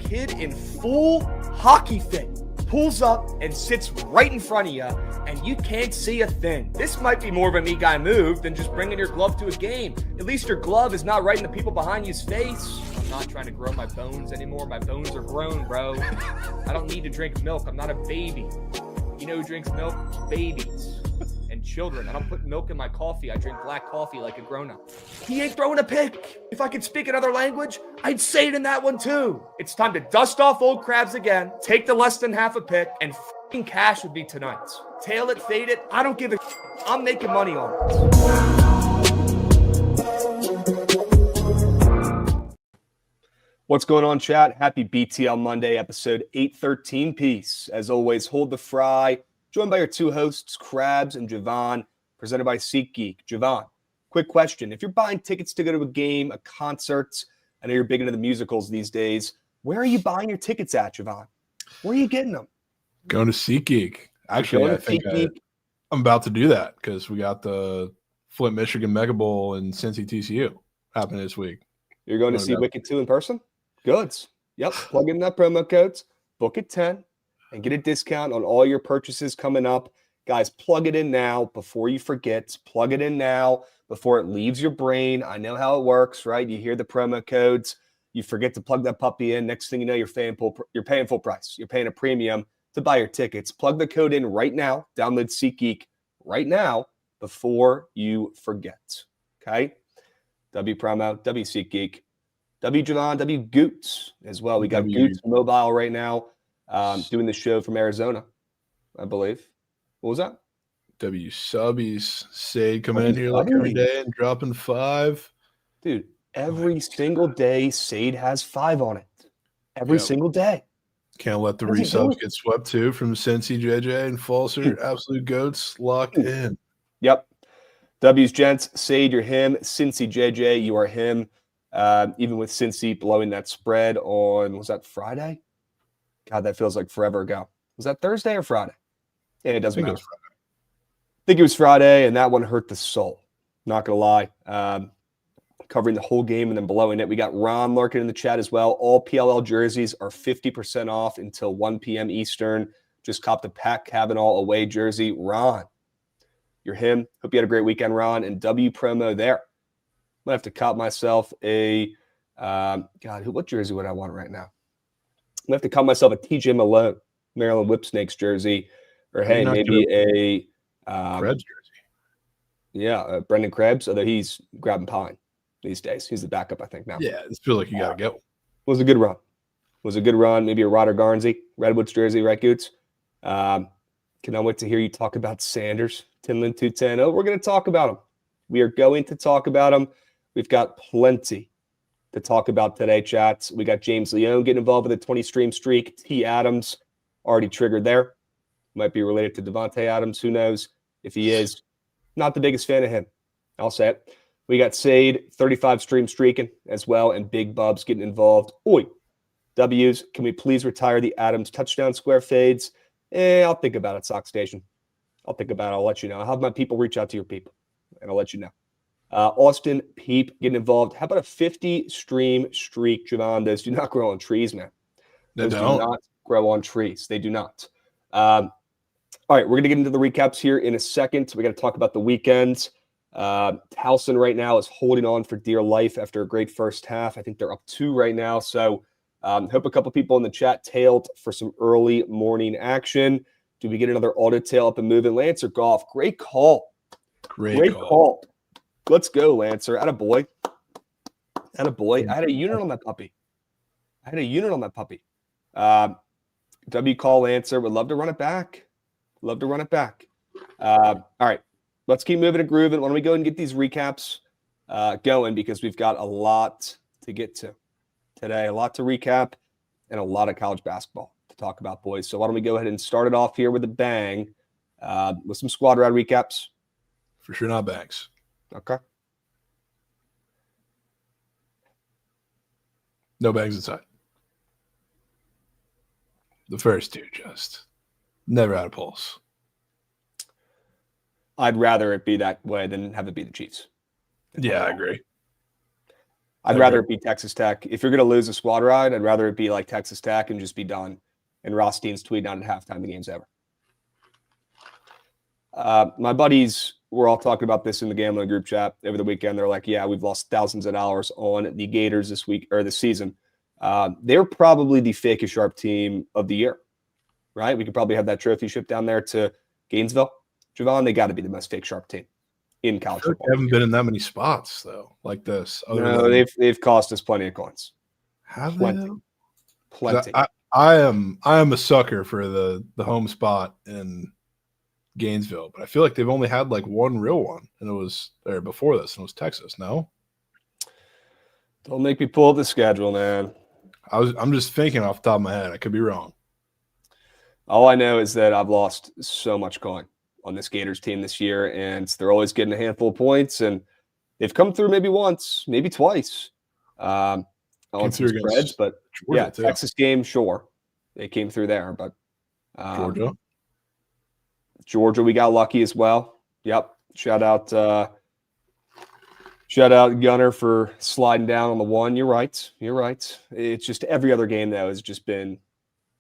kid in full hockey fit pulls up and sits right in front of you, and you can't see a thing. This might be more of a me guy move than just bringing your glove to a game. At least your glove is not right in the people behind you's face. I'm not trying to grow my bones anymore. My bones are grown, bro. I don't need to drink milk. I'm not a baby. You know who drinks milk? Babies and children. I don't put milk in my coffee. I drink black coffee like a grown-up. He ain't throwing a pick. If I could speak another language, I'd say it in that one too. It's time to dust off old Krabs again, take the less than half a pick, and f***ing cash would be tonight's. Tail it, fade it, I don't give a shit. I'm making money on it. What's going on, chat? Happy BTL Monday, episode 813 piece. As always, hold the fry. Joined by your two hosts, Krabs and Jovan, presented by SeatGeek. Jovan, quick question. If you're buying tickets to go to a game, a concert, I know you're big into the musicals these days, where are you buying your tickets at, Jovan? Where are you getting them? Going to SeatGeek. Actually, I think I'm about to do that because we got the Flint, Michigan Mega Bowl and Cincy TCU happening this week. You're going to see Wicked 2 in person? Goods. Yep. Plug in that promo codes, Bookit 10, and get a discount on all your purchases coming up. Guys, plug it in now before you forget. Plug it in now before it leaves your brain. I know how it works, right? You hear the promo codes. You forget to plug that puppy in. Next thing you know, you're paying full price. You're paying a premium to buy your tickets. Plug the code in right now. Download SeatGeek right now before you forget. Okay? W promo, W SeatGeek, W Jovan, W Goots as well. We got Goots Mobile right now. Doing the show from Arizona, I believe. What was that? W Subbies. Sade coming in here like every day and dropping 5. Dude, every single day, Sade has 5 on it. Every single day. Can't let the resubs get swept too from Cincy, JJ, and Falser. Absolute goats locked in. Yep. W's, gents. Sade, you're him. Cincy, JJ, you are him. Even with Cincy blowing that spread on, was that Friday? God, that feels like forever ago. Was that Thursday or Friday? Yeah, it doesn't matter. I think it was Friday, and that one hurt the soul. Not going to lie. Covering the whole game and then blowing it. We got Ron lurking in the chat as well. All PLL jerseys are 50% off until 1 p.m. Eastern. Just copped a Pat Cavanaugh away jersey. Ron, you're him. Hope you had a great weekend, Ron. And W promo there. I'm going to have to cop myself a what jersey would I want right now? I'm going to have to cop myself a TJ Malone, Maryland Whipsnakes jersey. Or, hey, maybe a Krabs jersey. Yeah, Brendan Krabs, although he's grabbing Pine these days. He's the backup, I think, now. Yeah, it feels like you got to go. Was a good run. Maybe a Roder Garnsey, Redwoods jersey, right, Goots? Cannot wait to hear you talk about Sanders, Tinlin 210. Oh, we're going to talk about him. We are going to talk about him. We've got plenty to talk about today, chats. We got James Leone getting involved with a 20-stream streak. T. Adams already triggered there. Might be related to Devontae Adams. Who knows? If he is, not the biggest fan of him. I'll say it. We got Sade, 35-stream streaking as well, and Big Bubs getting involved. Oi. W's, can we please retire the Adams touchdown square fades? I'll think about it, Sock Station. I'll think about it. I'll let you know. I'll have my people reach out to your people, and I'll let you know. Austin Peep getting involved. How about a 50-stream streak, Jovan? Those do not grow on trees, man. Those do not grow on trees. They do not. All right, we're going to get into the recaps here in a second. We got to talk about the weekends. Towson right now is holding on for dear life after a great first half. I think they're up 2 right now. So hope a couple people in the chat tailed for some early morning action. Do we get another auto tail up and moving? Lancer Golf, great call. Great call. Let's go, Lancer. Attaboy. I had a unit on that puppy. W call Lancer. Would love to run it back. All right. Let's keep moving and grooving. Why don't we go and get these recaps going, because we've got a lot to get to today, a lot to recap, and a lot of college basketball to talk about, boys. So why don't we go ahead and start it off here with a bang with some squad ride recaps. For sure not bangs. Okay. No bangs inside. The first 2 just never had a pulse. I'd rather it be that way than have it be the Chiefs. Yeah, I agree. I'd rather it be Texas Tech. If you're going to lose a squad ride, I'd rather it be like Texas Tech and just be done. And Rothstein's tweeting out at halftime the game's over. My buddies were all talking about this in the gambling group chat over the weekend. They're like, yeah, we've lost thousands of dollars on the Gators this week or this season. They're probably the fake as sharp team of the year, right? We could probably have that trophy shipped down there to Gainesville. Jovan, they got to be the most fake sharp team in college football. They haven't been in that many spots though, like this. No, they've cost us plenty of coins. Have plenty. They? Plenty. I am a sucker for the home spot in Gainesville, but I feel like they've only had like one real one, and it was there before this, and it was Texas. No, don't make me pull up the schedule, man. I'm just thinking off the top of my head. I could be wrong. All I know is that I've lost so much coin on this Gators team this year, and they're always getting a handful of points, and they've come through maybe once, maybe twice on some spreads, but Georgia, too. Texas game, sure. They came through there, but Georgia, we got lucky as well. Yep. Shout out Gunner for sliding down on the one. You're right. It's just every other game, though, has just been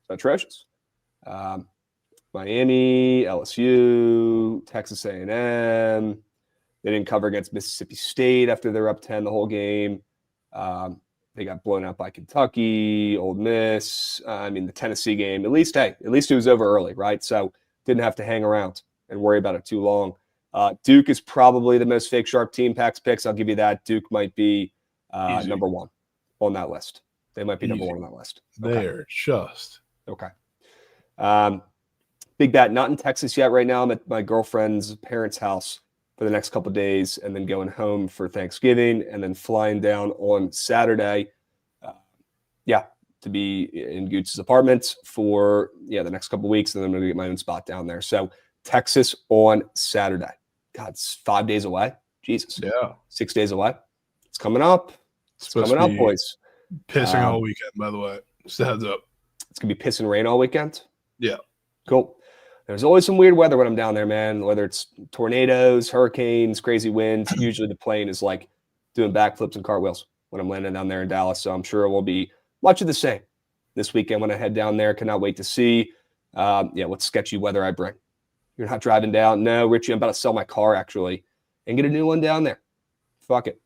atrocious. Miami, LSU, Texas A&M. They didn't cover against Mississippi State after they were up 10 the whole game. They got blown out by Kentucky, Ole Miss. The Tennessee game, at least it was over early, right? So didn't have to hang around and worry about it too long. Duke is probably the most fake sharp team. PrizePicks, I'll give you that. Duke might be number one on that list. They might be number one on that list. Okay. They're just. Okay. Big bet, not in Texas yet right now. I'm at my girlfriend's parents' house for the next couple of days and then going home for Thanksgiving and then flying down on Saturday. To be in Gooch's apartment for the next couple of weeks, and then I'm going to get my own spot down there. So Texas on Saturday. God, it's 5 days away. Jesus. Yeah. 6 days away. It's coming up. It's coming up, boys. Pissing all weekend, by the way. Just a heads up. It's going to be piss and rain all weekend? Yeah. Cool. There's always some weird weather when I'm down there, man, whether it's tornadoes, hurricanes, crazy winds. Usually the plane is like doing backflips and cartwheels when I'm landing down there in Dallas. So I'm sure it will be much of the same this weekend when I head down there. Cannot wait to see what sketchy weather I bring. You're not driving down. No, Richie, I'm about to sell my car actually and get a new one down there. Fuck it.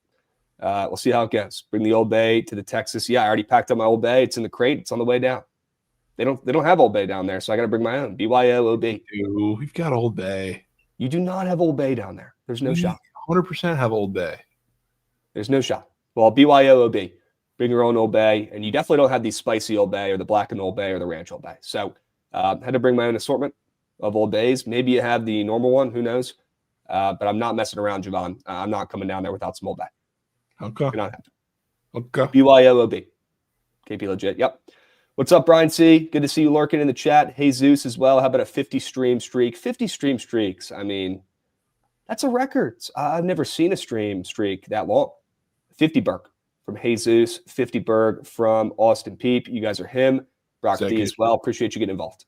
We'll see how it goes. Bring the Old Bay to the Texas. Yeah, I already packed up my Old Bay. It's in the crate. It's on the way down. They don't have Old Bay down there, so I got to bring my own. BYO-OB. We've got Old Bay. You do not have Old Bay down there. There's no shot. 100% have Old Bay. There's no shot. Well, BYO-OB. Bring your own Old Bay, and you definitely don't have the spicy Old Bay or the blackened Old Bay or the ranch Old Bay. So had to bring my own assortment of Old Bays. Maybe you have the normal one. Who knows? But I'm not messing around, Jovan. I'm not coming down there without some Old Bay. Okay. You're not happy. Okay. BYO-OB. KP legit. Yep. What's up, Brian C? Good to see you lurking in the chat. Jesus as well. How about a 50 stream streak? 50 stream streaks. I mean, that's a record. I've never seen a stream streak that long. 50 Berg from Jesus, 50 Berg from Austin Peep. You guys are him. Brock D as well. Appreciate you getting involved.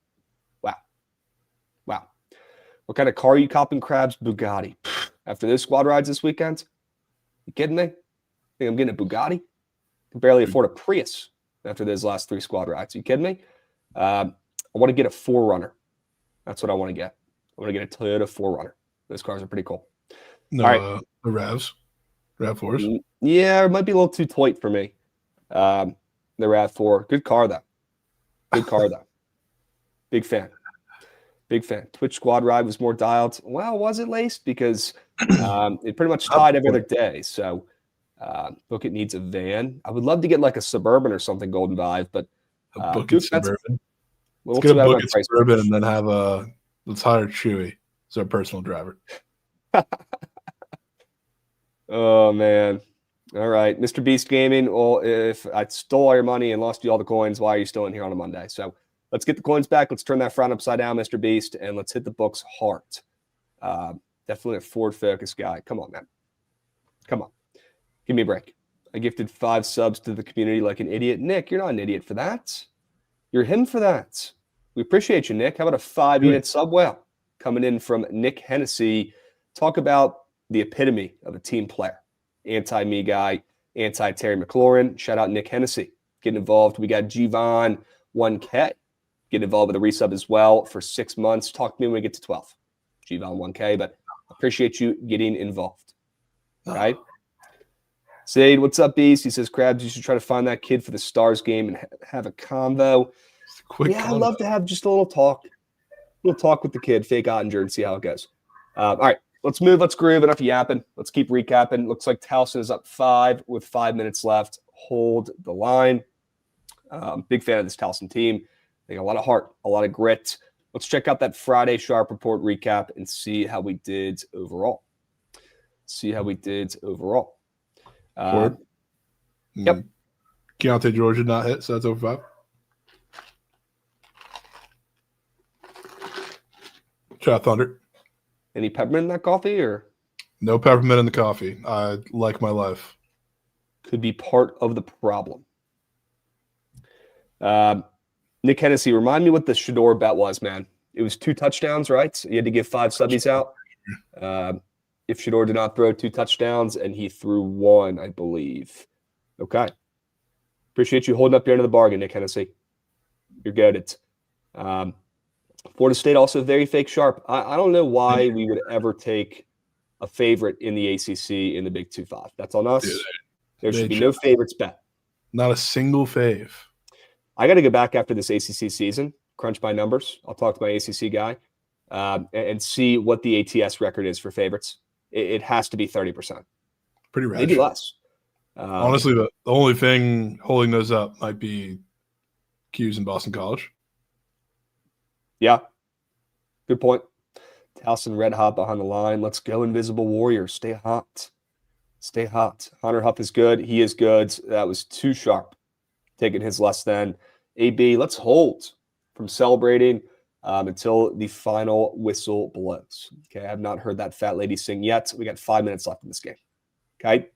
Wow. What kind of car are you copping, Krabs? Bugatti. After those squad rides this weekend? You kidding me? Think I'm getting a Bugatti? Can barely afford a Prius after those last 3 squad rides. Are you kidding me? I want to get a 4Runner. That's what I want to get. I want to get a Toyota 4Runner. Those cars are pretty cool. No, all right. The RAV4s? Yeah, it might be a little too tight for me. The RAV4. Good car, though. Big fan. Twitch squad ride was more dialed. Well, was it laced? Because it pretty much tied every other day. So Bookit needs a van. I would love to get like a Suburban or something Golden Vibe, but a Bookit Suburban. Let's get a Bookit Suburban and then let's hire Chewy as our personal driver. Oh, man. All right. Mr. Beast Gaming. Well, if I stole all your money and lost you all the coins, why are you still in here on a Monday? So let's get the coins back. Let's turn that frown upside down, Mr. Beast, and let's hit the books hard. Definitely a forward focus guy. Come on, man. Come on. Give me a break. I gifted 5 subs to the community like an idiot. Nick, you're not an idiot for that. You're him for that. We appreciate you, Nick. How about a 5-unit sub whale coming in from Nick Hennessy? Talk about the epitome of a team player. Anti-me guy. anti-Terry McLaurin. Shout out Nick Hennessy getting involved. We got Jovan 1K getting involved with a resub as well for 6 months. Talk to me when we get to 12. Jovan 1K, but appreciate you getting involved. All right. Zaid, what's up, Beast? He says, Krabs, you should try to find that kid for the Stars game and have a convo. I'd love to have just a little talk. We'll talk with the kid, fake Ottinger, and see how it goes. All right, let's move. Let's groove. Enough yapping. Let's keep recapping. Looks like Towson is up 5 with 5 minutes left. Hold the line. Big fan of this Towson team. They got a lot of heart, a lot of grit. Let's check out that Friday Sharp Report recap and see how we did overall. Yep. Keontae George did not hit, so that's over 5. Chat Thunder. Any peppermint in that coffee or? No peppermint in the coffee. I like my life. Could be part of the problem. Nick Hennessy, remind me what the Shedeur bet was, man. It was 2 touchdowns, right? So you had to give 5 subbies out. If Shedeur did not throw 2 touchdowns, and he threw 1, I believe. Okay. Appreciate you holding up your end of the bargain, Nick Hennessy. You're good at Florida State, also very fake sharp. I don't know why we would ever take a favorite in the ACC in the Big 2-5. That's on us. Dude, there should be no favorites bet. Not a single fave. I got to go back after this ACC season, crunch my numbers. I'll talk to my ACC guy and see what the ATS record is for favorites. It has to be 30%. Pretty rad. Maybe less. Honestly, the only thing holding those up might be Q's in Boston College. Yeah. Good point. Towson red hot behind the line. Let's go, Invisible Warriors. Stay hot. Stay hot. Hunter Huff is good. He is good. That was too sharp. Taking his less than. AB, let's hold from celebrating until the final whistle blows. Okay, I have not heard that fat lady sing yet. We got 5 minutes left in this game. Okay.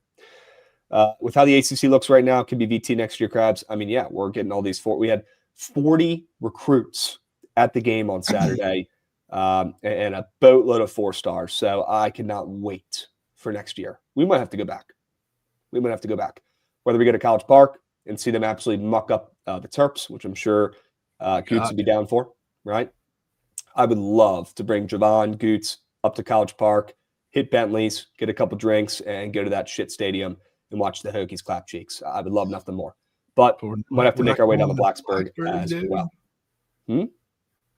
With how the ACC looks right now, it could be VT next year, Krabs. I mean, yeah, we're getting all these. We had 40 recruits at the game on Saturday and a boatload of 4-stars. So I cannot wait for next year. We might have to go back. Whether we go to College Park and see them absolutely muck up the Terps, which I'm sure Goots would be down for, right? I would love to bring Jovan, Goots up to College Park, hit Bentley's, get a couple drinks, and go to that shit stadium and watch the Hokies clap cheeks. I would love nothing more. But might have to make our way down to Blacksburg as well.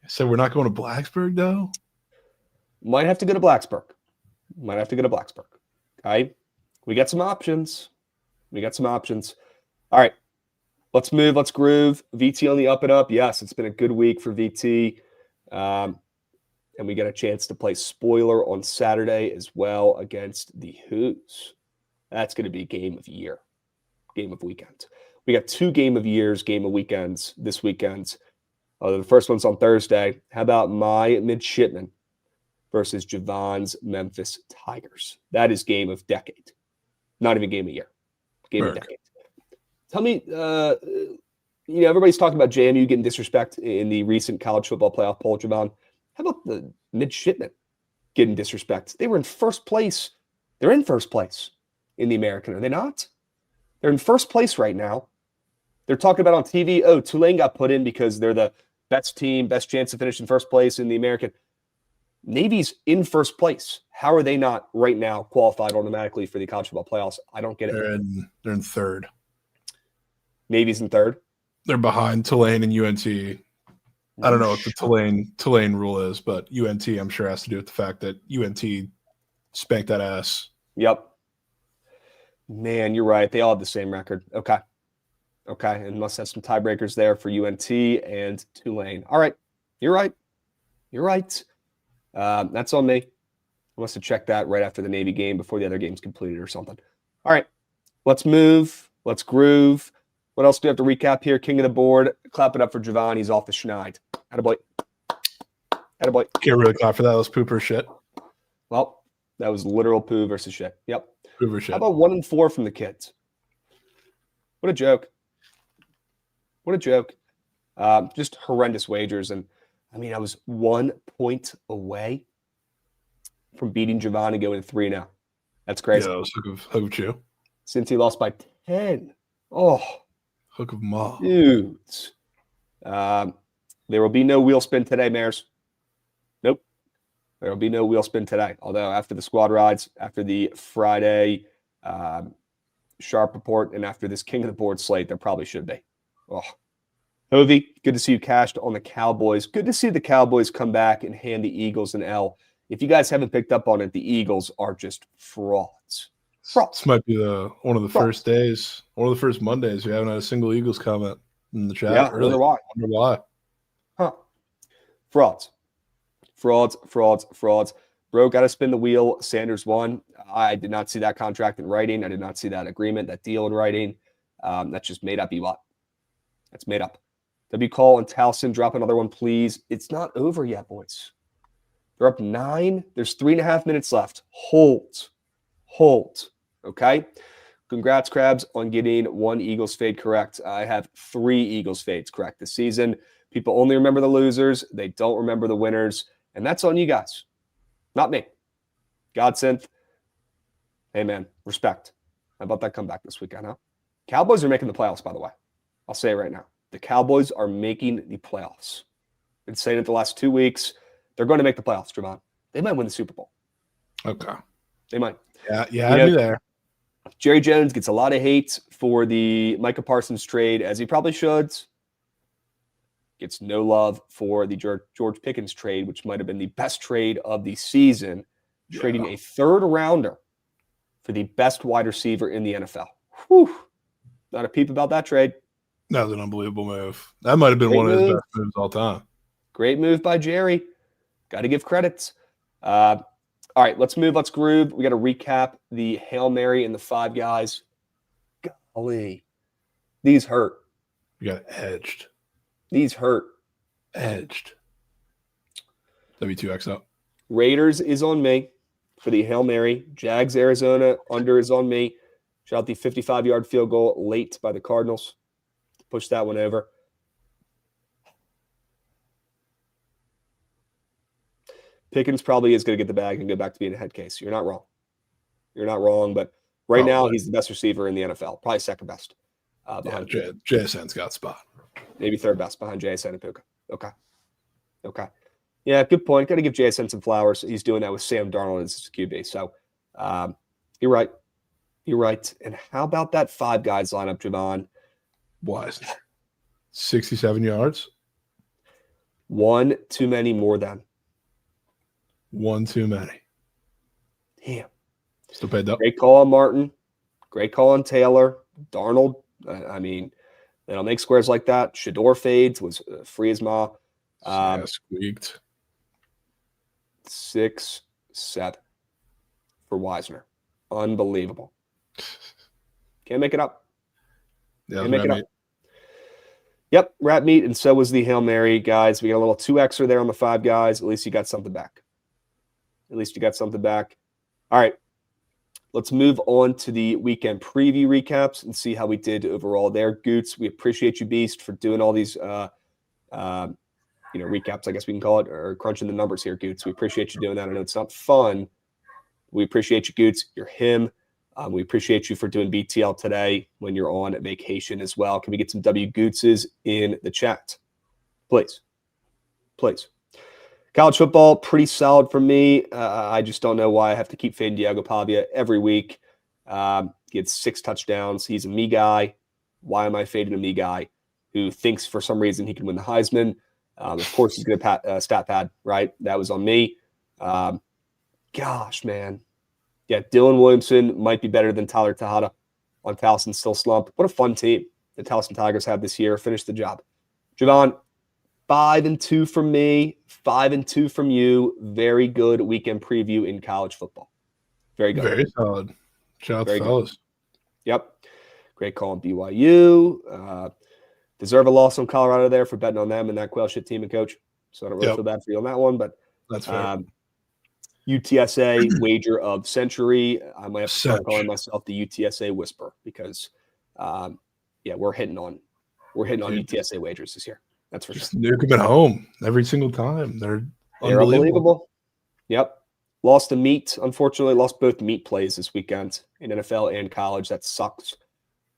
So we're not going to Blacksburg, though? Might have to go to Blacksburg. Okay? We got some options. All right. Let's move. Let's groove. VT on the up and up. Yes, it's been a good week for VT. And we got a chance to play spoiler on Saturday as well against the Who's. That's going to be game of year, game of weekend. We got 2 game of years, game of weekends this weekend. The first one's on Thursday. How about my midshipman versus Jovan's Memphis Tigers? That is game of decade. Not even game of year. Game of decade. Tell me, everybody's talking about JMU getting disrespect in the recent college football playoff poll, Jovan. How about the midshipmen getting disrespect? They were in first place. They're in first place in the American, are they not? They're in first place right now. They're talking about on TV, Tulane got put in because they're the best team, best chance to finish in first place in the American. Navy's in first place. How are they not right now qualified automatically for the college football playoffs? I don't get it. They're in third. Navy's in third. They're behind Tulane and UNT. I don't know what the Tulane rule is, but UNT, I'm sure, has to do with the fact that UNT spanked that ass. Yep. Man, you're right. They all have the same record. Okay. And must have some tiebreakers there for UNT and Tulane. All right. You're right. That's on me. I must have checked that right after the Navy game before the other game's completed or something. All right. Let's move. Let's groove. What else do we have to recap here? King of the board. Clap it up for Jovan. He's off the schneid. Attaboy. Can't really clap for that. That was poop or shit. Well, that was literal poo versus shit. Yep. Poop or shit. How about 1-4 from the kids? What a joke. Just horrendous wagers. And, I was 1 point away from beating Jovan and going 3-0. That's crazy. Yeah, that was hook of chew. Since he lost by 10. Oh, Hook of Ma. dudes. There will be no wheel spin today, Mares. Nope. There will be no wheel spin today. Although after the squad rides, after the Friday sharp report, and after this King of the Board slate, there probably should be. Oh, Hovey, good to see you cashed on the Cowboys. Good to see the Cowboys come back and hand the Eagles an L. If you guys haven't picked up on it, the Eagles are just frauds. This might be one of the first days, one of the first Mondays we haven't had a single Eagles comment in the chat. Yeah, I wonder why. Huh. Frauds. Bro, got to spin the wheel. Sanders won. I did not see that contract in writing. I did not see that agreement, that deal in writing. That's just made up. That's made up. W. Call and Towson, drop another one, please. It's not over yet, boys. They're up 9. There's 3.5 minutes left. Hold. Okay? Congrats, Krabs, on getting 1 Eagles fade correct. I have 3 Eagles fades correct this season. People only remember the losers. They don't remember the winners. And that's on you guys. Not me. Godsynth. Hey, man. Respect. How about that comeback this weekend, huh? Cowboys are making the playoffs, by the way. I'll say it right now. The Cowboys are making the playoffs. Been saying it the last 2 weeks. They're going to make the playoffs, Jovan. They might win the Super Bowl. Okay. They might. Yeah, I'd be there. Jerry Jones gets a lot of hate for the Micah Parsons trade, as he probably should. Gets no love for the George Pickens trade, which might have been the best trade of the season, trading a 3rd rounder for the best wide receiver in the NFL. Whew. Not a peep about that trade. That was an unbelievable move. That might have been one of his best moves all time. Great move by Jerry. Got to give credits. All right, let's move. Let's groove. We got to recap the Hail Mary and the 5 guys. Golly. These hurt. You got edged. These hurt. Edged. W2X up. Raiders is on me for the Hail Mary. Jags, Arizona, under is on me. Shout out the 55-yard field goal late by the Cardinals. Push that one over. Pickens probably is going to get the bag and go back to being a head case. You're not wrong. But right now, he's the best receiver in the NFL. Probably second best. Behind JSN's got spot. Maybe third best behind JSN and Puka. Okay. Yeah, good point. Got to give JSN some flowers. He's doing that with Sam Darnold as his QB. So you're right. And how about that 5 guys lineup, Jovan? Wise. 67 yards? 1 too many more than. 1 too many. Damn. Still paid up. Great call on Martin. Great call on Taylor. Darnold. I mean, they don't make squares like that. Shedeur fades was free as ma. Squeaked. 6-7 for Wisner. Unbelievable. Can't make it up. Yeah, Can't make it up. Yep, rat meat, and so was the Hail Mary, guys. We got a little 2Xer there on the 5 guys. At least you got something back. All right. Let's move on to the weekend preview recaps and see how we did overall there. Goots, we appreciate you, Beast, for doing all these recaps, I guess we can call it, or crunching the numbers here, Goots. We appreciate you doing that. I know it's not fun. We appreciate you, Goots. You're him. We appreciate you for doing BTL today when you're on vacation as well. Can we get some W Gootses in the chat? Please. College football, pretty solid for me. I just don't know why I have to keep fading Diego Pavia every week. He had 6 touchdowns. He's a me guy. Why am I fading a me guy who thinks for some reason he can win the Heisman? Of course, he's going to stat pad, right? That was on me. Gosh, man. Yeah, Dylan Williamson might be better than Tyler Tejada on Towson still slump. What a fun team the Towson Tigers have this year. Finish the job. Jovan, 5-2 from me, 5-2 from you. Very good weekend preview in college football. Very good. Very solid. Shout out to fellas. Yep. Great call on BYU. Deserve a loss on Colorado there for betting on them and that quail shit team and coach. So I don't really feel bad for you on that one, but that's fair. UTSA wager of century. I might have to start calling myself the UTSA whisper because we're hitting on UTSA wagers this year. That's for just sure. Nuke them at home every single time. They're unbelievable. Yep. Lost the unfortunately, lost both meat plays this weekend in NFL and college. That sucks.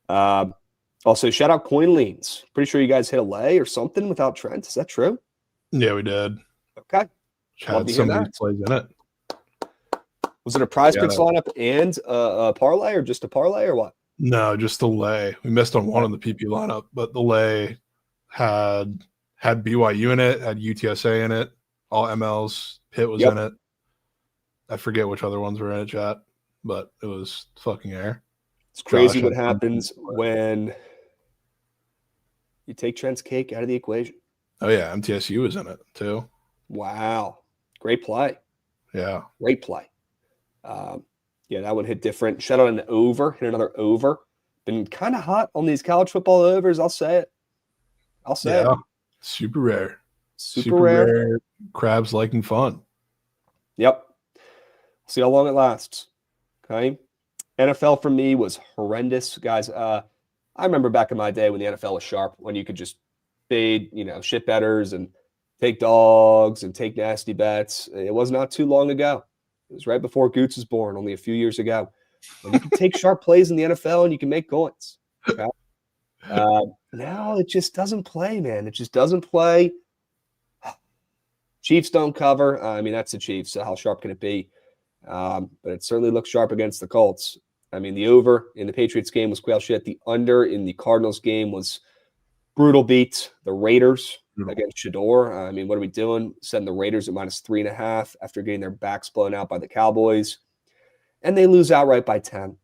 Also, shout out Coin Leans. Pretty sure you guys hit a lay or something without Trent. Is that true? Yeah, we did. Okay. Had some of these plays in it. Was it a PrizePicks lineup and a parlay, or just a parlay, or what? No, just the lay. We missed on one of the PP lineup, but the lay had BYU in it, had UTSA in it, all MLs. Pitt was in it. I forget which other ones were in it, chat, but it was fucking air. It's crazy what happens when you take Trent's cake out of the equation. Oh, yeah. MTSU was in it, too. Wow. Great play. Yeah. Great play. Yeah, that one hit different. Shout out an over. Hit another over. Been kind of hot on these college football overs. I'll say it. Yeah. Super rare. Super rare. Krabs liking fun. Yep. See how long it lasts. Okay. NFL for me was horrendous, guys. I remember back in my day when the NFL was sharp, when you could just fade, shit betters and take dogs and take nasty bets. It was not too long ago. It was right before Goots was born, only a few years ago. When you can take sharp plays in the NFL and you can make coins. Okay? Now it just doesn't play, man. It just doesn't play. Chiefs don't cover. That's the Chiefs. So how sharp can it be? But it certainly looks sharp against the Colts. The over in the Patriots game was quail shit. The under in the Cardinals game was brutal beat. The Raiders against Shedeur. What are we doing? Setting the Raiders at -3.5 after getting their backs blown out by the Cowboys. And they lose outright by 10.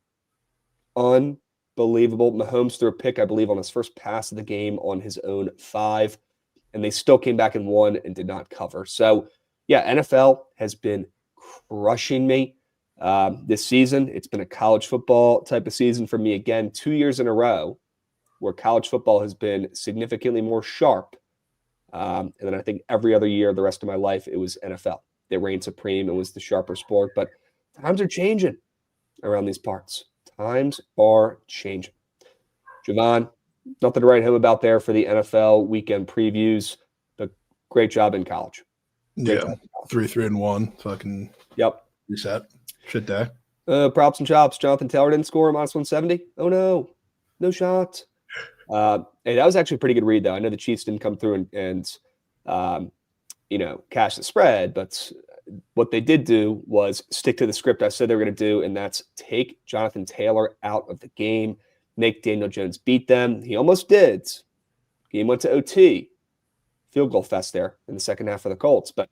Unbelievable. Mahomes threw a pick, I believe, on his first pass of the game on his own 5. And they still came back and won and did not cover. So, yeah, NFL has been crushing me this season. It's been a college football type of season for me again, 2 years in a row where college football has been significantly more sharp. And then I think every other year, the rest of my life, it was NFL. They reigned supreme. It was the sharper sport. But times are changing around these parts. Times are changing. Jovan, nothing to write home about there for the NFL weekend previews, but great job in college. Great job. 3-3-1. Fucking reset. Shit day. Props and chops. Jonathan Taylor didn't score -170. Oh, no. No shot. Hey, that was actually a pretty good read, though. I know the Chiefs didn't come through and cash the spread, but what they did do was stick to the script I said they were going to do, and that's take Jonathan Taylor out of the game, make Daniel Jones beat them. He almost did. Game went to OT. Field goal fest there in the second half for the Colts. But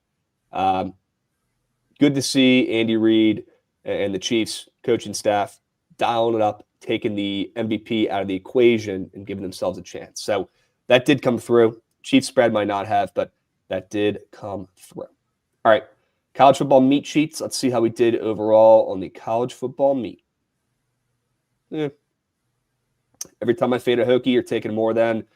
good to see Andy Reid and the Chiefs coaching staff dialing it up, taking the MVP out of the equation and giving themselves a chance. So that did come through. Chiefs spread might not have, but that did come through. All right. College football meat sheets. Let's see how we did overall on the college football meat. Every time I fade a Hokie or taking more than,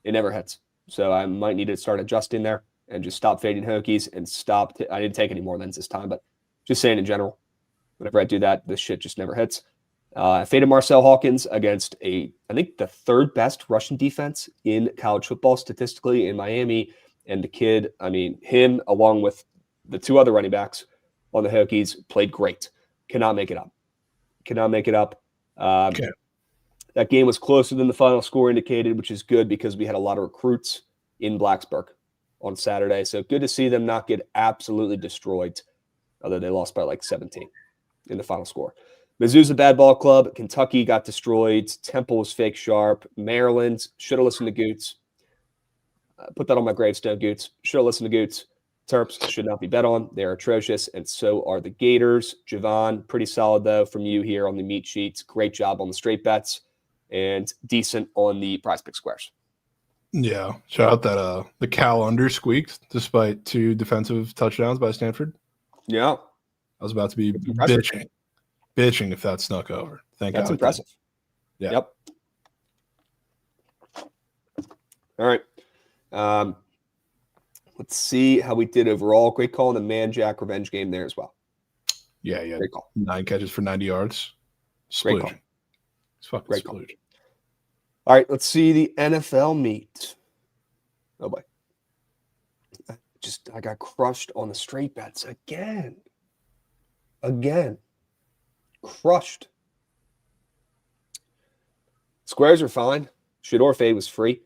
it never hits. So I might need to start adjusting there and just stop fading Hokies and stop. I didn't take any more than this time, but just saying in general, whenever I do that, this shit just never hits. I faded Marcel Hawkins against I think the third best rushing defense in college football statistically in Miami. And the kid, him along with the two other running backs on the Hokies played great. Cannot make it up. Okay. That game was closer than the final score indicated, which is good because we had a lot of recruits in Blacksburg on Saturday. So good to see them not get absolutely destroyed, although they lost by like 17 in the final score. Mizzou's a bad ball club. Kentucky got destroyed. Temple was fake sharp. Maryland should have listened to Goots. Put that on my gravestone, Goots. Should have listened to Goots. Terps should not be bet on. They're atrocious, and so are the Gators. Jovan, pretty solid, though, from you here on the meat sheets. Great job on the straight bets and decent on the PrizePicks squares. Yeah. Shout out that the Cal under squeaked despite 2 defensive touchdowns by Stanford. Yeah. I was about to be bitching if that snuck over. That's impressive. Yeah. Yep. All right. Let's see how we did overall. Great call in the Man Jack revenge game there as well. Yeah. Great call. 9 catches for 90 yards. Great call. It's fucking great call. All right, let's see the NFL meat. Oh boy. I got crushed on the straight bets again. Crushed. Squares are fine. Shedeur fade was free.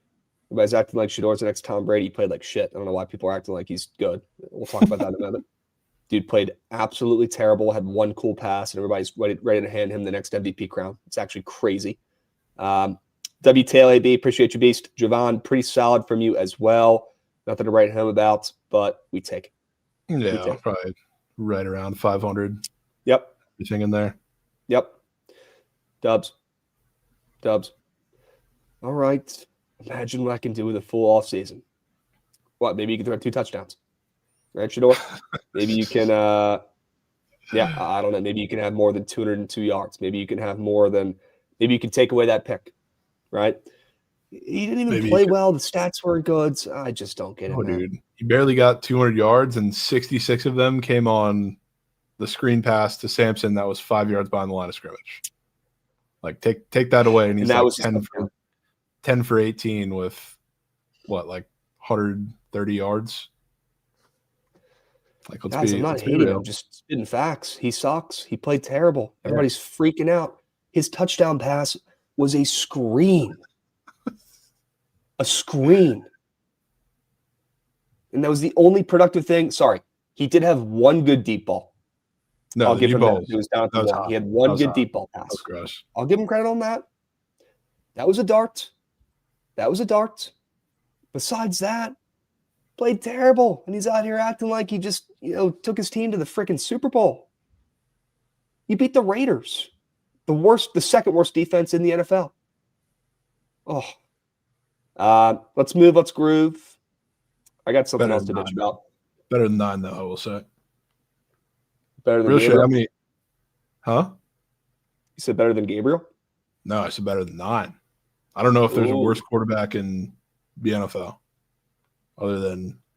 Everybody's acting like Shedeur's the next Tom Brady. He played like shit. I don't know why people are acting like he's good. We'll talk about that in a minute. Dude played absolutely terrible, had one cool pass, and everybody's ready to hand him the next MVP crown. It's actually crazy. WTLAB, appreciate you, Beast. Jovan, pretty solid from you as well. Nothing to write home about, but we take it. Yeah, probably right around 500. Yep. Everything in there. Yep. Dubs. All right. Imagine what I can do with a full offseason. What? Maybe you can throw 2 touchdowns. Right, Shedeur? Maybe you can, I don't know. Maybe you can have more than 202 yards. Maybe you can have maybe you can take away that pick, right? He didn't even play well. The stats weren't good. So I just don't get it, man. Dude. He barely got 200 yards, and 66 of them came on the screen pass to Sampson that was 5 yards behind the line of scrimmage. Like, take that away, and he's like 10 for 18 with, what, like 130 yards? Like, Guys, I'm not hating him. I'm just spitting facts. He sucks. He played terrible. Everybody's freaking out. His touchdown pass was a screen. A screen. And that was the only productive thing. Sorry. He did have one good deep ball. No, I'll give him that. He was down at the one. He had one good deep ball pass. I'll give him credit on that. That was a dart. Besides that, played terrible. And he's out here acting like he just, took his team to the freaking Super Bowl. You beat the Raiders. The second worst defense in the NFL. Oh. Let's move. Let's groove. I got something else to bitch about. Better than 9, though, I will say. Better than Gabriel? Gabriel? Huh? You said better than Gabriel? No, I said better than 9. I don't know if there's a worse quarterback in the NFL other than –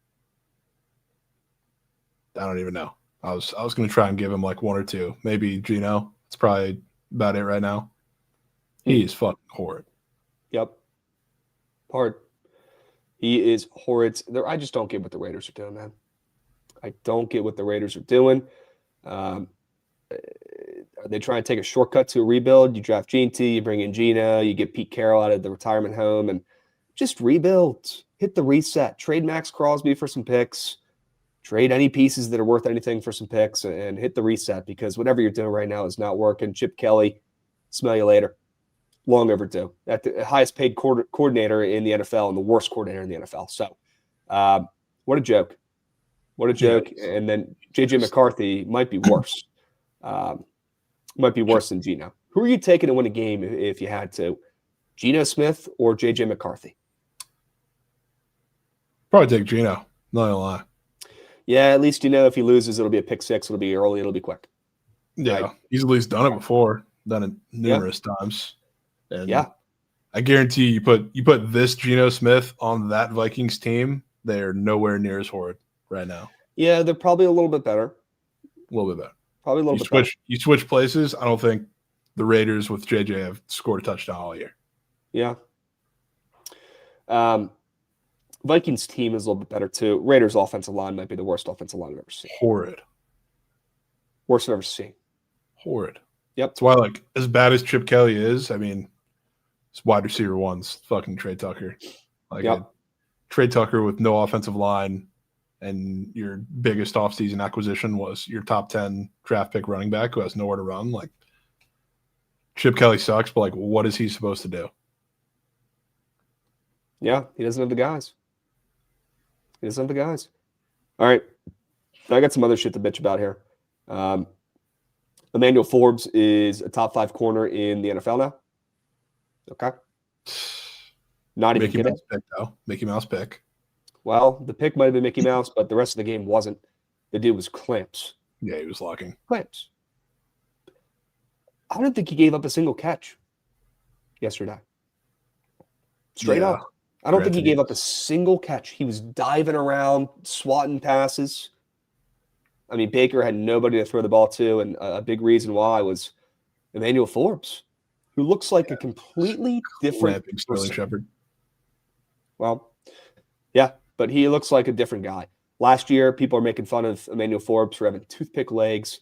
I don't even know. I was going to try and give him like 1 or 2. Maybe Geno. It's probably about it right now. He's fucking horrid. Yep. Hard. He is horrid. I just don't get what the Raiders are doing, man. I don't get what the Raiders are doing. Are they trying to take a shortcut to a rebuild? You draft Gene-T, you bring in Geno, you get Pete Carroll out of the retirement home, and just rebuild. Hit the reset. Trade Max Crosby for some picks. Trade any pieces that are worth anything for some picks and hit the reset, because whatever you're doing right now is not working. Chip Kelly, smell you later. Long overdue. At the highest paid coordinator in the NFL and the worst coordinator in the NFL. So, what a joke. What a joke. Yes. And then J.J. McCarthy might be worse. Might be worse than Geno. Who are you taking to win a game if you had to? Geno Smith or J.J. McCarthy? Probably take Geno. Not gonna lie. Yeah, at least if he loses, it'll be a pick 6. It'll be early. It'll be quick. Yeah, right? He's at least done it before. Done it numerous times. And I guarantee you put this Geno Smith on that Vikings team, they're nowhere near as horrid right now. Yeah, they're probably a little bit better. A little bit better. Probably a little bit better. You switch places, I don't think the Raiders with JJ have scored a touchdown all year. Yeah. Vikings team is a little bit better too. Raiders offensive line might be the worst offensive line I've ever seen. Horrid. Worst I've ever seen. Horrid. Yep. That's why, like, as bad as Chip Kelly is, I mean, it's wide receiver 1's fucking Trey Tucker. Like, Trey Tucker with no offensive line, and your biggest offseason acquisition was your top 10 draft pick running back who has nowhere to run. Like, Chip Kelly sucks, but, like, what is he supposed to do? Yeah, he doesn't have the guys. All right. I got some other shit to bitch about here. Emmanuel Forbes is a top 5 corner in the NFL now. Okay. Not even Mickey Mouse pick, though. Mickey Mouse pick. Well, the pick might have been Mickey Mouse, but the rest of the game wasn't. The dude was clamps. Yeah, he was locking. Clamps. I don't think he gave up a single catch yesterday. Straight up. I don't think he gave up a single catch. He was diving around, swatting passes. I mean, Baker had nobody to throw the ball to, and a big reason why was Emmanuel Forbes, who looks like a completely different Sterling Shepard. Well, yeah, but he looks like a different guy. Last year, people are making fun of Emmanuel Forbes for having toothpick legs.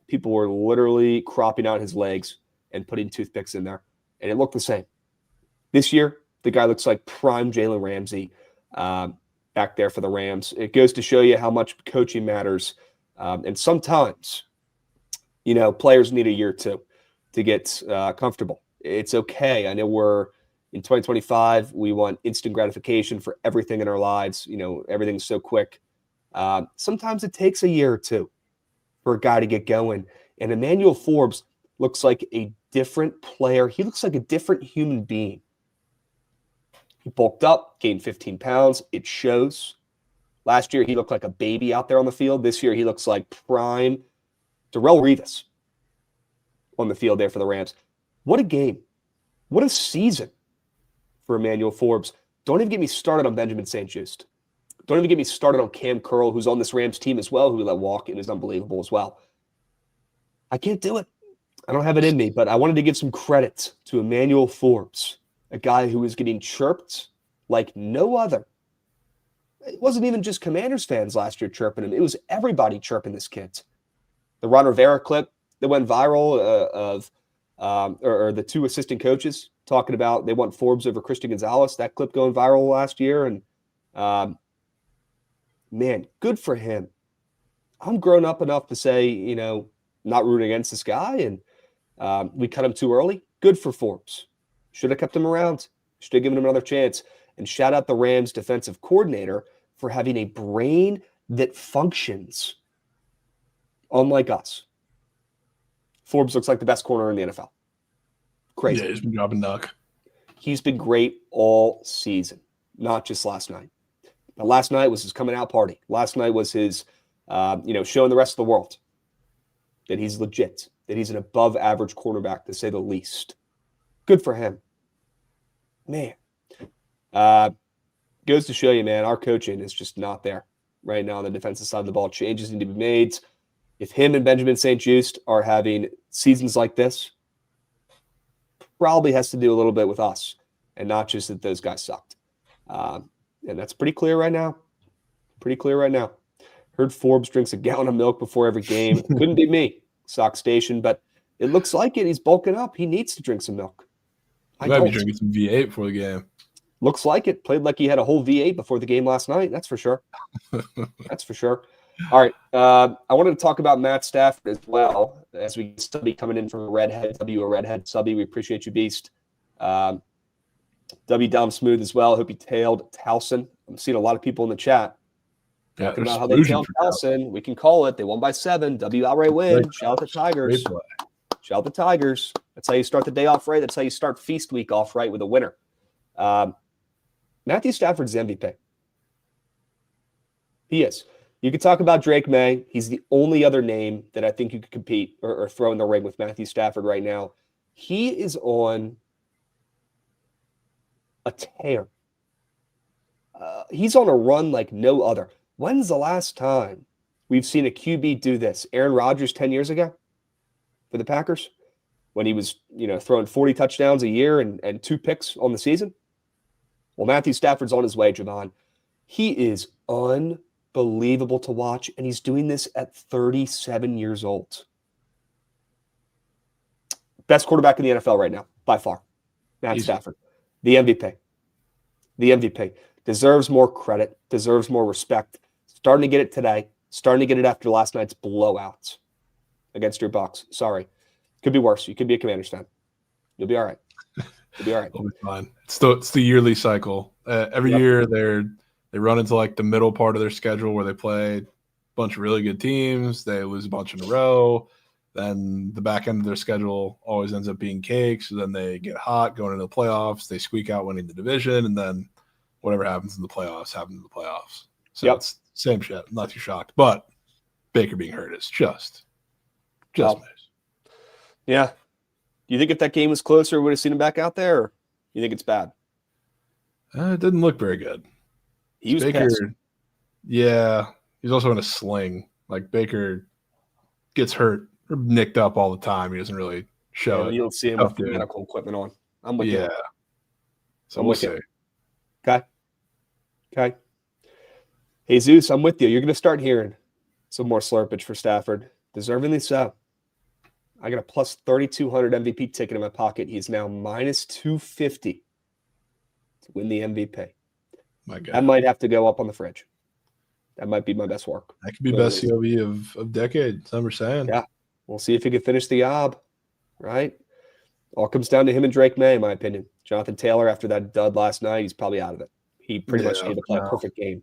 People were literally cropping out his legs and putting toothpicks in there. and it looked the same. This year, the guy looks like prime Jalen Ramsey back there for the Rams. It goes to show you how much coaching matters. And sometimes, players need a year or two to get comfortable. It's okay. I know we're in 2025. We want instant gratification for everything in our lives. Everything's so quick. Sometimes it takes a year or two for a guy to get going. And Emmanuel Forbes looks like a different player. He looks like a different human being. He bulked up, gained 15 pounds. It shows. Last year, he looked like a baby out there on the field. This year, he looks like prime Darrelle Revis on the field there for the Rams. What a game. What a season for Emmanuel Forbes. Don't even get me started on Benjamin St-Juste. Don't even get me started on Cam Curl, who's on this Rams team as well, who we let walk and is unbelievable as well. I can't do it. I don't have it in me, but I wanted to give some credit to Emmanuel Forbes, a guy who was getting chirped like no other. It wasn't even just Commanders fans last year chirping him. It was everybody chirping this kid. The Ron Rivera clip that went viral or the two assistant coaches talking about they want Forbes over Christian Gonzalez, that clip going viral last year. And man, good for him. I'm grown up enough to say, not rooting against this guy, and we cut him too early. Good for Forbes. Should have kept him around. Should have given him another chance. And shout out the Rams defensive coordinator for having a brain that functions unlike us. Forbes looks like the best corner in the NFL. Crazy. Yeah, he's been dropping duck. He's been great all season, not just last night. But last night was his coming out party. Last night was his, showing the rest of the world that he's legit, that he's an above average quarterback, to say the least. Good for him. Man. Goes to show you, man, our coaching is just not there right now on the defensive side of the ball. Changes need to be made. If him and Benjamin St-Juste are having seasons like this, probably has to do a little bit with us and not just that those guys sucked. And that's pretty clear right now. Heard Forbes drinks a gallon of milk before every game. Couldn't be me, Sock Station, but it looks like it. He's bulking up. He needs to drink some milk. He might be drinking some V8 before the game. Looks like it. Played like he had a whole V8 before the game last night. That's for sure. All right. I wanted to talk about Matt Stafford as well, as we get Subby coming in from Redhead. W, a Redhead. Subby, we appreciate you, Beast. W Dom Smooth as well. I hope he tailed Towson. I'm seeing a lot of people in the chat talking about how they tailed Towson. We can call it. They won by 7. W outright win. Shout out the Tigers. Shout out the Tigers. That's how you start the day off right. That's how you start feast week off right, with a winner. Matthew Stafford's the MVP. He is. You could talk about Drake May. He's the only other name that I think you could compete or throw in the ring with Matthew Stafford right now. He is on a tear. He's on a run like no other. When's the last time we've seen a QB do this? Aaron Rodgers 10 years ago for the Packers, when he was, throwing 40 touchdowns a year and 2 picks on the season. Well, Matthew Stafford's on his way, Jovan. He is unbelievable to watch, and he's doing this at 37 years old. Best quarterback in the NFL right now, by far. Matt Stafford, the MVP. The MVP. Deserves more credit, deserves more respect. Starting to get it today, starting to get it after last night's blowouts against your Bucs. Sorry. Could be worse. You could be a Commanders fan. You'll be all right. You'll be all right. It'll be fine. It's the yearly cycle. Every year they run into like the middle part of their schedule where they play a bunch of really good teams. They lose a bunch in a row. Then the back end of their schedule always ends up being cake. So then they get hot going into the playoffs. They squeak out winning the division, and then whatever happens in the playoffs happens in the playoffs. So it's same shit. I'm not too shocked. But Baker being hurt is just nice. Yeah. Do you think if that game was closer, we would have seen him back out there, or you think it's bad? It didn't look very good. He was Baker. pissed. Yeah. He's also in a sling. Like, Baker gets hurt or nicked up all the time. He doesn't really show it. You don't see him with the medical equipment on. I'm with you. Yeah. So we'll see. Okay. Jesus, I'm with you. You're going to start hearing some more slurpage for Stafford. Deservingly so. I got a plus 3,200 MVP ticket in my pocket. He's now minus 250 to win the MVP. My God. That might have to go up on the fridge. That might be my best work. That could be best COV of decade. That's what we're saying. Yeah. We'll see if he can finish the job, right? All comes down to him and Drake May, in my opinion. Jonathan Taylor, after that dud last night, he's probably out of it. He pretty much needed to play a perfect game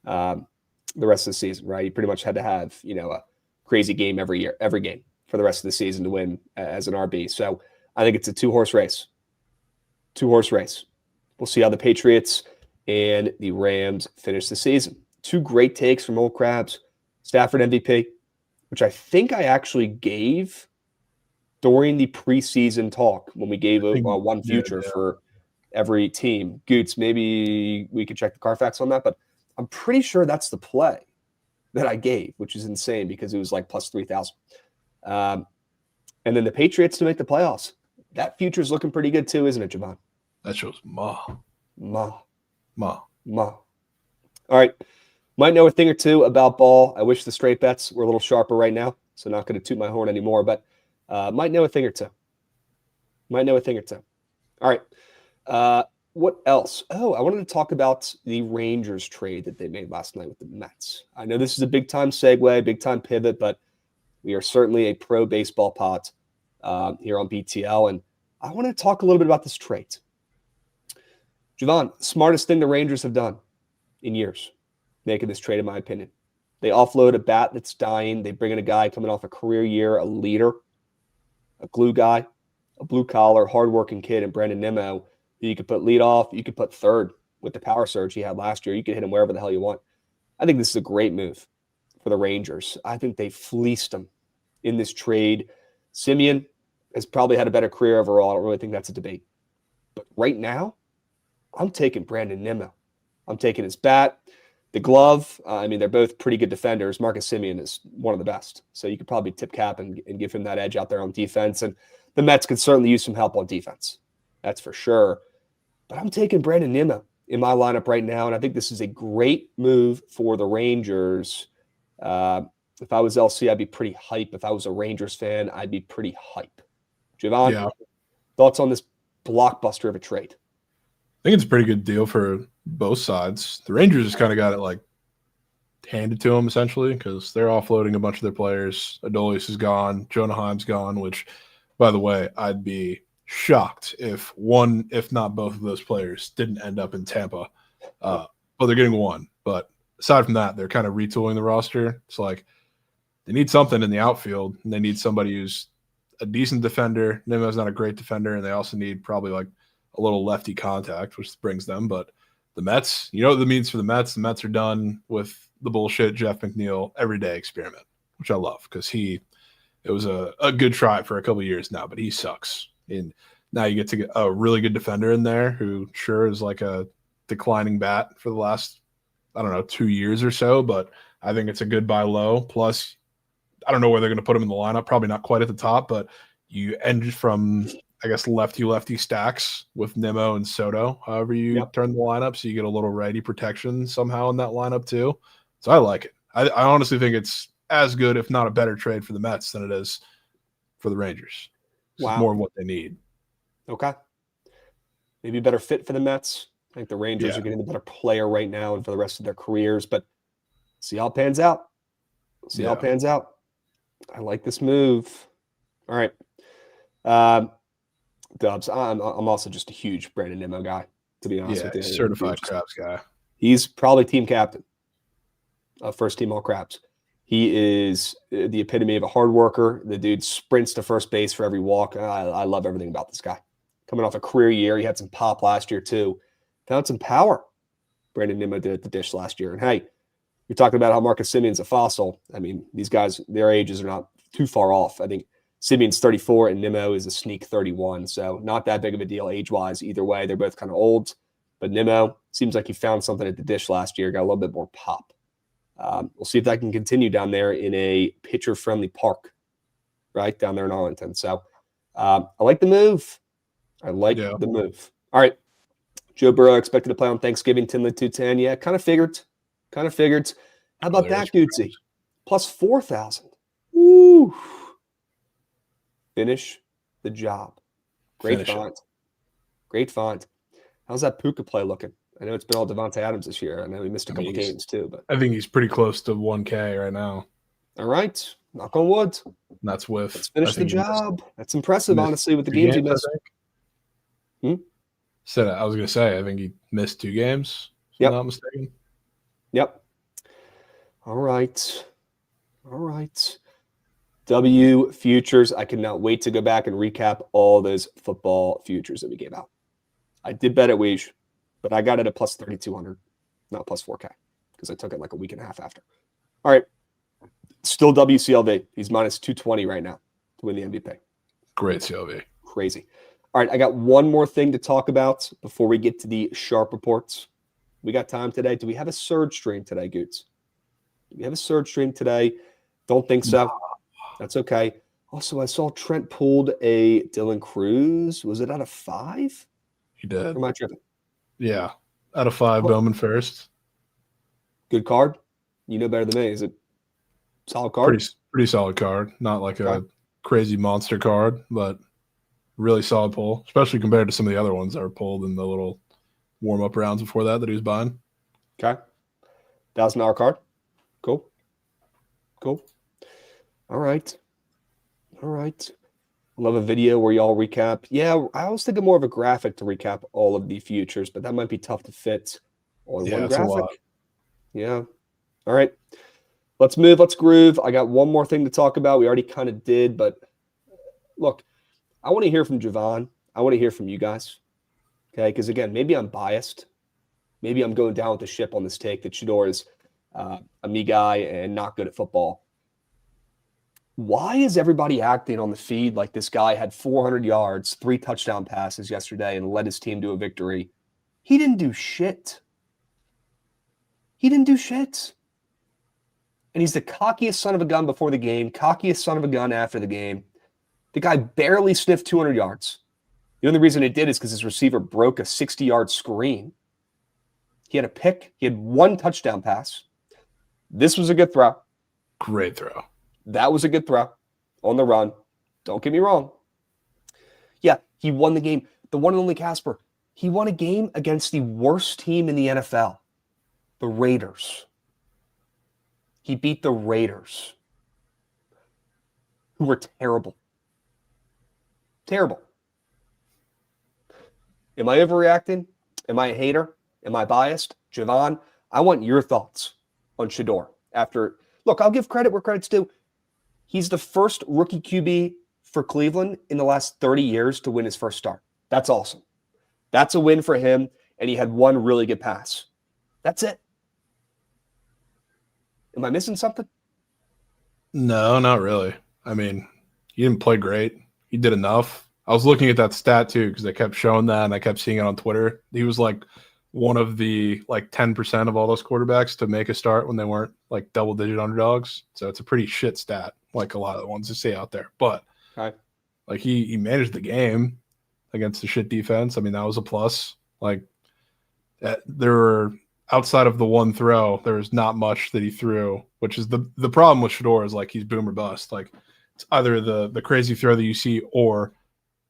the rest of the season, right? He pretty much had to have, a crazy game every game for the rest of the season to win as an RB. So I think it's a two-horse race. We'll see how the Patriots and the Rams finish the season. Two great takes from old Krabs. Stafford MVP, which I think I actually gave during the preseason talk when we gave one future for every team. Goots, maybe we could check the Carfax on that, but I'm pretty sure that's the play that I gave, which is insane because it was like plus 3,000. And then the Patriots to make the playoffs. That future is looking pretty good too, isn't it, Jovan? That shows ma. All right. Might know a thing or two about ball. I wish the straight bets were a little sharper right now, so not going to toot my horn anymore, but might know a thing or two. All right. What else? Oh, I wanted to talk about the Rangers trade that they made last night with the Mets. I know this is a big-time segue, big-time pivot, but we are certainly a pro baseball pod here on BTL, and I want to talk a little bit about this trade. Jovan, smartest thing the Rangers have done in years, making this trade, in my opinion. They offload a bat that's dying. They bring in a guy coming off a career year, a leader, a glue guy, a blue-collar, hardworking kid in Brandon Nimmo, who you could put lead off, you could put third with the power surge he had last year. You could hit him wherever the hell you want. I think this is a great move for the Rangers. I think they fleeced him in this trade. Simeon has probably had a better career overall. I don't really think that's a debate. But right now, I'm taking Brandon Nimmo. I'm taking his bat, the glove. They're both pretty good defenders. Marcus Simeon is one of the best. So you could probably tip cap and give him that edge out there on defense. And the Mets could certainly use some help on defense. That's for sure. But I'm taking Brandon Nimmo in my lineup right now, and I think this is a great move for the Rangers. If I was LC, I'd be pretty hype. If I was a Rangers fan, I'd be pretty hype. Jovan, thoughts on this blockbuster of a trade? I think it's a pretty good deal for both sides. The Rangers just kind of got it handed to them essentially because they're offloading a bunch of their players. Adolis is gone. Jonah Heim's gone, which, by the way, I'd be shocked if one, if not both of those players didn't end up in Tampa. Well, they're getting one. But aside from that, they're kind of retooling the roster. It's they need something in the outfield, and they need somebody who's a decent defender. Nimmo's not a great defender, and they also need probably a little lefty contact, which brings them. But the Mets, you know what that means for the Mets? The Mets are done with the bullshit Jeff McNeil everyday experiment, which I love because it was a good try for a couple of years now, but he sucks. And now you get to get a really good defender in there who sure is a declining bat for the last, 2 years or so, but I think it's a good buy low. Plus, I don't know where they're going to put him in the lineup. Probably not quite at the top, but you end from, I guess, lefty stacks with Nimmo and Soto, however you turn the lineup, so you get a little righty protection somehow in that lineup too. So I like it. I honestly think it's as good, if not a better trade for the Mets than it is for the Rangers. Wow. It's more of what they need. Okay. Maybe a better fit for the Mets. I think the Rangers are getting the better player right now and for the rest of their careers, but see how it pans out. I like this move. All right. Dubs, I'm also just a huge Brandon Nimmo guy, to be honest with you. Certified Krabs guy. He's probably team captain, first team all Krabs. He is the epitome of a hard worker. The dude sprints to first base for every walk. I love everything about this guy. Coming off a career year, he had some pop last year too. Found some power. Brandon Nimmo did at the dish last year. And hey, you're talking about how Marcus Simeon's a fossil. These guys, their ages are not too far off. I think Simeon's 34 and Nimmo is a sneak 31. So not that big of a deal age-wise either way. They're both kind of old. But Nimmo seems like he found something at the dish last year, got a little bit more pop. We'll see if that can continue down there in a pitcher-friendly park, right, down there in Arlington. So I like the move. The move. All right. Joe Burrow expected to play on Thanksgiving, Tinley 210. Yeah, kind of figured. How about that, Gootsy? Plus 4,000. Woo. Finish the job. Great find. Great find. How's that Puka play looking? I know it's been all Devontae Adams this year. I know he missed a couple games too, but I think he's pretty close to 1K right now. All right. Knock on wood. That's with. Let's finish the job. That's impressive, honestly, with the games he missed. I was going to say, I think he missed 2 games, if I'm not mistaken. Yep. All right. W futures. I cannot wait to go back and recap all those football futures that we gave out. I did bet at Weege, but I got it at plus 3,200, not plus 4K, because I took it like a week and a half after. All right. Still WCLV. He's minus 220 right now to win the MVP. Great CLV. Crazy. All right. I got one more thing to talk about before we get to the sharp reports. We got time today. Do we have a surge stream today, Goots? Do we have a surge stream today? Don't think so. No. That's okay. Also, I saw Trent pulled a Dylan Cruz. Was it out of 5? He did. Or am I tripping? Yeah. Out of 5, Bowman first. Good card. You know better than me. Is it solid card? Pretty solid card. Not like a crazy monster card, but really solid pull, especially compared to some of the other ones that were pulled in the little warm-up rounds before that he was buying. Okay. $1,000 card. Cool. All right. Love a video where y'all recap. Yeah, I was thinking more of a graphic to recap all of the futures, but that might be tough to fit on one graphic. Yeah. All right. Let's move. Let's groove. I got one more thing to talk about. We already kind of did, but look, I want to hear from Jovan. I want to hear from you guys. Okay, because again, maybe I'm biased. Maybe I'm going down with the ship on this take that Shedeur is a me guy and not good at football. Why is everybody acting on the feed like this guy had 400 yards, 3 touchdown passes yesterday and led his team to a victory? He didn't do shit. And he's the cockiest son of a gun before the game, cockiest son of a gun after the game. The guy barely sniffed 200 yards. The only reason it did is because his receiver broke a 60-yard screen. He had a pick. He had 1 touchdown pass. This was a good throw. Great throw. That was a good throw on the run. Don't get me wrong. Yeah, he won the game. The one and only Casper. He won a game against the worst team in the NFL, the Raiders. He beat the Raiders, who were terrible. Terrible. Am I overreacting? Am I a hater? Am I biased? Jovan, I want your thoughts on Shedeur. Look, I'll give credit where credit's due. He's the first rookie QB for Cleveland in the last 30 years to win his first start. That's awesome. That's a win for him, and he had 1 really good pass. That's it. Am I missing something? No, not really. I mean, he didn't play great. He did enough. I was looking at that stat too because they kept showing that, and I kept seeing it on Twitter. He was like one of the 10% of all those quarterbacks to make a start when they weren't like double-digit underdogs. So it's a pretty shit stat, like a lot of the ones you see out there. But like he managed the game against the shit defense. I mean, that was a plus. Like there were outside of the 1 throw, there was not much that he threw, which is the problem with Shedeur is like he's boom or bust. Like it's either the crazy throw that you see or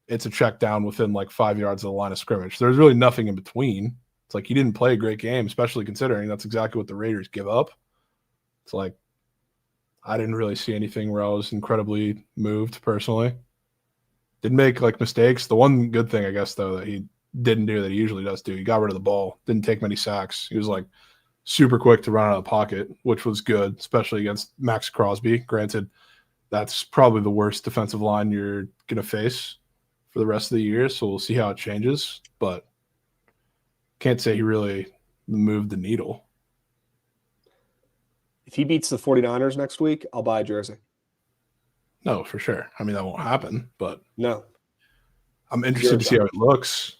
it's a check down within like 5 yards of the line of scrimmage. There's really nothing in between. It's like he didn't play a great game, especially considering that's exactly what the Raiders give up. It's like I didn't really see anything where I was incredibly moved personally. Didn't make like mistakes. The one good thing, I guess, though, that he didn't do that he usually does do, he got rid of the ball. Didn't take many sacks. He was like super quick to run out of the pocket, which was good, especially against Max Crosby. Granted, that's probably the worst defensive line you're going to face for the rest of the year, so we'll see how it changes. But can't say he really moved the needle. If he beats the 49ers next week, I'll buy a jersey. No, for sure. I mean, that won't happen, but no. I'm interested to see how it looks.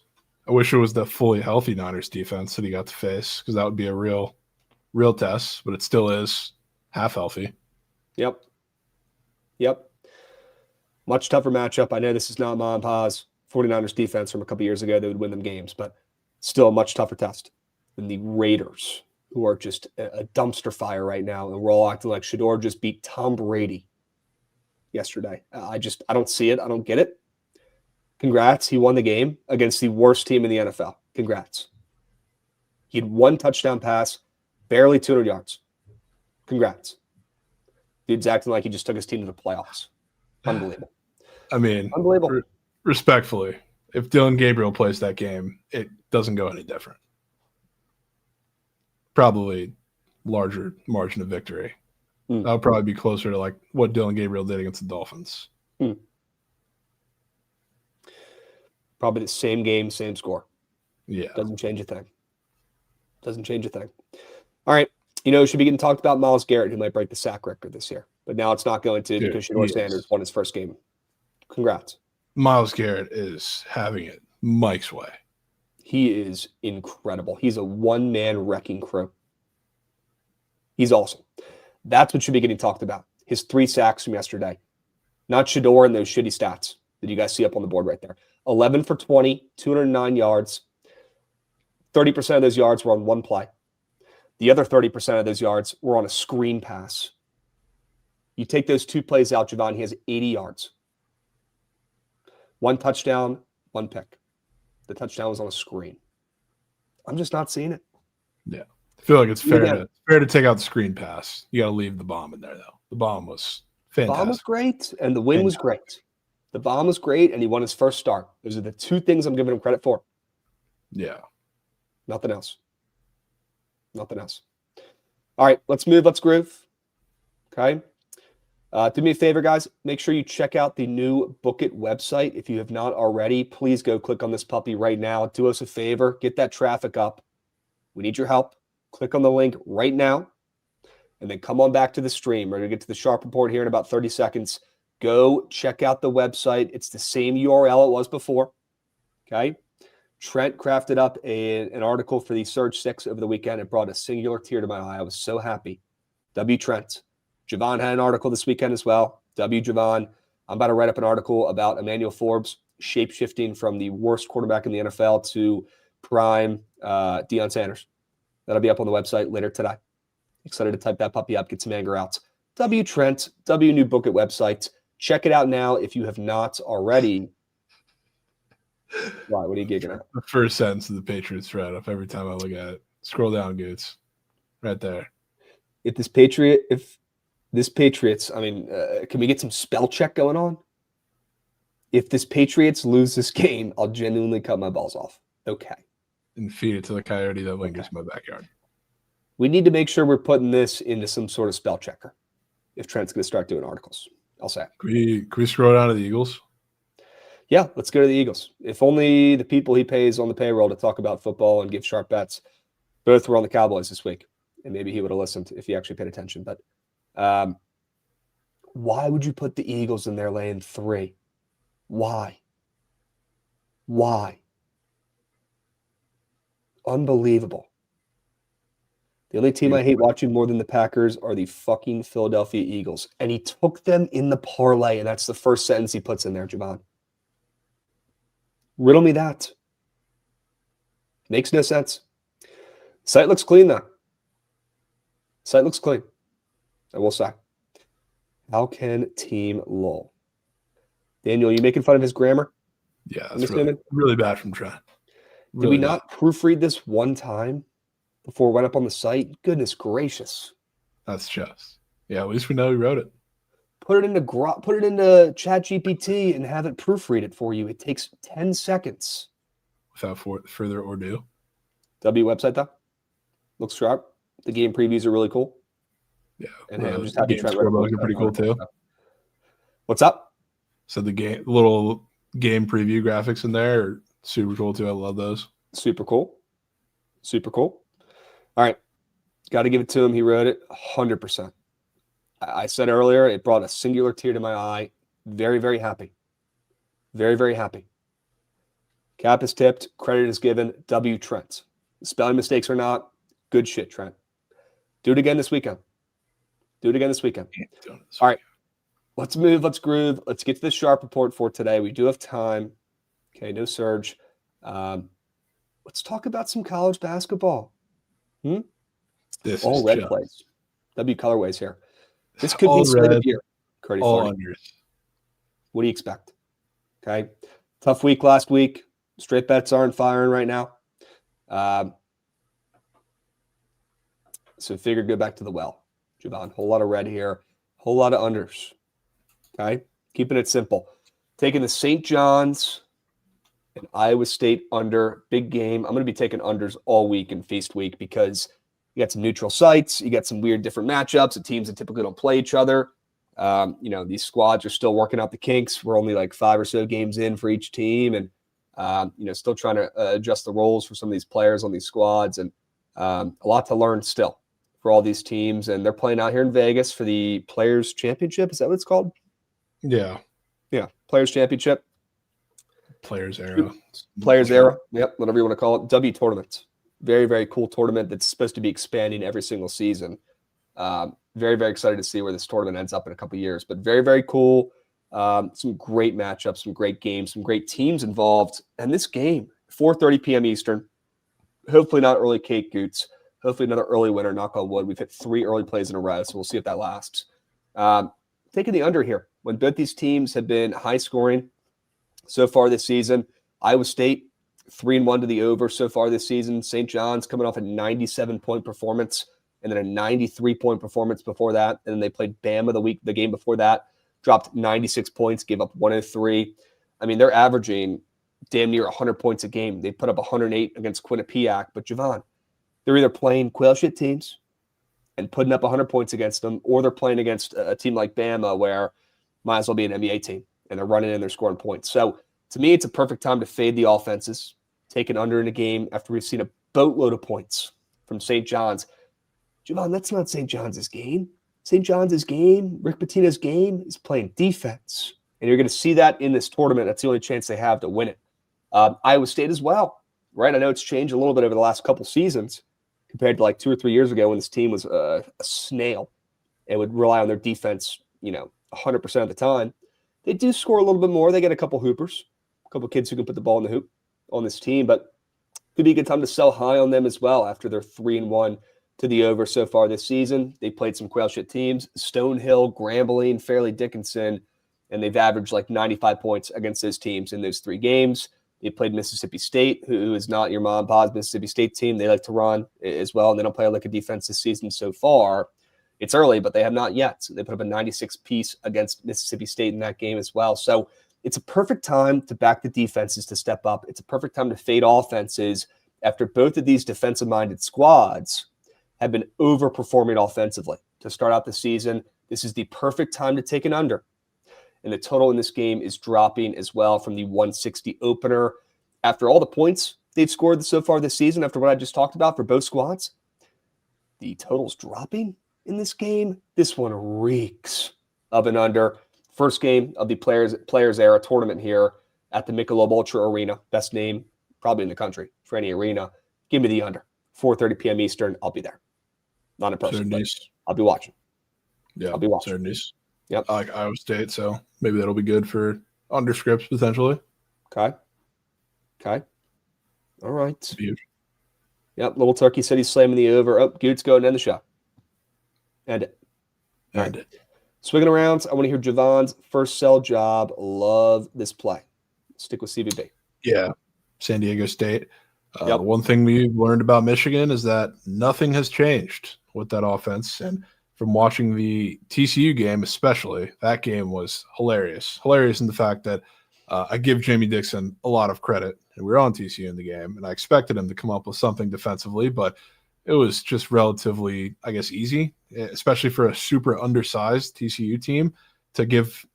I wish it was the fully healthy Niners defense that he got to face because that would be a real test, but it still is half healthy. Yep. Much tougher matchup. I know this is not Ma and Pa's 49ers defense from a couple years ago that would win them games, but still a much tougher test than the Raiders, who are just a dumpster fire right now. And we're all acting like Shedeur just beat Tom Brady. yesterday. I don't see it. I don't get it. Congrats. He won the game against the worst team in the NFL. Congrats. He had one touchdown pass, barely 200 yards. Congrats. Dude's acting like he just took his team to the playoffs. Unbelievable. I mean, unbelievable. Respectfully, if Dylan Gabriel plays that game, it doesn't go any different. Probably larger margin of victory. That would probably be closer to like what Dylan Gabriel did against the Dolphins. Probably the same game, same score. Yeah. Doesn't change a thing. Doesn't change a thing. All right. Should be getting talked about Myles Garrett, who might break the sack record this year. But now it's not going to because Shedeur Sanders won his first game. Congrats. Myles Garrett is having it Mike's way. He is incredible. He's a one-man wrecking crew. He's awesome. That's what should be getting talked about. His 3 sacks from yesterday. Not Shedeur and those shitty stats that you guys see up on the board right there. 11 for 20, 209 yards. 30% of those yards were on one play. The other 30% of those yards were on a screen pass. You take those 2 plays out, Jovan, he has 80 yards. 1 touchdown, 1 pick. The touchdown was on a screen. I'm just not seeing it. Yeah. I feel like it's fair to take out the screen pass. You got to leave the bomb in there, though. The bomb was fantastic. The bomb was great, and the win was great. The bomb was great, and he won his first start. Those are the 2 things I'm giving him credit for. Yeah. Nothing else. Nothing else. All right, let's move. Let's groove. Okay. Do me a favor, guys. Make sure you check out the new Bookit website. If you have not already, please go click on this puppy right now. Do us a favor. Get that traffic up. We need your help. Click on the link right now, and then come on back to the stream. We're going to get to the Sharp Report here in about 30 seconds. Go check out the website. It's the same URL it was before. Okay. Trent crafted up an article for the Surge 6 over the weekend. It brought a singular tear to my eye. I was so happy. W. Trent. Jovan had an article this weekend as well. W. Jovan. I'm about to write up an article about Emmanuel Forbes shape-shifting from the worst quarterback in the NFL to prime Deion Sanders. That'll be up on the website later today. Excited to type that puppy up, get some anger out. W. Trent, W. New Bookit website. Check it out now if you have not already. Why? What are you giggling at? The first sentence of the Patriots right up every time I look at it. Scroll down, Goots. Right there. If this Patriots, I mean, can we get some spell check going on? If this Patriots lose this game, I'll genuinely cut my balls off. Okay. And feed it to the coyote that lingers in my backyard. We need to make sure we're putting this into some sort of spell checker if Trent's going to start doing articles. I'll say. Can we scroll down to the Eagles? Yeah, let's go to the Eagles. If only the people he pays on the payroll to talk about football and give sharp bets both were on the Cowboys this week. And maybe he would have listened if he actually paid attention. But why would you put the Eagles in there laying 3? Why? Unbelievable. The only team I hate watching more than the Packers are the fucking Philadelphia Eagles. And he took them in the parlay, and that's the first sentence he puts in there, Jovan. Riddle me that. Makes no sense. Site looks clean, though. Site looks clean. I will say. How can team lull? Daniel, you making fun of his grammar? Yeah, that's really bad from Trent. Did we not proofread this one time before it went up on the site? Goodness gracious. That's just. Yeah, at least we know he wrote it. Put it into ChatGPT and have it proofread it for you. It takes 10 seconds. Without further ado. W website, though. Looks sharp. The game previews are really cool. Yeah. And hey, I'm just happy Trent looking pretty cool, too. What's up? So the little game preview graphics in there are super cool, too. I love those. Super cool. Super cool. All right. Got to give it to him. He wrote it 100%. I said earlier, it brought a singular tear to my eye. Very, very happy. Very, very happy. Cap is tipped. Credit is given. W. Trent. Spelling mistakes or not, good shit, Trent. Do it again this weekend. All right. Let's move. Let's groove. Let's get to the Sharp Report for today. We do have time. Okay, no surge. Let's talk about some college basketball. This all is red just... plays. W colorways here. This could be slate of year. All unders. What do you expect? Okay. Tough week last week. Straight bets aren't firing right now. So figured go back to the well. Jovan, whole lot of red here. Whole lot of unders. Okay. Keeping it simple. Taking the St. John's and Iowa State under. Big game. I'm going to be taking unders all week in Feast Week because you got some neutral sites. You got some weird different matchups of teams that typically don't play each other. These squads are still working out the kinks. We're only like 5 or so games in for each team, and still trying to adjust the roles for some of these players on these squads, and a lot to learn still for all these teams. And they're playing out here in Vegas for the Players Championship. Is that what it's called? Yeah, Players Championship. Players Era. Players Era. Yep, whatever you want to call it. W tournament. Very, very cool tournament that's supposed to be expanding every single season. Very, very excited to see where this tournament ends up in a couple of years. But very, very cool. Some great matchups, some great games, some great teams involved. And this game, 4:30 p.m. Eastern, hopefully not early cake goots. Hopefully another early winner, knock on wood. We've hit 3 early plays in a row, so we'll see if that lasts. Taking the under here. When both these teams have been high scoring so far this season, Iowa State 3-1 to the over so far this season. St. John's coming off a 97-point performance and then a 93-point performance before that. And then they played Bama the game before that, dropped 96 points, gave up 103. I mean, they're averaging damn near 100 points a game. They put up 108 against Quinnipiac. But Jovan, they're either playing quail shit teams and putting up 100 points against them, or they're playing against a team like Bama where might as well be an NBA team, and they're running in, they're scoring points. So to me, it's a perfect time to fade the offenses, take an under in a game after we've seen a boatload of points from St. John's. Jovan, that's not St. John's game. St. John's game, Rick Pitino's game, is playing defense. And you're going to see that in this tournament. That's the only chance they have to win it. Iowa State as well, right? I know it's changed a little bit over the last couple seasons compared to like 2 or 3 years ago when this team was a snail and would rely on their defense, 100% of the time. They do score a little bit more. They get a couple hoopers, a couple kids who can put the ball in the hoop on this team, but could be a good time to sell high on them as well after they're 3-1 to the over so far this season. They played some quail shit teams, Stonehill, Grambling, Fairleigh Dickinson, and they've averaged like 95 points against those teams in those 3 games. They played Mississippi State, who is not your mom and pa's Mississippi State team. They like to run as well, and they don't play like a defense this season so far. It's early, but they have not yet. So they put up a 96 piece against Mississippi State in that game as well. So it's a perfect time to back the defenses to step up. It's a perfect time to fade offenses after both of these defensive-minded squads have been overperforming offensively to start out the season. This is the perfect time to take an under. And the total in this game is dropping as well from the 160 opener. After all the points they've scored so far this season, after what I just talked about for both squads, the total's dropping in this game. This one reeks of an under. First game of the Players Era tournament here at the Michelob Ultra Arena. Best name probably in the country for any arena. Give me the under. 4:30 p.m. Eastern. I'll be there. Not in person, but I'll be watching. Yeah, I'll be watching. Certainties. Yep. I like Iowa State, so maybe that'll be good for underscripts potentially. Okay. All right. Huge. Yep. Little Turkey said he's slamming the over. Oh, Goots, go and end the show. End it. All right. Swinging around, I want to hear Jovan's first sell job. Love this play. Stick with CBB. Yeah. San Diego State. One thing we've learned about Michigan is that nothing has changed with that offense. And from watching the TCU game especially, that game was hilarious. Hilarious in the fact that I give Jamie Dixon a lot of credit. And we were on TCU in the game, and I expected him to come up with something defensively, but it was just relatively, I guess, easy, especially for a super undersized TCU team, to give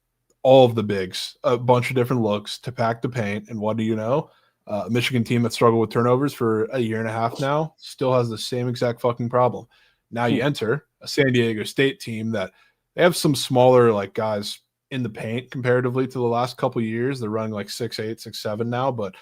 all of the bigs a bunch of different looks to pack the paint. And what do you know? A Michigan team that struggled with turnovers for a year and a half now still has the same exact fucking problem. Now you enter a San Diego State team that they have some smaller like guys in the paint comparatively to the last couple of years. They're running like 6'8", 6'7" now, but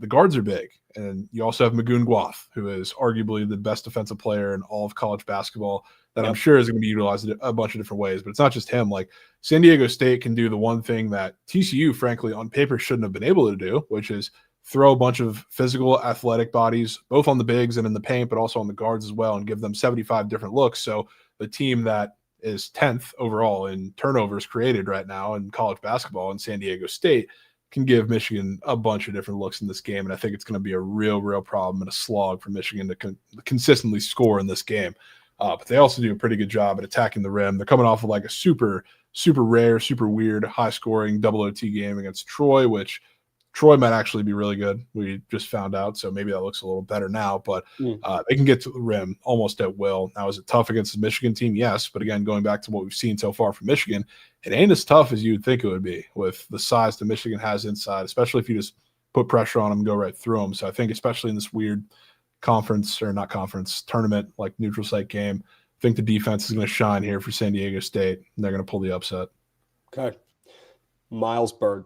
the guards are big. And you also have Magoon Guath, who is arguably the best defensive player in all of college basketball that I'm sure is going to be utilized a bunch of different ways. But it's not just him. Like San Diego State can do the one thing that TCU, frankly, on paper shouldn't have been able to do, which is throw a bunch of physical, athletic bodies, both on the bigs and in the paint, but also on the guards as well, and give them 75 different looks. So the team that is 10th overall in turnovers created right now in college basketball, and San Diego State can give Michigan a bunch of different looks in this game. And I think it's going to be a real problem and a slog for Michigan to consistently score in this game. But they also do a pretty good job at attacking the rim. They're coming off of like a super rare, super weird, high-scoring double OT game against Troy, which Troy might actually be really good. We just found out, so maybe that looks a little better now. But they can get to the rim almost at will. Now, is it tough against the Michigan team? Yes. But again, going back to what we've seen so far from Michigan, it ain't as tough as you would think it would be with the size that Michigan has inside, especially if you just put pressure on them and go right through them. So I think especially in this weird tournament, like neutral site game, I think the defense is going to shine here for San Diego State, and they're going to pull the upset. Okay. Miles Byrd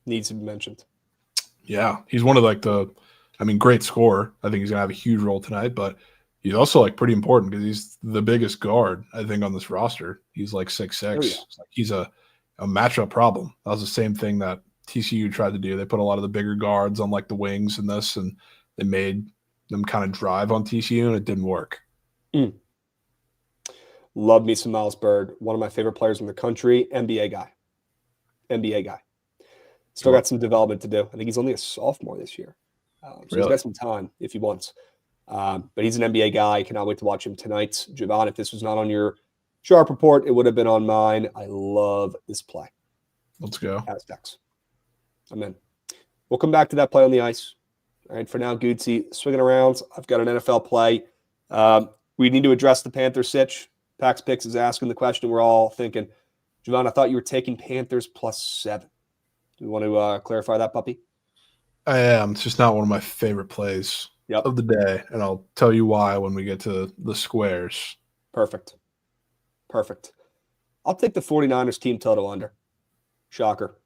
needs to be mentioned. Yeah, he's one of great scorer. I think he's going to have a huge role tonight, but he's also like pretty important because he's the biggest guard, I think, on this roster. He's like 6'6". Oh, yeah. He's a matchup problem. That was the same thing that TCU tried to do. They put a lot of the bigger guards on like the wings and this, and they made them kind of drive on TCU, and it didn't work. Love me some Miles Byrd. One of my favorite players in the country. NBA guy. Still got some development to do. I think he's only a sophomore this year. So he's got some time if he wants. But he's an NBA guy. I cannot wait to watch him tonight. Jovan, if this was not on your sharp report, it would have been on mine. I love this play. Let's go. Aztecs. I'm in. We'll come back to that play on the ice. All right, for now, Goodsey, swinging around. I've got an NFL play. We need to address the Panthers sitch. PrizePicks is asking the question. We're all thinking, Jovan, I thought you were taking Panthers +7. Do you want to clarify that, puppy? I am. It's just not one of my favorite plays of the day, and I'll tell you why when we get to the squares. Perfect. I'll take the 49ers team total under. Shocker.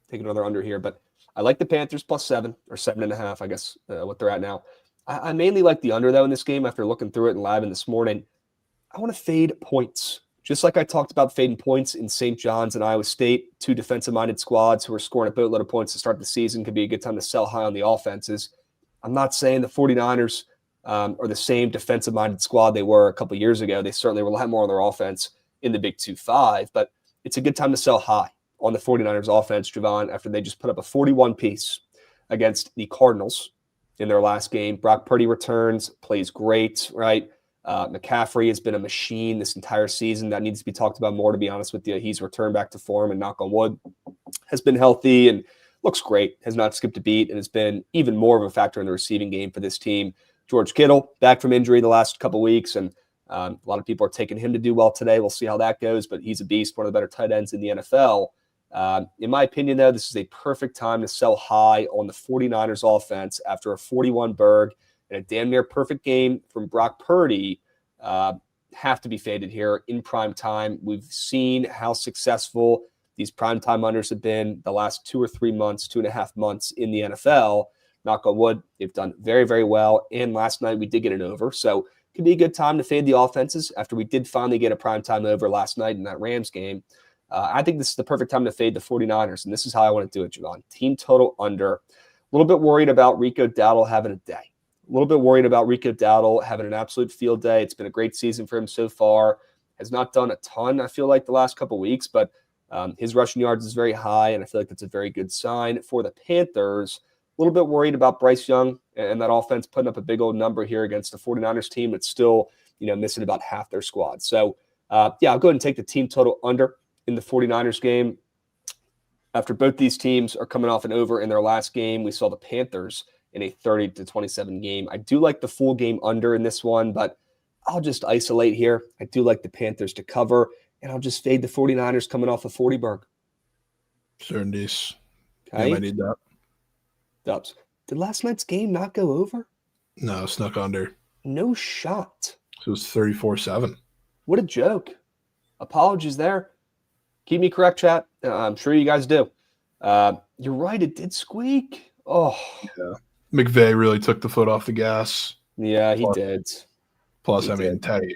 Take another under here, but I like the Panthers +7 or 7.5, I guess, what they're at now. I mainly like the under, though, in this game after looking through it and live in this morning. I want to fade points. Just like I talked about fading points in St. John's and Iowa State, two defensive-minded squads who are scoring a boatload of points to start the season could be a good time to sell high on the offenses. I'm not saying the 49ers are the same defensive-minded squad they were a couple years ago. They certainly rely more on their offense in the Big 2-5, but it's a good time to sell high on the 49ers offense, Jovan, after they just put up a 41-piece against the Cardinals in their last game. Brock Purdy returns, plays great, right? McCaffrey has been a machine this entire season. That needs to be talked about more, to be honest with you. He's returned back to form and, knock on wood, has been healthy and looks great, has not skipped a beat, and has been even more of a factor in the receiving game for this team. George Kittle, back from injury the last couple weeks, and a lot of people are taking him to do well today. We'll see how that goes, but he's a beast, one of the better tight ends in the NFL. In my opinion, though, this is a perfect time to sell high on the 49ers offense after a 41 Berg and a damn near perfect game from Brock Purdy. Have to be faded here in prime time. We've seen how successful these primetime unders have been the last 2 or 3 months, 2.5 months in the NFL. Knock on wood, they've done very, very well. And last night we did get an over. So it could be a good time to fade the offenses after we did finally get a primetime over last night in that Rams game. I think this is the perfect time to fade the 49ers, and this is how I want to do it, Jovan. Team total under. A little bit worried about Rico Dowdle having a day. A little bit worried about Rico Dowdle having an absolute field day. It's been a great season for him so far. Has not done a ton, I feel like, the last couple of weeks, but his rushing yards is very high, and I feel like that's a very good sign for the Panthers. A little bit worried about Bryce Young and that offense putting up a big old number here against the 49ers team that's still, missing about half their squad. So, I'll go ahead and take the team total under in the 49ers game. After both these teams are coming off an over in their last game, we saw the Panthers in a 30-27 game. I do like the full game under in this one, but I'll just isolate here. I do like the Panthers to cover, and I'll just fade the 49ers coming off a 40 Berg. Certainties. Okay. Yeah, I need that. Dubs. Did last night's game not go over? No, snuck under. No shot. It was 34-7. What a joke. Apologies there. Keep me correct, chat. I'm sure you guys do. You're right. It did squeak. Oh. Yeah. McVay really took the foot off the gas. Yeah, he did. Plus, Teddy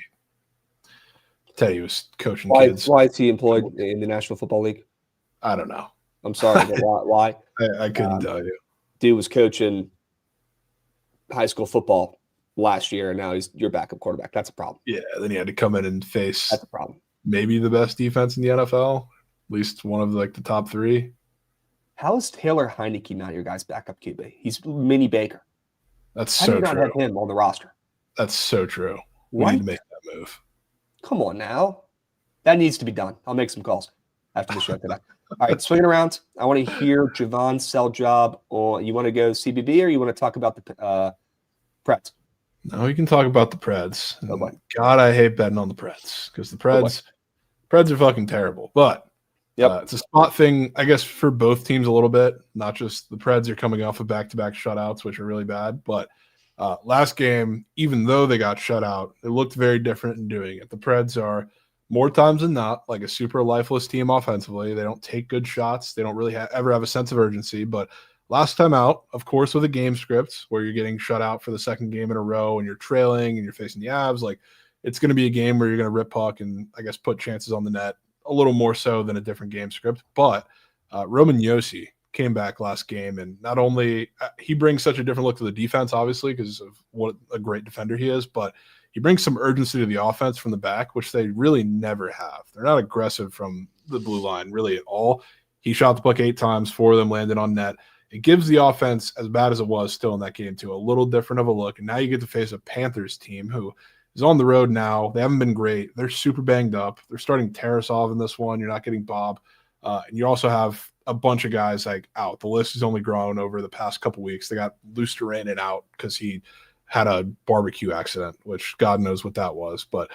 was coaching kids. Why is he employed in the National Football League? I don't know. I'm sorry, but why? I couldn't tell you. Dude was coaching high school football last year, and now he's your backup quarterback. That's a problem. Yeah, then he had to come in and face. That's a problem. maybe the best defense in the NFL, at least one of the top three. How is Taylor Heineke not your guy's backup QB? He's mini Baker. That's How do so you not true. have him on the roster? That's so true. We What? need to make that move. Come on now. That needs to be done. I'll make some calls after the show today. All right, swinging around. I want to hear Jovan sell job. Or you want to go CBB or you want to talk about the Preds? No, we can talk about the Preds. Oh, boy. God, I hate betting on the Preds because the Preds are fucking terrible. But it's a spot thing, I guess, for both teams a little bit. Not just the Preds are coming off of back-to-back shutouts, which are really bad. But last game, even though they got shut out, it looked very different in doing it. The Preds are more times than not like a super lifeless team offensively. They don't take good shots. They don't really ever have a sense of urgency. But last time out, of course, with a game script where you're getting shut out for the second game in a row and you're trailing and you're facing the Avs, like it's going to be a game where you're going to rip puck and I guess put chances on the net a little more so than a different game script. But Roman Josi came back last game, and not only he brings such a different look to the defense, obviously, because of what a great defender he is, but he brings some urgency to the offense from the back, which they really never have. They're not aggressive from the blue line really at all. He shot the puck 8 times, 4 of them landed on net. It gives the offense, as bad as it was still in that game, to a little different of a look. And now you get to face a Panthers team who is on the road now. They haven't been great. They're super banged up. They're starting Tarasov in this one. You're not getting Bob. And you also have a bunch of guys out. The list has only grown over the past couple weeks. They got Luosterainen out because he had a barbecue accident, which God knows what that was. But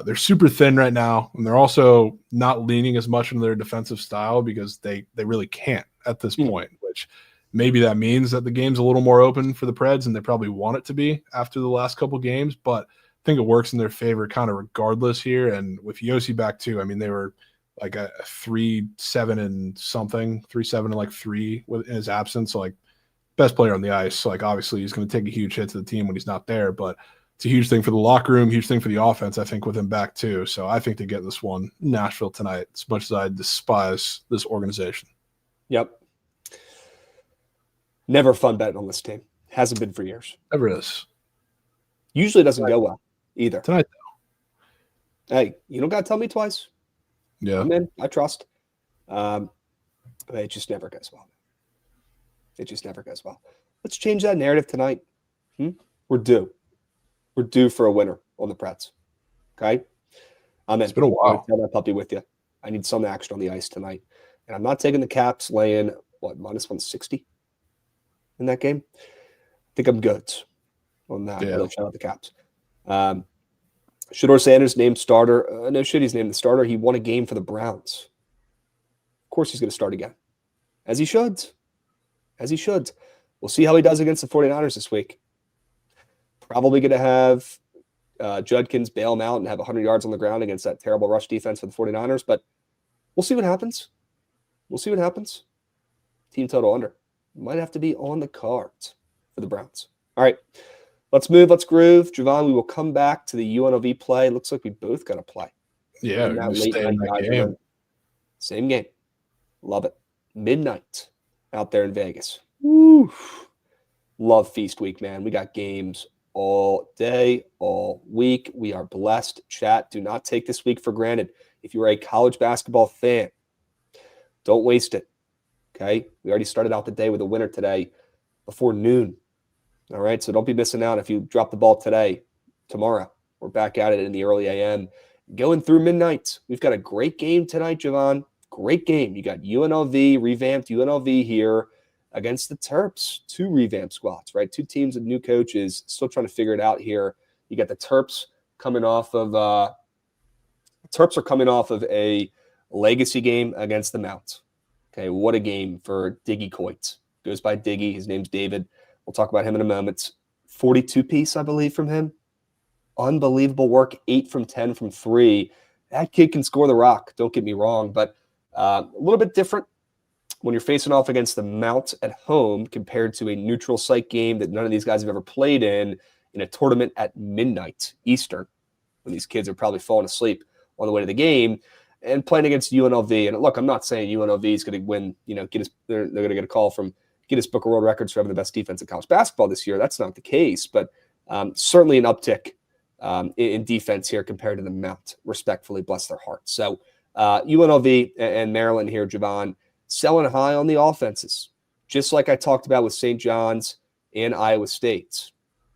they're super thin right now, and they're also not leaning as much into their defensive style because they really can't at this point, which maybe that means that the game's a little more open for the Preds, and they probably want it to be after the last couple games. But I think it works in their favor kind of regardless here. And with Josi back too, I mean, they were like a 3-7 and something, 3-7 and like 3 in his absence. So best player on the ice. So obviously he's going to take a huge hit to the team when he's not there, but it's a huge thing for the locker room, huge thing for the offense, I think, with him back too. So I think they get this one in Nashville tonight, as much as I despise this organization. Yep. Never fun betting on this team. Hasn't been for years. Never is. Usually doesn't go well either. Tonight, though. Hey, you don't got to tell me twice. Yeah. I'm in. I trust. It just never goes well. It just never goes well. Let's change that narrative tonight. We're due. We're due for a winner on the Preds. Okay? I'm in. It's been a while. I'll tell that puppy with you. I need some action on the ice tonight. And I'm not taking the Caps laying, minus 160 in that game? I think I'm good on that. Yeah. Really shout out the Caps. Shedeur Sanders named starter. No shit, he's named the starter. He won a game for the Browns. Of course he's going to start again. As he should. As he should. We'll see how he does against the 49ers this week. Probably going to have Judkins bail him out and have 100 yards on the ground against that terrible rush defense for the 49ers, but we'll see what happens. We'll see what happens. Team total under. Might have to be on the cards for the Browns. All right. Let's move. Let's groove. Jovan, we will come back to the UNLV play. Looks like we both got to play. Yeah, we're stay in that game. Same game. Love it. Midnight out there in Vegas. Woo. Love Feast Week, man. We got games all day, all week. We are blessed. Chat, do not take this week for granted. If you are a college basketball fan, don't waste it. Okay? We already started out the day with a winner today before noon. All right? So don't be missing out if you drop the ball today. Tomorrow, we're back at it in the early AM. Going through midnight. We've got a great game tonight, Jovan. Great game. You got UNLV, revamped UNLV here against the Terps. 2 revamped squads, right? 2 teams with new coaches, still trying to figure it out here. You got the Terps coming off of a legacy game against the Mounts. Okay, what a game for Diggy Coit. Goes by Diggy. His name's David. We'll talk about him in a moment. 42-piece, I believe, from him. Unbelievable work. 8 from 10 from 3. That kid can score the rock. Don't get me wrong, but a little bit different when you're facing off against the Mount at home compared to a neutral site game that none of these guys have ever played in a tournament at midnight Eastern, when these kids are probably falling asleep on the way to the game, and playing against UNLV. And look, I'm not saying UNLV is going to win, they're going to get a call from Guinness Book of World Records for having the best defense in college basketball this year. That's not the case, but certainly an uptick in defense here compared to the Mount, respectfully, bless their hearts. So UNLV and Maryland here, Jovan, selling high on the offenses, just like I talked about with St. John's and Iowa State.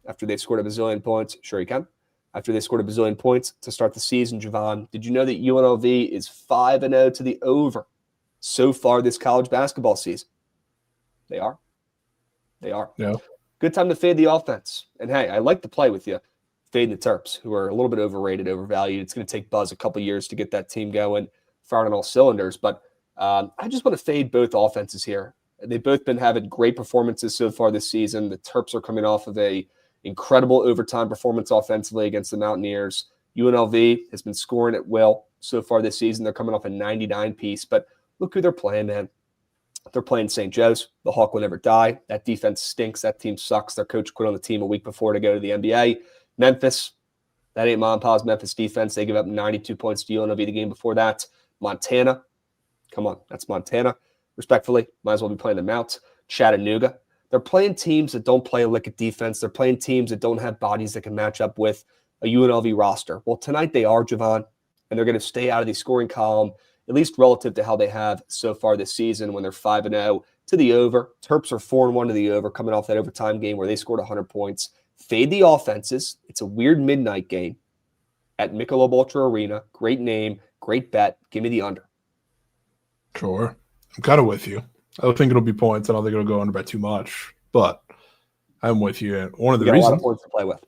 After they scored a bazillion points, sure you can. After they scored a bazillion points to start the season, Jovan, did you know that UNLV is 5-0 to the over so far this college basketball season? They are. They are. Yeah. Good time to fade the offense. And hey, I like to play with you, fading the Terps, who are a little bit overrated, overvalued. It's going to take Buzz a couple years to get that team going, firing on all cylinders. But I just want to fade both offenses here. They've both been having great performances so far this season. The Terps are coming off of a incredible overtime performance offensively against the Mountaineers. UNLV has been scoring at will so far this season. They're coming off a 99 piece. But look who they're playing, man. They're playing St. Joe's. The Hawk will never die. That defense stinks. That team sucks. Their coach quit on the team a week before to go to the NBA. Memphis, that ain't Mom and Pa's Memphis defense. They give up 92 points to UNLV the game before that. Montana, come on, that's Montana. Respectfully, might as well be playing the Mount. Chattanooga. They're playing teams that don't play a lick of defense. They're playing teams that don't have bodies that can match up with a UNLV roster. Well, tonight they are, Jovan, and they're going to stay out of the scoring column, at least relative to how they have so far this season when they're 5-0 to the over. Terps are 4-1 to the over, coming off that overtime game where they scored 100 points. Fade the offenses. It's a weird midnight game at Michelob Ultra Arena. Great name, great bet. Give me the under. Sure. I'm kind of with you. I don't think it'll be points. I don't think it'll go under by too much, but I'm with you. And one of the reasons, a lot of points to play with.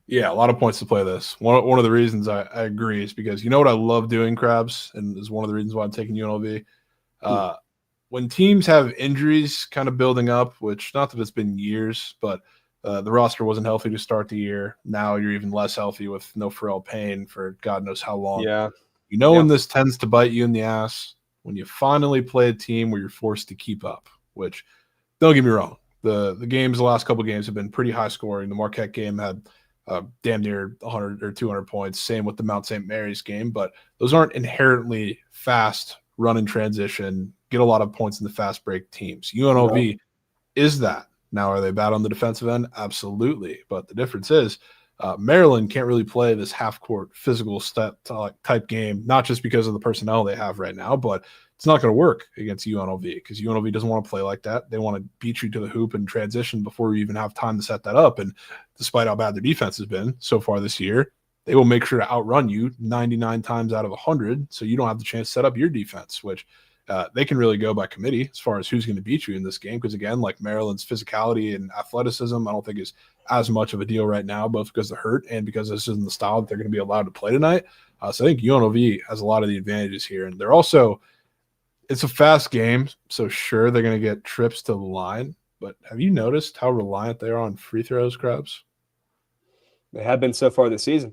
Yeah, a lot of points to play this. One of the reasons I agree is because you know what I love doing, Krabs, and is one of the reasons why I'm taking UNLV. When teams have injuries kind of building up, which not that it's been years, but the roster wasn't healthy to start the year. Now you're even less healthy with no Pharrell Payne for God knows how long. Yeah. You know when this tends to bite you in the ass? When you finally play a team where you're forced to keep up, which, don't get me wrong, the games, the last couple of games have been pretty high scoring. The Marquette game had damn near 100 or 200 points. Same with the Mount St. Mary's game, but those aren't inherently fast run in transition, get a lot of points in the fast break teams. UNLV is that. Now, are they bad on the defensive end? Absolutely. But the difference is Maryland can't really play this half-court physical type game, not just because of the personnel they have right now, but it's not going to work against UNLV because UNLV doesn't want to play like that. They want to beat you to the hoop and transition before you even have time to set that up. And despite how bad their defense has been so far this year, they will make sure to outrun you 99 times out of 100 so you don't have the chance to set up your defense, which they can really go by committee as far as who's going to beat you in this game. Because, again, like Maryland's physicality and athleticism, I don't think is as much of a deal right now, both because they're hurt and because this isn't the style that they're going to be allowed to play tonight. So I think UNLV has a lot of the advantages here. And they're also – it's a fast game, so sure, they're going to get trips to the line. But have you noticed how reliant they are on free throws, Krabs? They have been so far this season.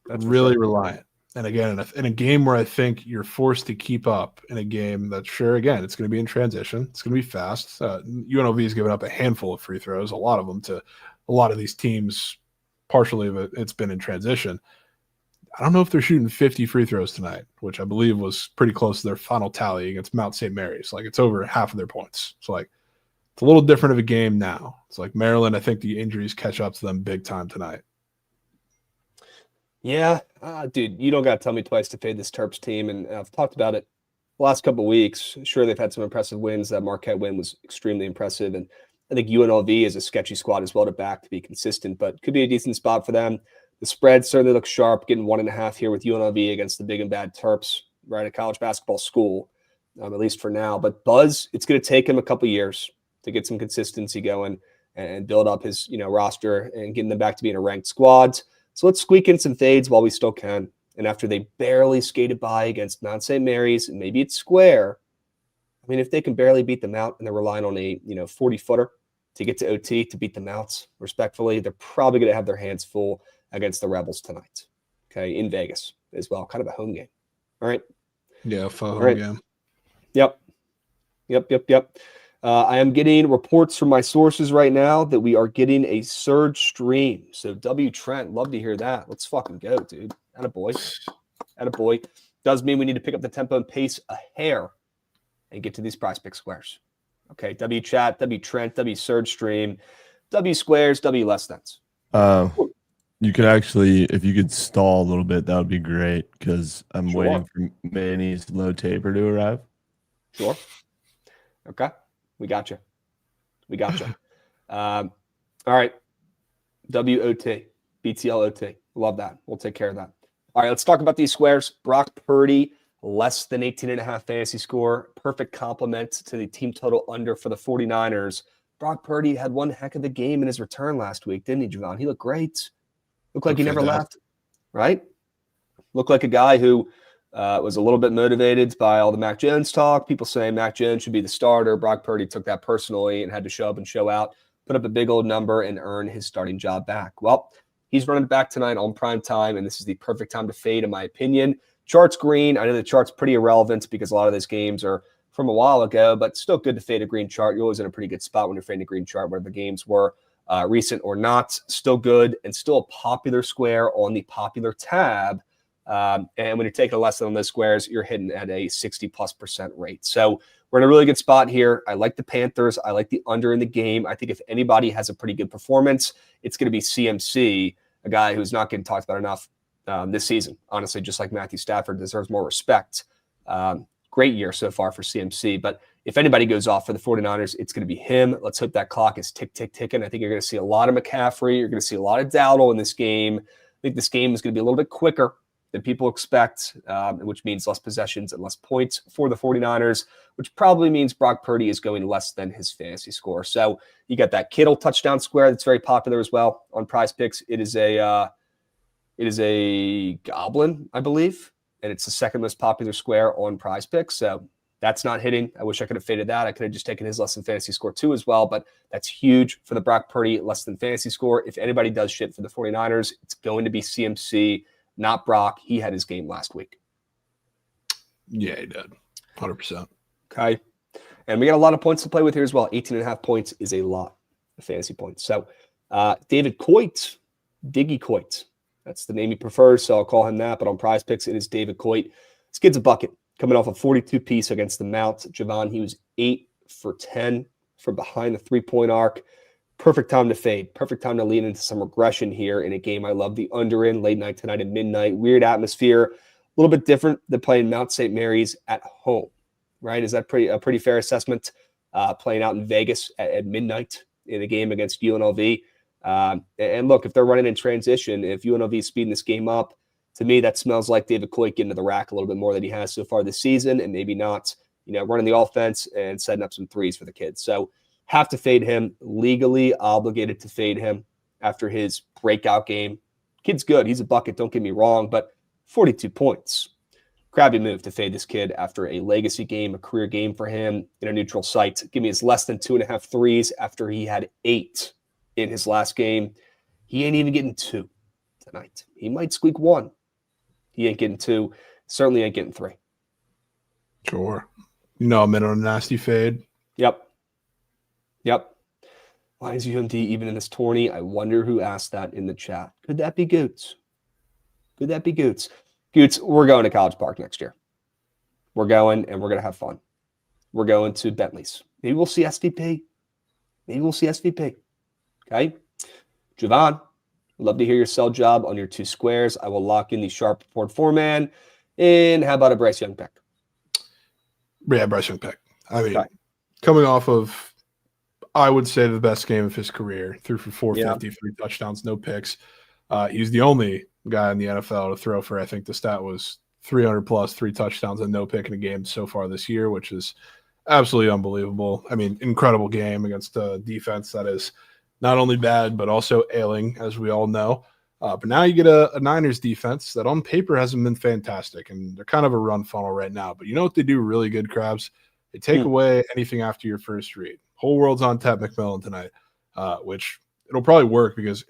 That's really reliant. And again, in a game where I think you're forced to keep up, in a game that, sure, again, it's going to be in transition. It's going to be fast. UNLV has given up a handful of free throws, a lot of them to a lot of these teams. Partially of it's been in transition. I don't know if they're shooting 50 free throws tonight, which I believe was pretty close to their final tally against Mount St. Mary's. Like, it's over half of their points. So, like, it's a little different of a game now. It's like Maryland, I think the injuries catch up to them big time tonight. Yeah, dude, you don't got to tell me twice to fade this Terps team, and I've talked about it the last couple of weeks. Sure, they've had some impressive wins. That Marquette win was extremely impressive, and I think UNLV is a sketchy squad as well to back to be consistent, but could be a decent spot for them. The spread certainly looks sharp, getting 1.5 here with UNLV against the big and bad Terps, right, at college basketball school, at least for now. But Buzz, it's going to take him a couple years to get some consistency going and build up his roster and getting them back to being a ranked squad. So let's squeak in some fades while we still can. And after they barely skated by against Mount St. Mary's, and maybe it's square. I mean, if they can barely beat them out and they're relying on a 40-footer to get to OT to beat them out, respectfully, they're probably going to have their hands full against the Rebels tonight. Okay, in Vegas as well, kind of a home game. All right. Yeah, home game. Yep. I am getting reports from my sources right now that we are getting a surge stream. So W Trent, love to hear that. Let's fucking go, dude. Attaboy. Does mean we need to pick up the tempo and pace a hair and get to these PrizePicks squares. Okay, W chat, W Trent, W surge stream, W squares, W less thans. You could actually, if you could stall a little bit, that would be great because I'm Sure. waiting for Manny's low taper to arrive. Sure. Okay. We got you. All right. WOT, BTLOT. Love that. We'll take care of that. All right, let's talk about these squares. Brock Purdy, less than 18.5 fantasy score. Perfect complement to the team total under for the 49ers. Brock Purdy had one heck of a game in his return last week, didn't he, Jovan? He looked great. Looked like he never left, right? Looked like a guy who was a little bit motivated by all the Mac Jones talk. People saying Mac Jones should be the starter. Brock Purdy took that personally and had to show up and show out, put up a big old number, and earn his starting job back. Well, he's running back tonight on prime time, and this is the perfect time to fade, in my opinion. Chart's green. I know the chart's pretty irrelevant because a lot of those games are from a while ago, but still good to fade a green chart. You're always in a pretty good spot when you're fading a green chart, whether the games were recent or not. Still good and still a popular square on the popular tab. And when you're taking a lesson on those squares, you're hitting at a 60+% rate. So we're in a really good spot here. I like the Panthers. I like the under in the game. I think if anybody has a pretty good performance, it's going to be CMC, a guy who's not getting talked about enough this season. Honestly, just like Matthew Stafford, deserves more respect. Great year so far for CMC. But if anybody goes off for the 49ers, it's going to be him. Let's hope that clock is ticking. I think you're going to see a lot of McCaffrey. You're going to see a lot of Dowdle in this game. I think this game is going to be a little bit quicker than people expect, which means less possessions and less points for the 49ers, which probably means Brock Purdy is going less than his fantasy score. So you got that Kittle touchdown square that's very popular as well on PrizePicks. It is a goblin, I believe, and it's the second most popular square on PrizePicks. So that's not hitting. I wish I could have faded that. I could have just taken his less than fantasy score too as well, but that's huge for the Brock Purdy less than fantasy score. If anybody does shit for the 49ers, it's going to be CMC, not Brock. He had his game last week. Yeah, he did. 100%. Okay. And we got a lot of points to play with here as well. 18.5 points is a lot of fantasy points. So David Coit, Diggy Coit. That's the name he prefers, so I'll call him that. But on PrizePicks, it is David Coit. This kid's a bucket. Coming off a 42-piece against the Mount. Jovan, he was 8 for 10 from behind the three-point arc. Perfect time to fade. Perfect time to lean into some regression here in a game I love the under in, late night tonight at midnight. Weird atmosphere. A little bit different than playing Mount St. Mary's at home, right? Is that a pretty fair assessment? Playing out in Vegas at midnight in a game against UNLV. And look, if they're running in transition, if UNLV is speeding this game up, to me, that smells like David Coit getting to the rack a little bit more than he has so far this season, and maybe not, running the offense and setting up some threes for the kids. So have to fade him, legally obligated to fade him after his breakout game. Kid's good. He's a bucket, don't get me wrong, but 42 points. Crabby move to fade this kid after a legacy game, a career game for him in a neutral site. Give me his less than 2.5 threes after he had 8 in his last game. He ain't even getting 2 tonight. He might squeak 1. He ain't getting 2. Certainly ain't getting 3. Sure. I'm in on a nasty fade. Yep. Why is UMD even in this tourney? I wonder who asked that in the chat. Could that be Goots? Goots, we're going to College Park next year. We're going, and we're going to have fun. We're going to Bentley's. Maybe we'll see SVP. Okay? Jovan, I'd love to hear your sell job on your 2 squares. I will lock in the Sharp Report 4-man. And how about a Bryce Young pick? Yeah, Bryce Young pick. I mean, coming off of, I would say, the best game of his career, threw for 450, 3 touchdowns, no picks. He's the only guy in the NFL to throw for, I think the stat was 300 plus, 3 touchdowns and no pick in a game so far this year, which is absolutely unbelievable. I mean, incredible game against a defense that is not only bad, but also ailing, as we all know. But now you get a Niners defense that on paper hasn't been fantastic, and they're kind of a run funnel right now. But you know what they do really good, Krabs? They take away anything after your first read. Whole world's on Ted McMillan tonight, which it'll probably work because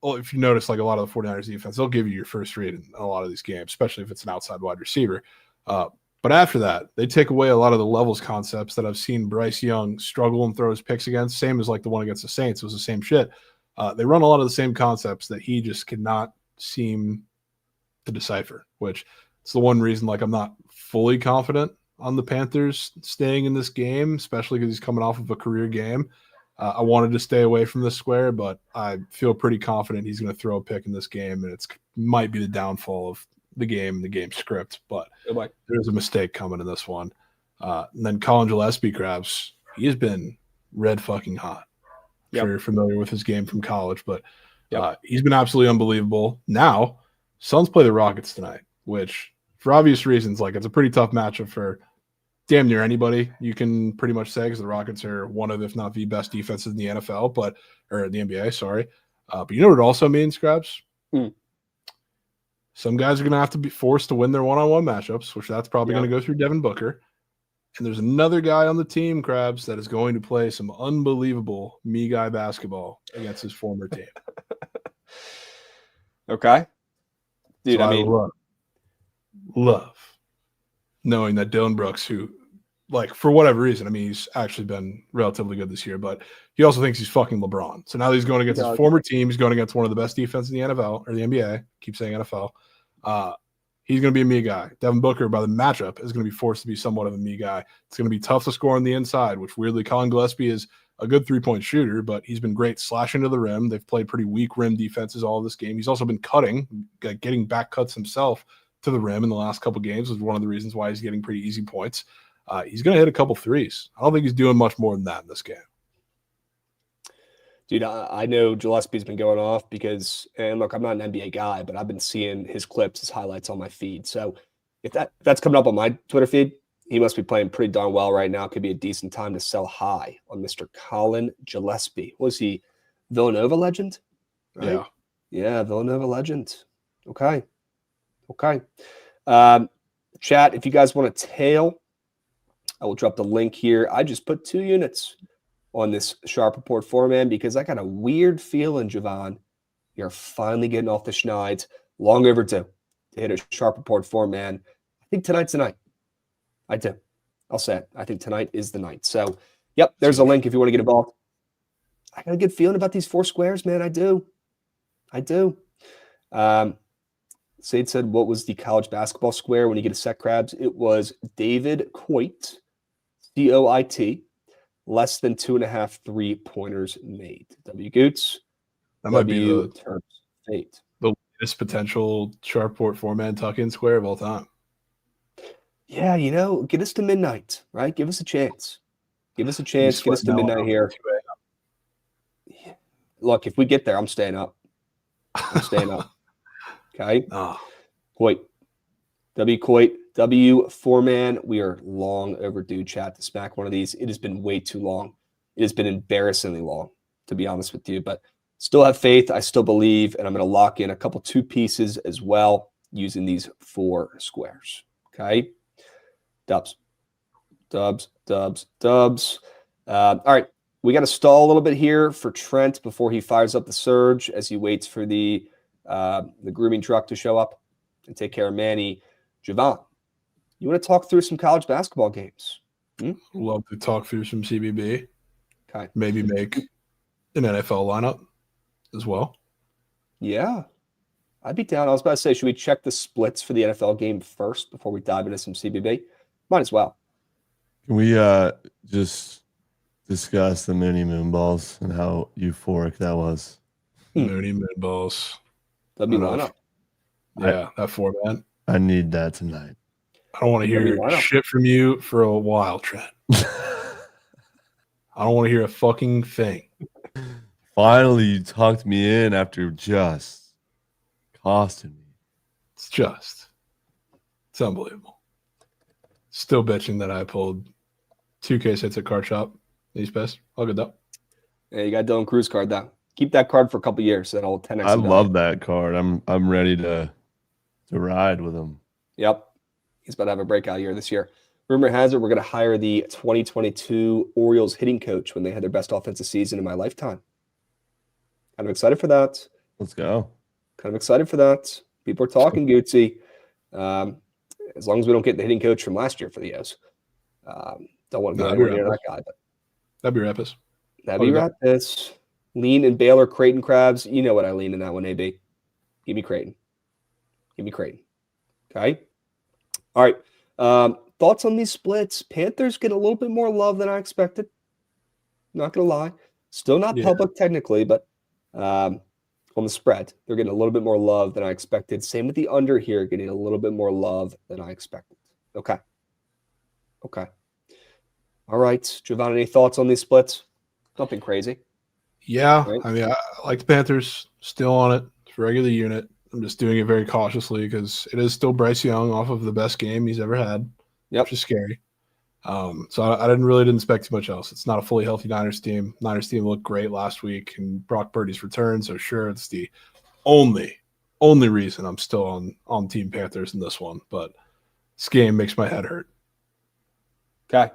if you notice, like a lot of the 49ers defense, they'll give you your first read in a lot of these games, especially if it's an outside wide receiver. But after that, they take away a lot of the levels concepts that I've seen Bryce Young struggle and throw his picks against, same as like the one against the Saints. It was the same shit. They run a lot of the same concepts that he just cannot seem to decipher, which is the one reason like I'm not fully confident on the Panthers staying in this game, especially because he's coming off of a career game. I wanted to stay away from this square, but I feel pretty confident he's going to throw a pick in this game, and it's might be the downfall of the game and the game script. But there's a mistake coming in this one. And then Colin Gillespie, Krabs, he has been red fucking hot. If you're familiar with his game from college, but he's been absolutely unbelievable. Now, Suns play the Rockets tonight, which for obvious reasons, like it's a pretty tough matchup for damn near anybody, you can pretty much say, because the Rockets are one of, if not the best defenses in the NFL, or the NBA, sorry. But you know what it also means, Krabs? Some guys are going to have to be forced to win their one-on-one matchups, which that's probably going to go through Devin Booker. And there's another guy on the team, Krabs, that is going to play some unbelievable me guy basketball against his former team. Okay. Dude, so I mean, love knowing that Dylan Brooks, who, like, for whatever reason, I mean, he's actually been relatively good this year, but he also thinks he's fucking LeBron. So now he's going against his former team. He's going against one of the best defenses in the NFL or the NBA. Keep saying NFL. He's going to be a me guy. Devin Booker, by the matchup, is going to be forced to be somewhat of a me guy. It's going to be tough to score on the inside, which weirdly, Colin Gillespie is a good three-point shooter, but he's been great slashing to the rim. They've played pretty weak rim defenses all of this game. He's also been cutting, getting back cuts himself to the rim in the last couple games, was one of the reasons why he's getting pretty easy points. He's going to hit a couple threes. I don't think he's doing much more than that in this game. Dude, I know Gillespie's been going off because, and look, I'm not an NBA guy, but I've been seeing his clips, his highlights on my feed. So if that's coming up on my Twitter feed, he must be playing pretty darn well right now. Could be a decent time to sell high on Mr. Colin Gillespie. Was he Villanova legend? Right? Yeah, Villanova legend. Okay. Chat, if you guys want to tail, I will drop the link here. I just put 2 units on this Sharp Report 4, man, because I got a weird feeling, Jovan, you're finally getting off the schneid. Long overdue to hit a Sharp Report 4, man. I think tonight's the night. I do. I'll say it. I think tonight is the night. So, yep, there's a link if you want to get involved. I got a good feeling about these 4 squares, man. I do. Sade said, what was the college basketball square when you get a sec, Krabs? It was David Coit, Coit, less than 2.5 3-pointers made. W. Goots. That might be the terms fate. The latest potential Sharport 4-man tuck-in square of all time. Yeah, get us to midnight, right? Give us a chance. Get us to midnight here. Yeah. Look, if we get there, I'm staying up. Okay. Coit. W. Coit. W. 4-man. We are long overdue, chat, to smack one of these. It has been way too long. It has been embarrassingly long, to be honest with you. But still have faith. I still believe. And I'm going to lock in a couple 2 pieces as well using these 4 squares. Okay. Dubs. All right. We got to stall a little bit here for Trent before he fires up the surge as he waits for the grooming truck to show up and take care of Manny. Jovan, you want to talk through some college basketball games? Love to talk through some CBB. Okay. Maybe make an NFL lineup as well. Yeah. I'd be down. I was about to say, should we check the splits for the NFL game first before we dive into some CBB? Might as well. Can we just discuss the Mooney Moonballs and how euphoric that was? Mooney Moonballs. W lineup. Yeah, that 4-man. I need that tonight. I don't want to hear shit from you for a while, Trent. I don't want to hear a fucking thing. Finally, you talked me in after just costing me. It's unbelievable. Still bitching that I pulled 2 case hits at Card Shop. He's pissed. All good though. Yeah, you got Dylan Cruz card though. Keep that card for a couple years. That'll 10x. I love that card. I'm ready to ride with him. Yep. He's about to have a breakout year this year. Rumor has it we're going to hire the 2022 Orioles hitting coach when they had their best offensive season in my lifetime. Kind of excited for that. Let's go. Kind of excited for that. People are talking Gootsy. As long as we don't get the hitting coach from last year for the O's. Don't want to go anywhere near that guy. But that'd be Rapis. That'd be Rapis. Lean and Baylor, Creighton, Krabs. You know what I lean in that one, AB. Give me Creighton. Okay. All right. Thoughts on these splits? Panthers get a little bit more love than I expected. Not going to lie. Still not Yeah. public technically, but on the spread, they're getting a little bit more love than I expected. Same with the under here, getting a little bit more love than I expected. Okay. All right. Jovan, any thoughts on these splits? Nothing crazy. Yeah, Right. I mean, I like the Panthers still on it. It's a regular unit. I'm just doing it very cautiously because it is still Bryce Young off of the best game he's ever had, which is scary. So I didn't expect too much else. It's not a fully healthy Niners team. Niners team looked great last week, and Brock Purdy's return. So sure, it's the only reason I'm still on Team Panthers in this one. But this game makes my head hurt. Okay.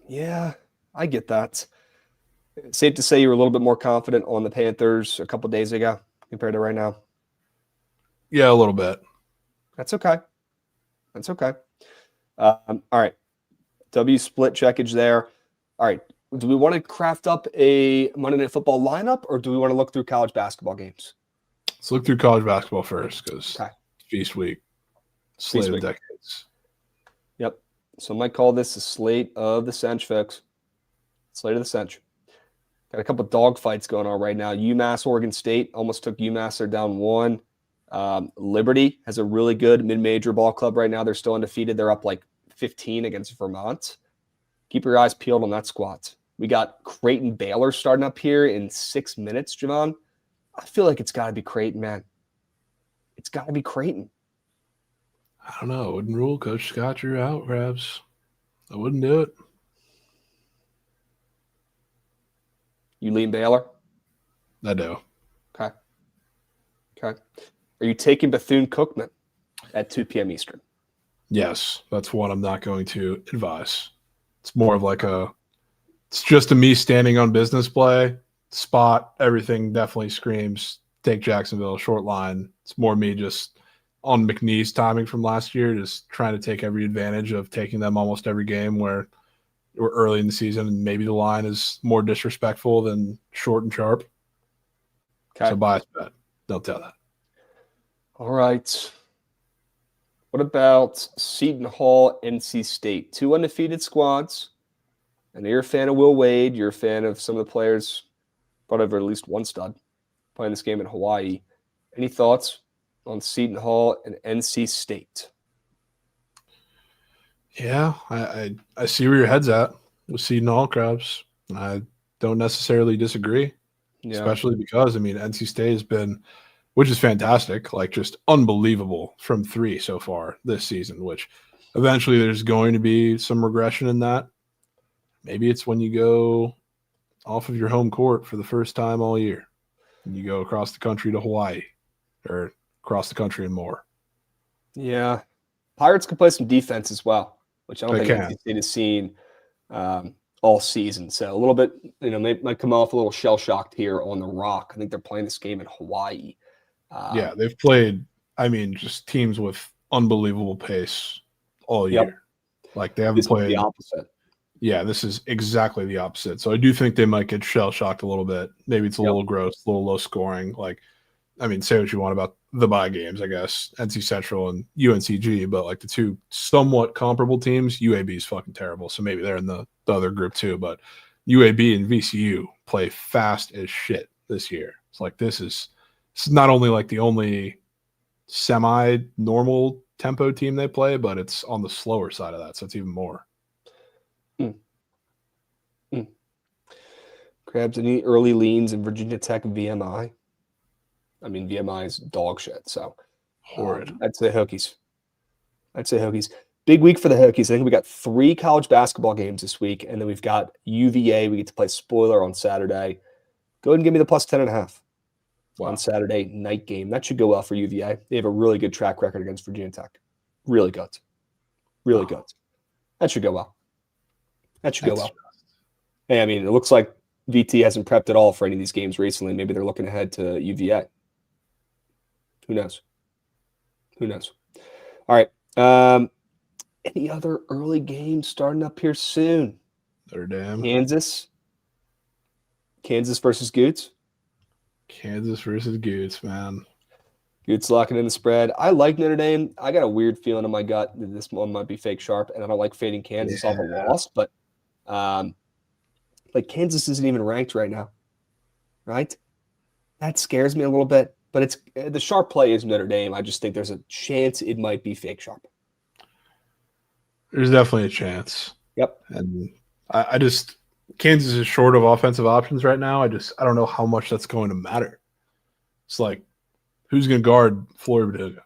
Yeah, I get that. Safe to say you were a little bit more confident on the Panthers a couple days ago compared to right now. Yeah, a little bit. That's okay. All right. W split checkage there. All right. Do we want to craft up a Monday Night Football lineup, or do we want to look through college basketball games? Let's look through college basketball first because Feast Week, Slate of decades. Yep. So I might call this a slate of the cinch, folks. Slate of the cinch. Got a couple of dog fights going on right now. UMass, Oregon State almost took UMass. They're down 1. Liberty has a really good mid-major ball club right now. They're still undefeated. They're up like 15 against Vermont. Keep your eyes peeled on that squad. We got Creighton Baylor starting up here in 6 minutes, Jovan. I feel like it's got to be Creighton, man. It's got to be Creighton. I don't know. I wouldn't rule Coach Scott Drew out, Krabs. I wouldn't do it. You lean Baylor? I do. Okay. Are you taking Bethune-Cookman at 2 p.m. Eastern? Yes, that's one I'm not going to advise. It's more of like it's just a me standing on business play, spot, everything definitely screams, take Jacksonville, short line. It's more me just on McNee's timing from last year, just trying to take every advantage of taking them almost every game where we're early in the season and maybe the line is more disrespectful than short and sharp. Okay. So bias bet. Don't tell that. All right. What about Seton Hall, NC State? 2 undefeated squads. And you're a fan of Will Wade. You're a fan of some of the players, brought over at least one stud playing this game in Hawaii. Any thoughts on Seton Hall and NC State? Yeah, I see where your head's at with Seton Hall, Krabs. I don't necessarily disagree, especially because, I mean, NC State has been, which is fantastic, like just unbelievable from 3 so far this season, which eventually there's going to be some regression in that. Maybe it's when you go off of your home court for the first time all year and you go across the country to Hawaii or across the country and more. Yeah. Pirates can play some defense as well, which I don't think can. NC State has seen all season. So a little bit, might come off a little shell-shocked here on the Rock. I think they're playing this game in Hawaii. Yeah, they've played, I mean, just teams with unbelievable pace all year. Like they haven't played the opposite. Yeah, this is exactly the opposite. So I do think they might get shell-shocked a little bit. Maybe it's a little gross, a little low scoring. Like, I mean, say what you want about the bye games, I guess, NC Central and UNCG, but like the two somewhat comparable teams, UAB is fucking terrible. So maybe they're in the other group too. But UAB and VCU play fast as shit this year. It's like it's not only like the only semi-normal tempo team they play, but it's on the slower side of that. So it's even more. Krabs, any early leans in Virginia Tech VMI? I mean, VMI is dog shit, so horrid. I'd say Hokies. Big week for the Hokies. I think we got 3 college basketball games this week, and then we've got UVA. We get to play spoiler on Saturday. Go ahead and give me the plus 10.5 on Saturday night game. That should go well for UVA. They have a really good track record against Virginia Tech. Really good. That should go well. Hey, I mean, it looks like VT hasn't prepped at all for any of these games recently. Maybe they're looking ahead to UVA. Who knows? All right. Any other early games starting up here soon? Notre Dame. Kansas versus Goots. Kansas versus Goots, man. Goots locking in the spread. I like Notre Dame. I got a weird feeling in my gut that this one might be fake sharp, and I don't like fading Kansas off a loss, but Like Kansas isn't even ranked right now, right? That scares me a little bit. But it's the sharp play is Notre Dame. I just think there's a chance it might be fake sharp. There's definitely a chance. Yep. And I just Kansas is short of offensive options right now. I don't know how much that's going to matter. It's like, who's going to guard Flory Badiga?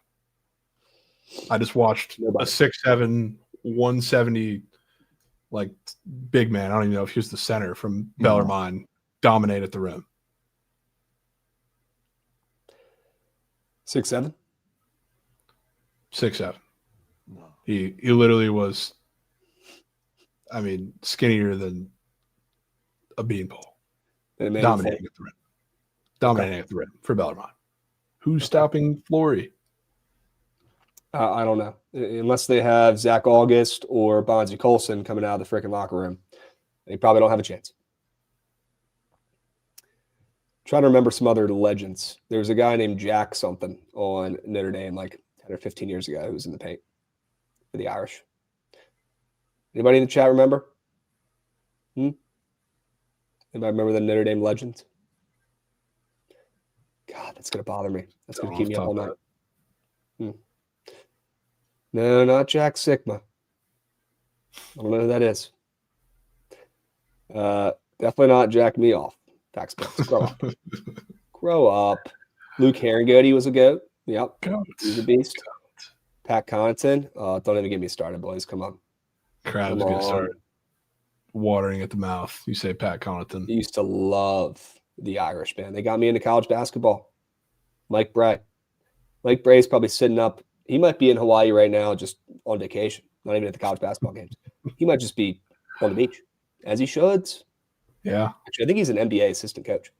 I just watched a 6'7", 170 like big man. I don't even know if he was the center from Bellarmine dominate at the rim. 6'7"? 6'7". No. He literally was, I mean, skinnier than a beanpole. Dominating at the rim. Dominating at the rim for Bellarmine. Who's stopping Flory? I don't know. Unless they have Zach August or Bonzi Colson coming out of the freaking locker room. They probably don't have a chance. Trying to remember some other legends. There was a guy named Jack something on Notre Dame like 10 or 15 years ago who was in the paint for the Irish. Anybody in the chat remember? Anybody remember the Notre Dame legend? God, that's going to bother me. That's going to keep me up all night. No, not Jack Sigma. I don't know who that is. Definitely not Jack Meoff. Facts, grow up. Grow up. Luke Herringody was a goat. Yep. He's a beast. Pat Connaughton. Don't even get me started, boys. Come on. Krabs going to start watering at the mouth. You say Pat Connaughton. I used to love the Irish, man. They got me into college basketball. Mike Bray. Mike Bray's probably sitting up. He might be in Hawaii right now just on vacation, not even at the college basketball games. He might just be on the beach, as he should. Yeah. Actually, I think he's an NBA assistant coach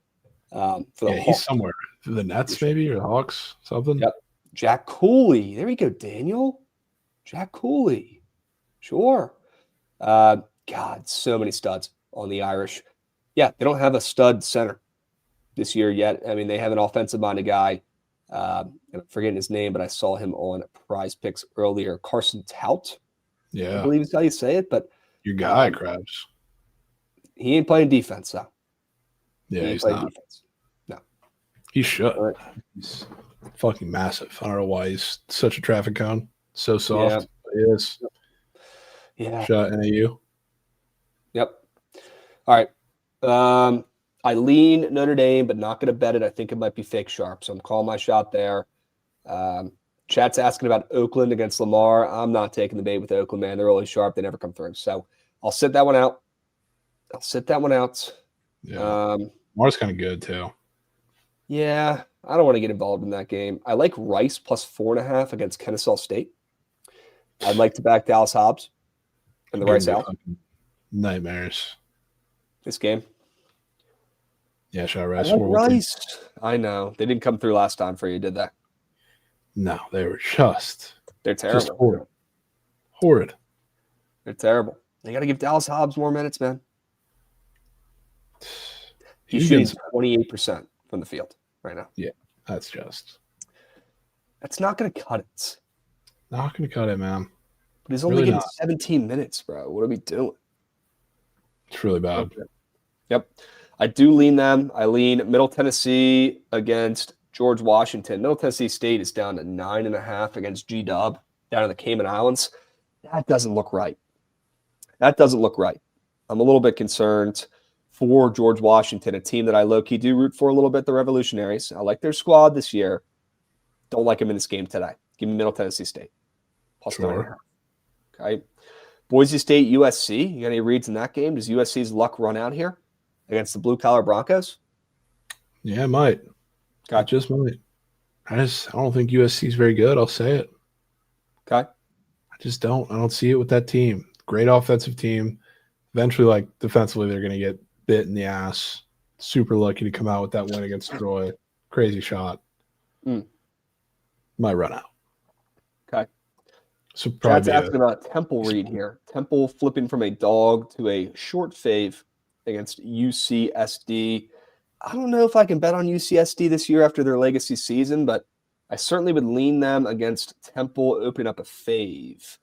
for the Hawks. He's somewhere. For the Nets, maybe, or the Hawks, something. Yep. Jack Cooley. There we go, Daniel. Jack Cooley. Sure. God, so many studs on the Irish. Yeah, they don't have a stud center this year yet. I mean, they have an offensive-minded guy. I'm forgetting his name, but I saw him on PrizePicks earlier. Carson Tout. Yeah. I believe is how you say it. But your guy, Krabs. He ain't playing defense, though. Yeah, he's not. Defense. No. He should. Right. He's fucking massive. I don't know why he's such a traffic cone. So soft. Yeah. He is. Yeah. Shot NAU. Yep. All right. I lean Notre Dame, but not going to bet it. I think it might be fake sharp. So I'm calling my shot there. Chat's asking about Oakland against Lamar. I'm not taking the bait with Oakland, man. They're really sharp. They never come through. So I'll sit that one out. Yeah. Lamar's kind of good, too. Yeah. I don't want to get involved in that game. I like Rice plus 4.5 against Kennesaw State. I'd like to back Dallas Hobbs and the Rice out. Nightmares. This game. Yeah, shot Rice. I like Rice. I know. They didn't come through last time for you, did they? No, they were just. They're terrible. Just horrid. They're terrible. They got to give Dallas Hobbs more minutes, man. He's shooting 28% from the field right now. Yeah, that's not going to cut it. Not going to cut it, man. But he's only getting 17 minutes, bro. What are we doing? It's really bad. Okay. Yep. I do lean them. I lean Middle Tennessee against George Washington. Middle Tennessee State is down to 9.5 against G-Dub down in the Cayman Islands. That doesn't look right. I'm a little bit concerned for George Washington, a team that I low-key do root for a little bit, the Revolutionaries. I like their squad this year. Don't like them in this game today. Give me Middle Tennessee State. Plus 9.5. Okay. Boise State, USC. You got any reads in that game? Does USC's luck run out here against the blue-collar Broncos? Yeah, it might. Okay. It just might. I don't think USC is very good. I'll say it. Okay. I just don't. I don't see it with that team. Great offensive team. Eventually, like, defensively, they're going to get bit in the ass. Super lucky to come out with that win against Troy. Crazy shot. Might run out. Okay. So Chad's asking about Temple read here. Temple flipping from a dog to a short fave against UCSD. I don't know if I can bet on UCSD this year after their legacy season, but I certainly would lean them against Temple opening up a fave.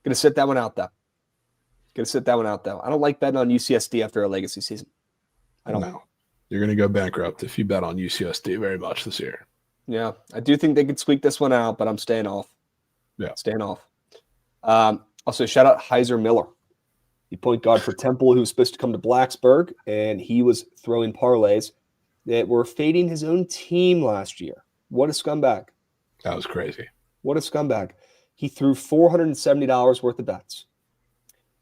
Going to sit that one out, though. Gonna sit that one out though. I don't like betting on UCSD after a legacy season. I don't know. You're gonna go bankrupt if you bet on UCSD very much this year. Yeah, I do think they could squeak this one out, but I'm staying off. Yeah, staying off. Also, shout out Heiser Miller, the point guard for Temple, who was supposed to come to Blacksburg, and he was throwing parlays that were fading his own team last year. What a scumbag! That was crazy. What a scumbag! He threw $470 worth of bets,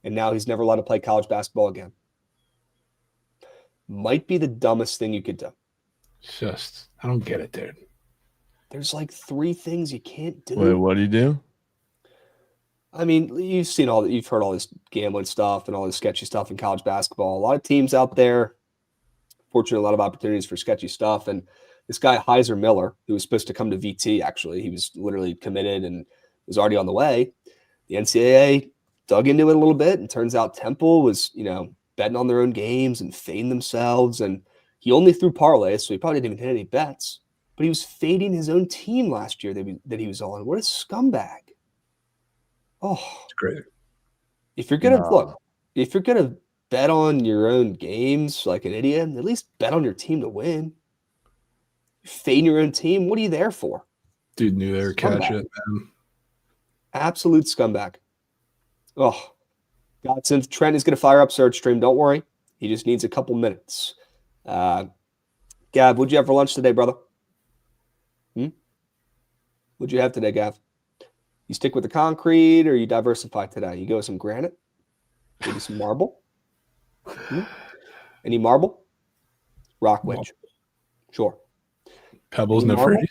and now he's never allowed to play college basketball again. Might be the dumbest thing you could do. It's just, I don't get it, dude. There's like 3 things you can't do. Wait, what do you do? I mean, you've heard all this gambling stuff and all this sketchy stuff in college basketball. A lot of teams out there, fortunately, a lot of opportunities for sketchy stuff. And this guy, Heiser Miller, who was supposed to come to VT, actually, he was literally committed and was already on the way. The NCAA dug into it a little bit, and turns out Temple was, betting on their own games and fading themselves. And he only threw parlays, so he probably didn't even hit any bets. But he was fading his own team last year that he was on. What a scumbag. Oh, it's great. If you're gonna bet on your own games like an idiot, at least bet on your team to win. Fading your own team, what are you there for? Dude knew they were catch it, man. Absolute scumbag. Oh, God, since Trent is gonna fire up Search Stream, don't worry. He just needs a couple minutes. Gab, what'd you have for lunch today, brother? What'd you have today, Gav? You stick with the concrete or you diversify today? You go with some granite? Maybe some marble? Any marble? Rock wedge. Sure. Pebbles, no fruity.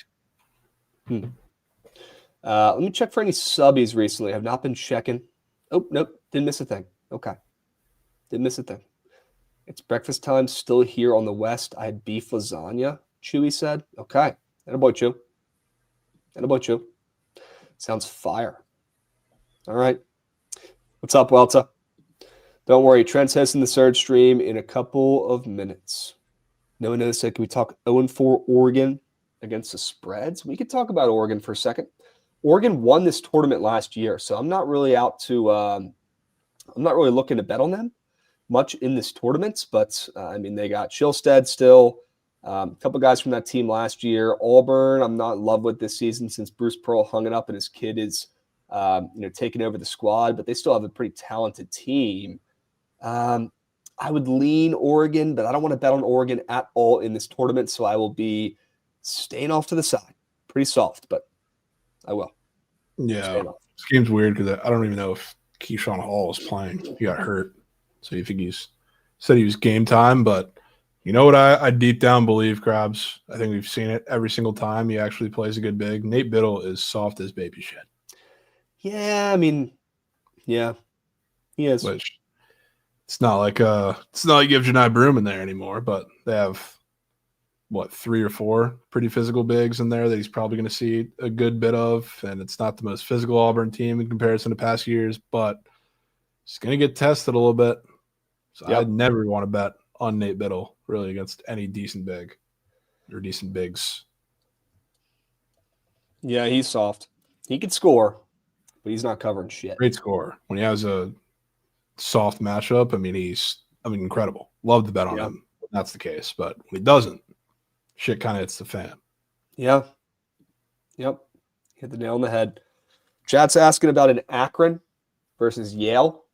Let me check for any subbies recently. I've not been checking. Oh, nope. Didn't miss a thing. Okay. Didn't miss a thing. It's breakfast time still here on the West. I had beef lasagna, Chewy said. Okay. Attaboy, Chew. Attaboy, Chew. Sounds fire. All right. What's up, Welta? Don't worry. Trent's hosting the Surge stream in a couple of minutes. No one knows. Can we talk 0-4 Oregon against the spreads? We could talk about Oregon for a second. Oregon won this tournament last year, so I'm not really I'm not really looking to bet on them much in this tournament, but they got Chillstead still. A couple guys from that team last year. Auburn, I'm not in love with this season since Bruce Pearl hung it up and his kid is, taking over the squad, but they still have a pretty talented team. I would lean Oregon, but I don't want to bet on Oregon at all in this tournament, so I will be staying off to the side. Pretty soft, but I will. Yeah, this game's weird because I don't even know if Keyshawn Hall is playing. He got hurt, so you think said he was game time, but you know what I deep down believe, Krabs? I think we've seen it every single time he actually plays a good big. Nate Biddle is soft as baby shit. Yeah, he is. Which it's not like you have Janai Broom in there anymore, but they have 3 or 4 pretty physical bigs in there that he's probably going to see a good bit of, and it's not the most physical Auburn team in comparison to past years, but he's going to get tested a little bit. So I'd never want to bet on Nate Biddle really against any decent big or decent bigs. Yeah, he's soft. He can score, but he's not covering shit. Great scorer. When he has a soft matchup, he's incredible. Love to bet on him. That's the case. But when he doesn't, shit kind of hits the fan. Yeah. Yep. Hit the nail on the head. Chat's asking about an Akron versus Yale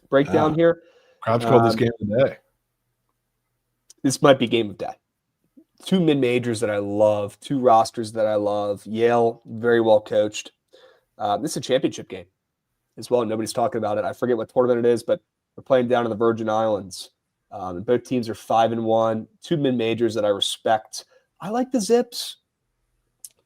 breakdown here. Krabs called this game today. This might be game of day. 2 mid-majors that I love, 2 rosters that I love. Yale, very well coached. This is a championship game as well. Nobody's talking about it. I forget what tournament it is, but we're playing down in the Virgin Islands. And both teams are 5-1. 2 mid-majors that I respect. I like the Zips.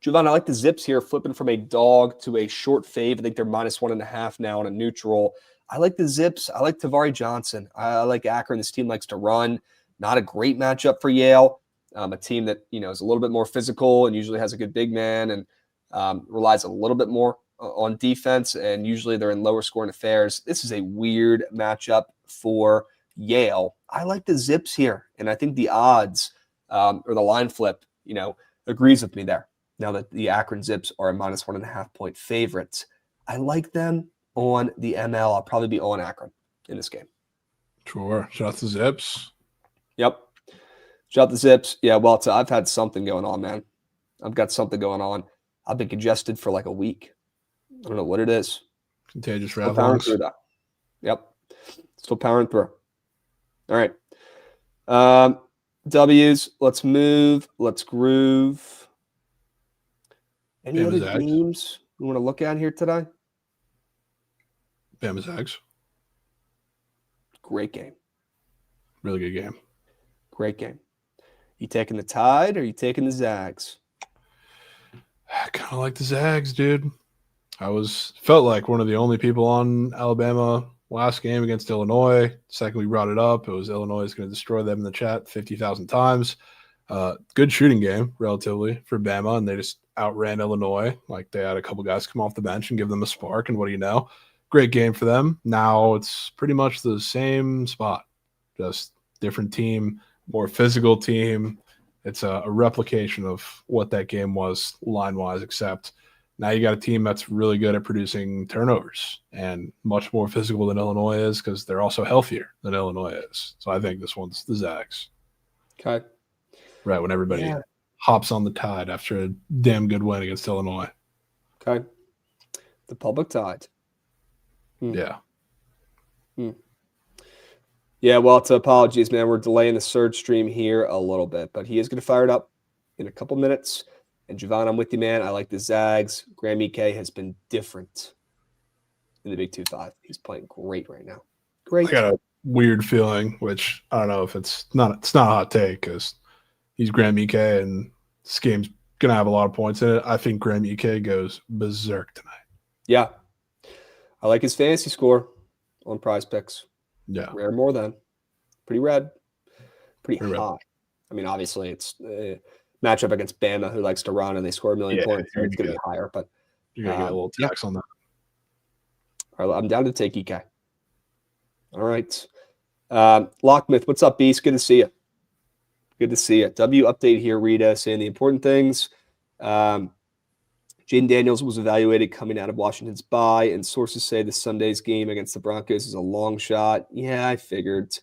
Jovan, I like the Zips here, flipping from a dog to a short fave. I think they're -1.5 now on a neutral. I like the Zips. I like Tavari Johnson. I like Akron. This team likes to run. Not a great matchup for Yale. A team that is a little bit more physical and usually has a good big man and relies a little bit more on defense. And usually they're in lower scoring affairs. This is a weird matchup for Yale. I like the Zips here, and I think the odds or the line flip, agrees with me there. Now that the Akron Zips are a -1.5 point favorites, I like them on the ML. I'll probably be on Akron. in this game. Sure. Shout out to Zips. Yep. Shout out the Zips. Yeah, well, I've had something going on, man. I've got something going on. I've been congested for like a week. I don't know what it is. Contagious Still powering ravelings. through that. Yep. Still powering through. All right. W's. Let's move. Let's groove. Any Bama other Zags. games we want to look at here today? Bama Zags. Great game. Really good game. Great game. You taking the Tide or you taking the Zags? I kind of like the Zags, dude. Felt like one of the only people on Alabama last game against Illinois. Second we brought it up, it was Illinois is going to destroy them in the chat 50,000 times. Good shooting game, relatively, for Bama, and they just outran Illinois. Like, they had a couple guys come off the bench and give them a spark, and what do you know? Great game for them. Now it's pretty much the same spot, just different team, more physical team. It's a replication of what that game was line-wise, except now you got a team that's really good at producing turnovers and much more physical than Illinois is because they're also healthier than Illinois is. So I think this one's the Zags. Okay. Right, when everybody hops on the Tide after a damn good win against Illinois. Okay. The public Tide. Yeah. Yeah, well, it's apologies, man. We're delaying the surge stream here a little bit, but he is going to fire it up in a couple minutes. And Jovan, I'm with you, man. I like the Zags. Graham Ike has been different in the Big 2-5. He's playing great right now. Great. I got a weird feeling, which I don't know if it's not a hot take because he's Graham Ike and this game's going to have a lot of points in it. I think Graham Ike goes berserk tonight. Yeah. I like his fantasy score on PrizePicks. Yeah. Rare more than. Pretty red. Pretty Red. high. I mean, obviously, it's a matchup against Bama, who likes to run, and they score a million points. So it's going to be higher. But You're going to get a little tax on that. All right, I'm down to take EK. All right. Lockmouth, what's up, Beast? Good to see you. Good to see you. W update here, Rita, saying the important things. Jaden Daniels was evaluated coming out of Washington's bye, and sources say the Sunday's game against the Broncos is a long shot. Yeah, I figured.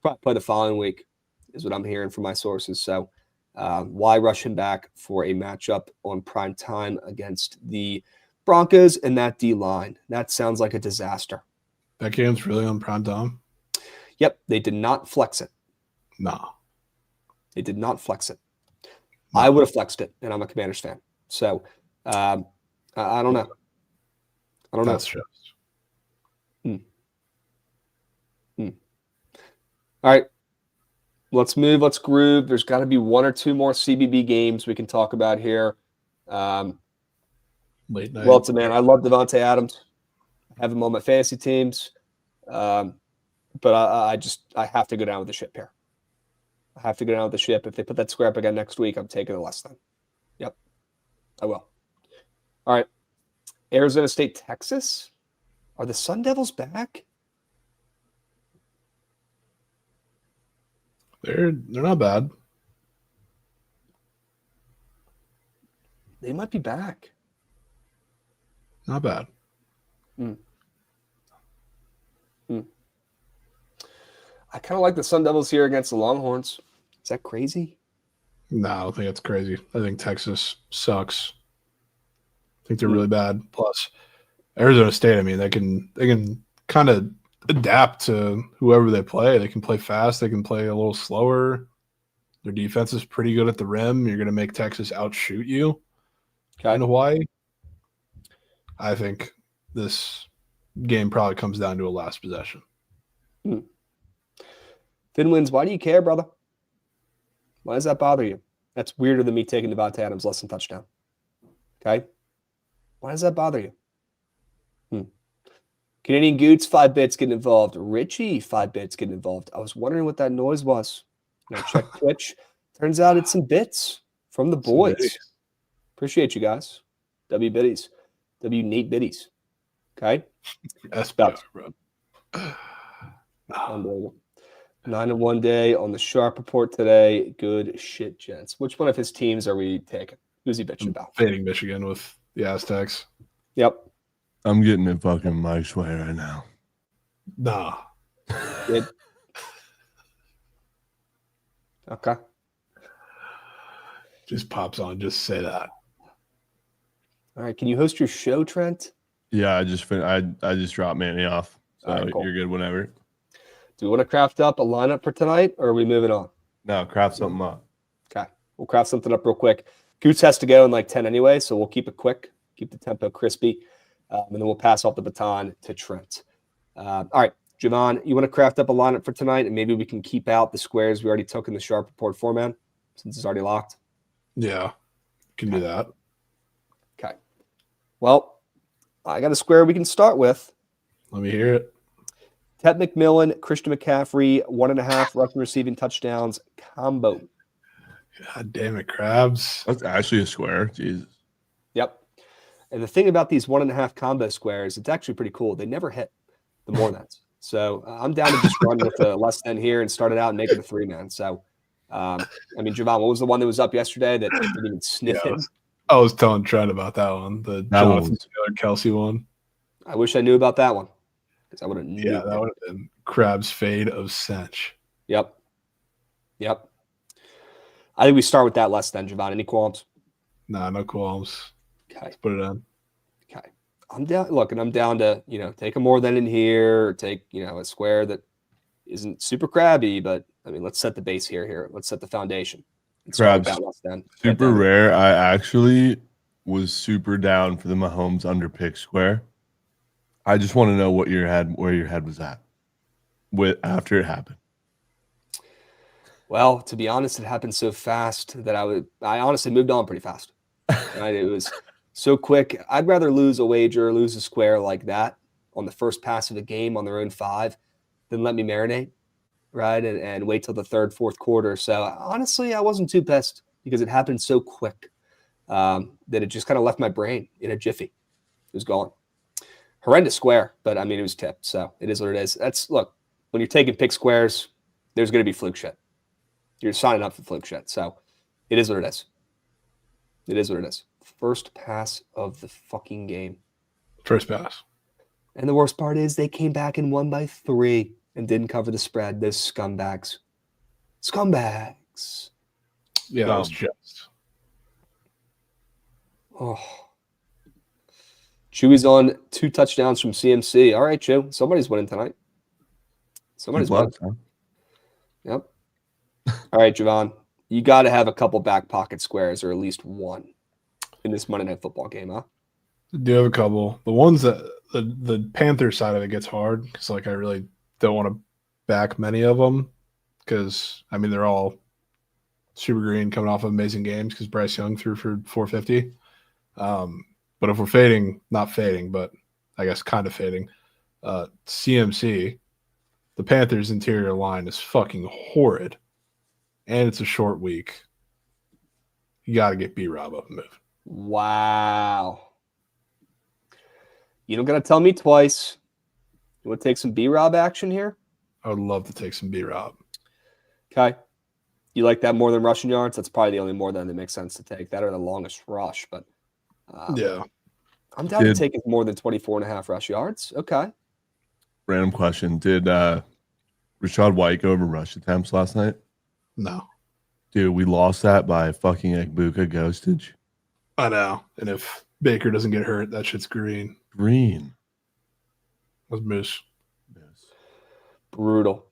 Probably play the following week is what I'm hearing from my sources. So why rush him back for a matchup on prime time against the Broncos and that D-line? That sounds like a disaster. That game's really on prime time? Yep, they did not flex it. Nah. They did not flex it. No. I would have flexed it, and I'm a Commanders fan. So I don't know. I don't know. That's just. All right. Let's move. Let's groove. There's got to be one or two more CBB games we can talk about here. Late night. Well, it's a man. I love Devontae Adams. I have him on my fantasy teams. But I have to go down with the ship here. I have to go down with the ship. If they put that square up again next week, I'm taking the less than. Yep. I will. All right. Arizona State, Texas. Are the Sun Devils back? They're not bad. They might be back. Not bad. I kind of like the Sun Devils here against the Longhorns. Is that crazy? No, I don't think it's crazy. I think Texas sucks. I think they're really bad. Plus, Arizona State, I mean, they can kind of adapt to whoever they play. They can play fast. They can play a little slower. Their defense is pretty good at the rim. You're going to make Texas outshoot you in Hawaii. I think this game probably comes down to a last possession. Finn wins. Why do you care, brother? Why does that bother you? That's weirder than me taking Devontae Adams less than touchdown. Okay? Why does that bother you? Canadian Goots, 5 bits getting involved. Richie, 5 bits getting involved. I was wondering what that noise was. I checked Twitch. Turns out it's some bits from the boys. Appreciate you guys. W Biddies. W Nate Biddies. Okay? That's bad, bro. Unbelievable. 9-1 day on the Sharp report today. Good shit, gents. Which one of his teams are we taking? Who's he bitching about? Fading Michigan with the Aztecs. Yep. I'm getting it fucking Mike's way right now. Nah. Did. Okay. Just pops on. Just say that. All right. Can you host your show, Trent? Yeah, I just dropped Manny off. So All right, cool. You're good whenever. Do we want to craft up a lineup for tonight, or are we moving on? No, craft something up. Okay. We'll craft something up real quick. Goots has to go in like 10 anyway, so we'll keep it quick, keep the tempo crispy, and then we'll pass off the baton to Trent. All right, Jovan, you want to craft up a lineup for tonight, and maybe we can keep out the squares we already took in the Sharp Report format since it's already locked? Yeah, can do that. Okay. Well, I got a square we can start with. Let me hear it. Ted McMillan, Christian McCaffrey, 1.5 rushing receiving touchdowns combo. God damn it, Krabs. That's actually a square. Jesus. Yep. And the thing about these 1.5 combo squares, it's actually pretty cool. They never hit the more thans. So I'm down to just run with the less than here and start it out and make it a 3-man. So, I mean, Jovan, what was the one that was up yesterday that didn't even sniff it? I was telling Trent about that one, the Jonathan Taylor Kelsey one. I wish I knew about that one because I would have knew. Yeah, that would have been Krabs fade of cinch. Yep. I think we start with that less than, Jovan. Any qualms? Nah, no qualms. Okay. Let's put it on. Okay. I'm down. Look, and I'm down to, take a more than in here, or take, a square that isn't super crabby, but I mean, let's set the base here. Let's set the foundation. Krabs, super rare. I actually was super down for the Mahomes under pick square. I just want to know where your head was at after it happened. Well, to be honest, it happened so fast that I honestly moved on pretty fast. Right? It was so quick. I'd rather lose a wager, lose a square like that on the first pass of the game on their own 5 than let me marinate, right? And wait till the third, fourth quarter. So honestly, I wasn't too pissed because it happened so quick that it just kind of left my brain in a jiffy. It was gone. Horrendous square, but I mean, it was tipped. So it is what it is. Look, when you're taking pick squares, there's going to be fluke shit. You're signing up for fluke shit. So it is what it is. It is what it is. First pass of the fucking game. First pass. And the worst part is they came back and won by 3 and didn't cover the spread. Those scumbags. Scumbags. Yeah, that was just. Oh. Chewy's on 2 touchdowns from CMC. All right, Chew. Somebody's winning tonight. Somebody's winning. Yep. All right, Jovan. You got to have a couple back pocket squares or at least one in this Monday Night Football game, huh? I do have a couple. The ones that the Panther side of it gets hard because, like, I really don't want to back many of them because, I mean, they're all super green coming off of amazing games because Bryce Young threw for 450. But if we're not fading, but I guess kind of fading, CMC, the Panthers' interior line is fucking horrid. And it's a short week. You got to get B-Rob up and move. Wow. You don't got to tell me twice. You want to take some B-Rob action here? I would love to take some B-Rob. Okay. You like that more than rushing yards? That's probably the only more than that makes sense to take. That or the longest rush. But yeah. I'm down to take it more than 24.5 rush yards. Okay. Random question. Did Rashad White go over rush attempts last night? No. Dude, we lost that by fucking Egbuka ghostage. I know. And if Baker doesn't get hurt, that shit's green. Green. That's moose. Brutal.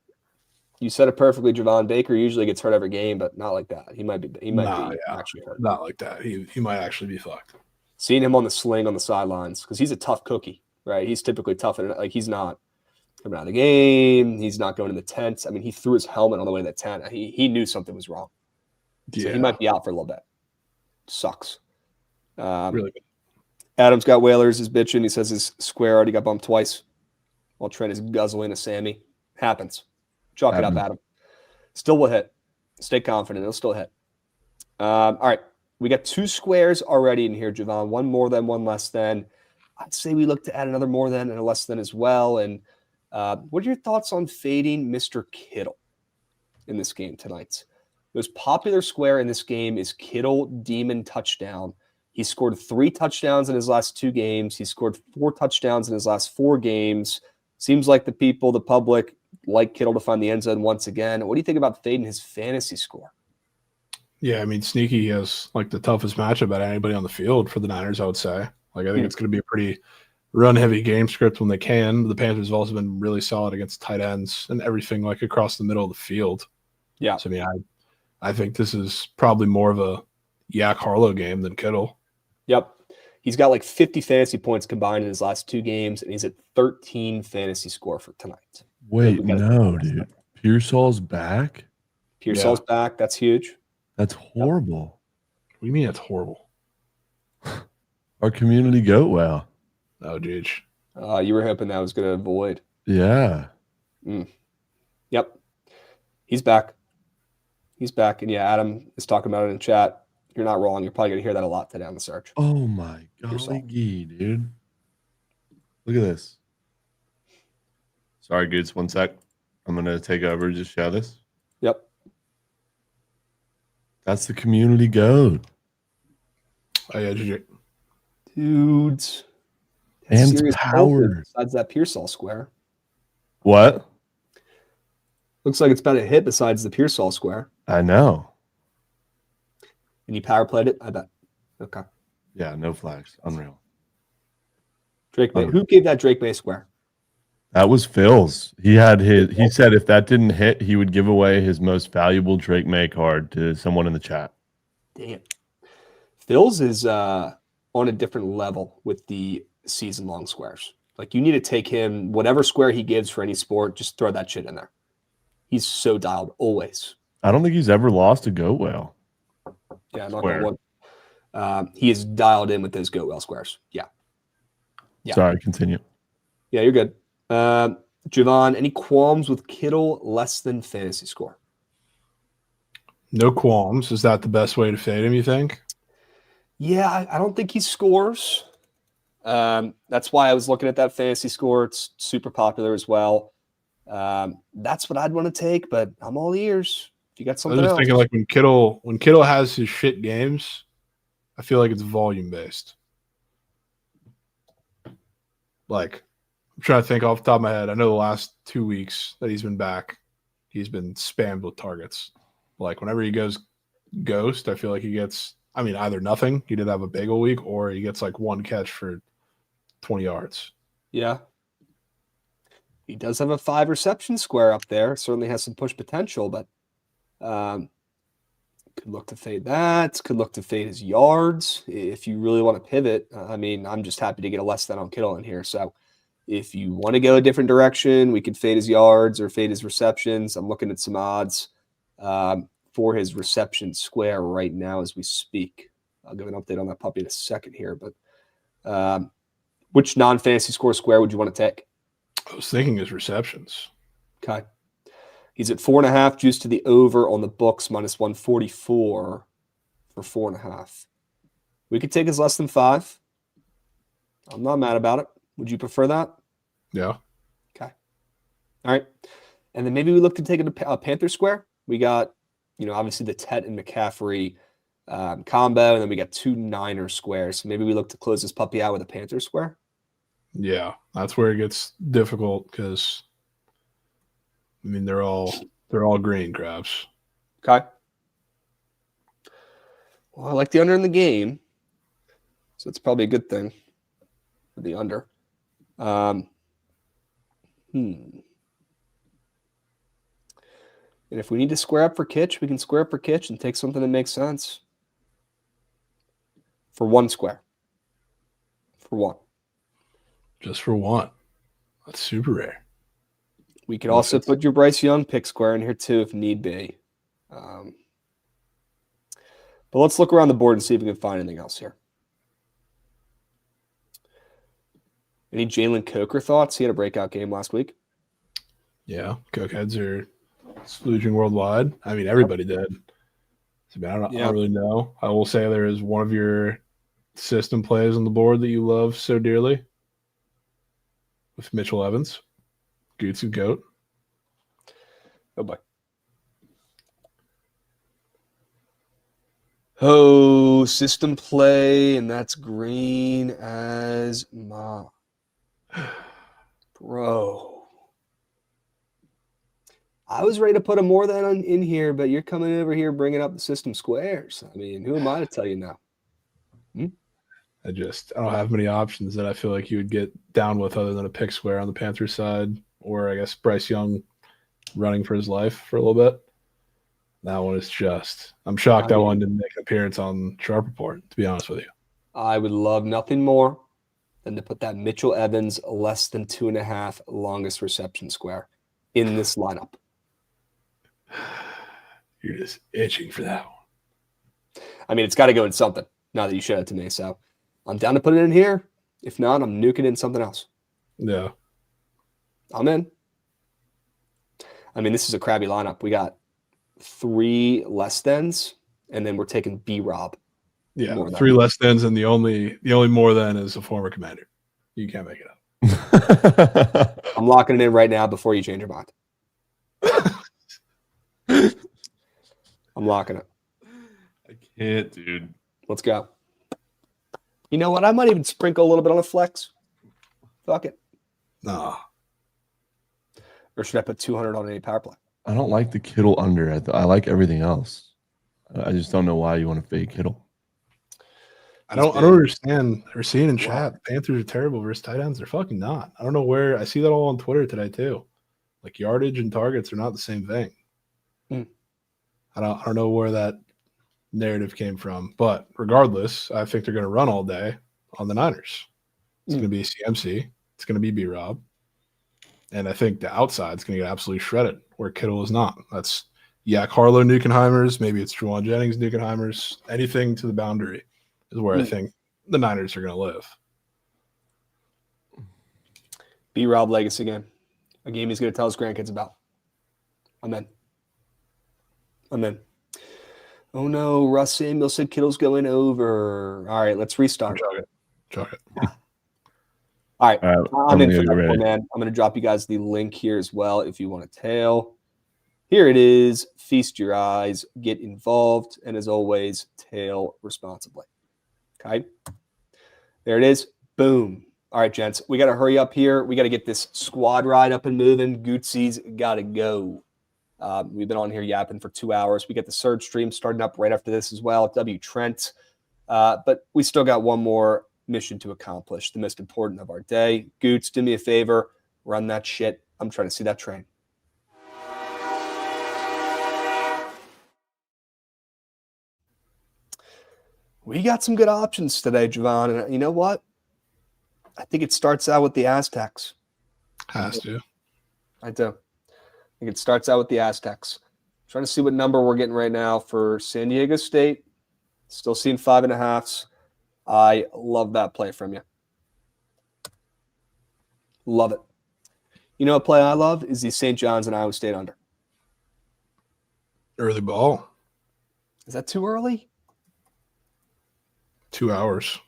You said it perfectly, Jovan. Baker usually gets hurt every game, but not like that. He might be actually hurt. Not like that. He might actually be fucked. Seeing him on the sling on the sidelines, because he's a tough cookie, right? He's typically tough, and like he's not coming out of the game. He's not going in the tent. I mean, he threw his helmet on the way to the tent. He knew something was wrong. Yeah. So he might be out for a little bit. Sucks. Really good. Adam's got Whalers is bitching. He says his square already got bumped twice while Trent is guzzling a Sammy. Happens. Chalk it up, Adam. Still will hit. Stay confident. It'll still hit. All right. We got 2 squares already in here, Jovan. One more than, one less than. I'd say we look to add another more than and a less than as well. And what are your thoughts on fading Mr. Kittle in this game tonight? The most popular square in this game is Kittle Demon Touchdown. He scored 3 touchdowns in his last 2 games. He scored 4 touchdowns in his last 4 games. Seems like the people, the public, like Kittle to find the end zone once again. What do you think about fading his fantasy score? Yeah, I mean, Sneaky has like the toughest matchup out of anybody on the field for the Niners, I would say. Like, I think it's going to be a pretty run-heavy game script when they can. The Panthers have also been really solid against tight ends and everything like across the middle of the field. Yeah. So, I mean, I think this is probably more of a Yak Harlow game than Kittle. Yep. He's got like 50 fantasy points combined in his last 2 games, and he's at 13 fantasy score for tonight. Wait, no, dude. Pearsall's back? Pearsall's back. That's huge. That's horrible. What do you mean it's horrible? Our community goat wow. Oh, dude. You were hoping that was going to avoid. Yeah. Yep. He's back. He's back. And yeah, Adam is talking about it in chat. You're not wrong. You're probably going to hear that a lot today on the search. Oh, my golly gee, dude. Look at this. Sorry, Goots. 1 sec. I'm going to take over. Just show this. Yep. That's the community goat. Oh, yeah, GG. Dudes. And power. Besides that Pearsall square. What? Looks like it's about a hit besides the Pearsall square. I know. And you power played it? I bet. Okay. Yeah, no flags. Unreal. Drake May. Who gave that Drake May square? That was Phil's. He said if that didn't hit, he would give away his most valuable Drake May card to someone in the chat. Damn. Phil's is on a different level with the season-long squares. Like, you need to take him, whatever square he gives for any sport, just throw that shit in there. He's so dialed, always. I don't think he's ever lost a goat whale. Yeah, not gonna one. He is dialed in with those goat whale squares. Yeah. Sorry, continue. Yeah, you're good. Jovan, any qualms with Kittle less than fantasy score? No qualms. Is that the best way to fade him, you think? Yeah, I don't think he scores. That's why I was looking at that fantasy score. It's super popular as well. That's what I'd want to take, but I'm all ears. If you got something else. I was just thinking, like, when Kittle has his shit games, I feel like it's volume based. Like, I'm trying to think off the top of my head. I know the last 2 weeks that he's been back, he's been spammed with targets. Like, whenever he goes ghost, I feel like he gets, either nothing. He did have a bagel week, or he gets like 1 catch for 20 yards. Yeah. He does have a 5 reception square up there. Certainly has some push potential, but could look to fade that. Could look to fade his yards if you really want to pivot. I'm just happy to get a less than on Kittle in here. So if you want to go a different direction, we could fade his yards or fade his receptions. I'm looking at some odds for his reception square right now as we speak. I'll give an update on that puppy in a second here. But which non-fantasy square would you want to take? I was thinking his receptions. Okay. He's at 4.5, juice to the over on the books, minus 144 for 4.5. We could take his less than 5. I'm not mad about it. Would you prefer that? Yeah. Okay. All right. And then maybe we look to take a Panther square. We got, obviously the Tet and McCaffrey combo, and then we got 2 Niner squares. So maybe we look to close this puppy out with a Panther square. Yeah, that's where it gets difficult because, they're all green Krabs. Okay. Well, I like the under in the game, so it's probably a good thing for the under. And if we need to square up for Kitch, we can square up for Kitch and take something that makes sense. For 1 square. For 1. Just for 1. That's super rare. We could also put your Bryce Young pick square in here too if need be. But let's look around the board and see if we can find anything else here. Any Jalen Coker thoughts? He had a breakout game last week. Yeah, cokeheads are splooging worldwide. Everybody did. I don't really know. I will say there is one of your system plays on the board that you love so dearly with Mitchell Evans. Goots and Goat. Oh, boy. Oh, system play, and that's green as ma. Bro. I was ready to put a more than in here, but you're coming over here bringing up the system squares. I mean, who am I to tell you now? I don't have many options that I feel like you would get down with other than a pick square on the Panthers side, or I guess Bryce Young running for his life for a little bit. That one is I'm shocked that one didn't make an appearance on Sharp Report, to be honest with you. I would love nothing more than to put that Mitchell Evans less than 2.5 longest reception square in this lineup. You're just itching for that one. I mean, it's got to go in something now that you showed it to me. So I'm down to put it in here. If not, I'm nuking in something else. Yeah. I'm in. I mean, this is a crabby lineup. We got 3 less thans, and then we're taking B-Rob. Yeah, 3 less thans, and the only more than is a former Commander. You can't make it up. I'm locking it in right now before you change your mind. I'm locking it. I can't, dude. Let's go. You know what? I might even sprinkle a little bit on a flex. Fuck it. Nah. Or should I put 200 on any power play? I don't like the Kittle under. I like everything else. I just don't know why you want to fade Kittle. I don't understand. We're seeing in chat, Panthers are terrible versus tight ends. They're fucking not. I don't know where. I see that all on Twitter today too. Like yardage and targets are not the same thing. I don't know where that narrative came from, but regardless, I think they're going to run all day on the Niners. It's going to be CMC. It's going to be B-Rob. And I think the outside's going to get absolutely shredded where Kittle is not. That's Harlow Nukenheimers. Maybe it's Juwan Jennings Nukenheimers. Anything to the boundary is where I think the Niners are going to live. B-Rob legacy game. A game he's going to tell his grandkids about. I'm in. Oh, no. Russ Samuel said Kittle's going over. All right, let's restart. Chalk it. All right. I'm in for that one, man. I'm going to drop you guys the link here as well if you want to tail. Here it is. Feast your eyes. Get involved. And as always, tail responsibly. Okay? There it is. Boom. All right, gents. We got to hurry up here. We got to get this squad ride up and moving. Gootsy's got to go. We've been on here yapping for 2 hours. We get the Surge stream starting up right after this as well. Trent. But we still got one more mission to accomplish, the most important of our day. Goots, do me a favor. Run that shit. I'm trying to see that train. We got some good options today, Jovan. And you know what? I think it starts out with the Aztecs. Has to. I do. I think it starts out with the Aztecs. Trying to see what number we're getting right now for San Diego State. Still seeing 5.5s. I love that play from you. Love it. You know what play I love is the St. John's and Iowa State under. Early ball. Is that too early? 2 hours.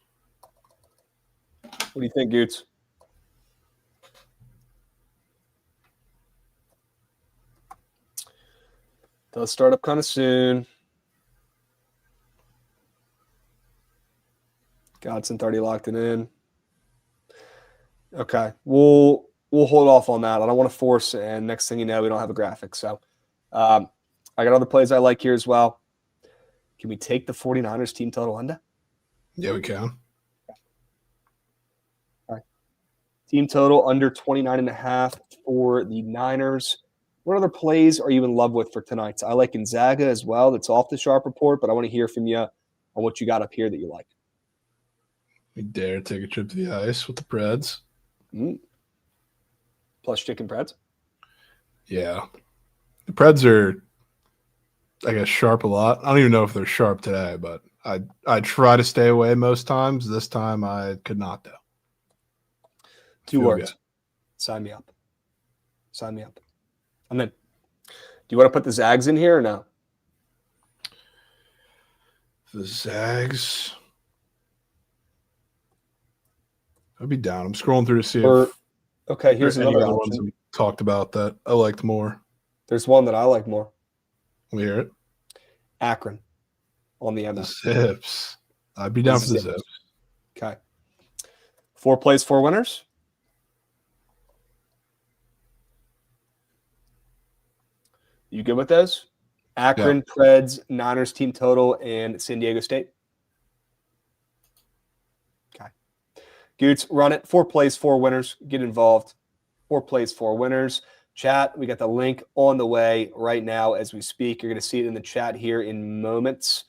What do you think, Goots? Does start up kind of soon. Godson's already locked it in. Okay, we'll hold off on that. I don't want to force it, and next thing you know, we don't have a graphic. So I got other plays I like here as well. Can we take the 49ers team total under? Yeah, we can. All right. Team total under 29.5 for the Niners. What other plays are you in love with for tonight? I like Gonzaga as well. That's off the Sharp Report, but I want to hear from you on what you got up here that you like. We dare take a trip to the ice with the Preds. Plus chicken Preds? Yeah. The Preds are, I guess, sharp a lot. I don't even know if they're sharp today, but I try to stay away most times. This time I could not, though. 2 words. Good. Sign me up. Sign me up. I'm in. Do you want to put the Zags in here or no? The Zags. I'd be down. I'm scrolling through to see if okay, here's another option. Ones we talked about that I liked more. There's one that I like more. Let me hear it. Akron on the MS. Zips. I'd be down for the Zips. Okay. 4 plays, 4 winners. You good with those? Akron, Preds, Niners team total, and San Diego State. Okay. Goots, run it. 4 plays, 4 winners. Get involved. 4 plays, 4 winners. Chat, we got the link on the way right now as we speak. You're going to see it in the chat here in moments.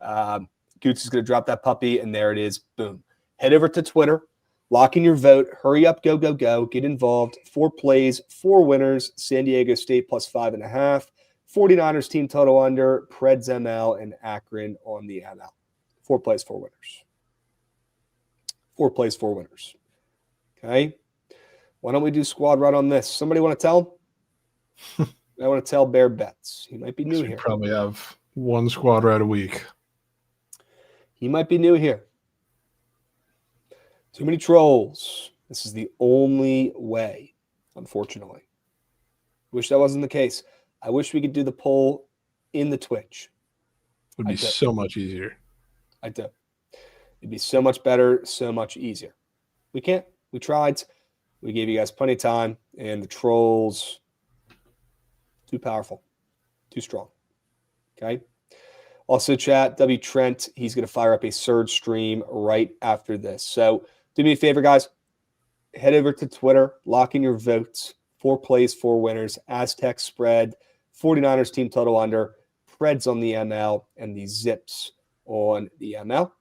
Goots is going to drop that puppy, and there it is. Boom. Head over to Twitter. Lock in your vote. Hurry up. Go, go, go. Get involved. 4 plays, 4 winners. San Diego State plus 5.5. 49ers team total under. Preds ML and Akron on the ML. 4 plays, 4 winners. 4 plays, 4 winners. Okay. Why don't we do squad right on this? Somebody want to tell? I want to tell Bear Bets. He might be new here. Probably have 1 squad right a week. He might be new here. Too many trolls. This is the only way, unfortunately. Wish that wasn't the case. I wish we could do the poll in the Twitch. It would be so much easier. I do. It'd be so much better, so much easier. We can't. We tried. We gave you guys plenty of time, and the trolls, too powerful, too strong. Okay? Also, chat, Trent, he's going to fire up a surge stream right after this. So do me a favor, guys. Head over to Twitter, lock in your votes. 4 plays, 4 winners. Aztec spread, 49ers team total under, Preds on the ML, and the Zips on the ML.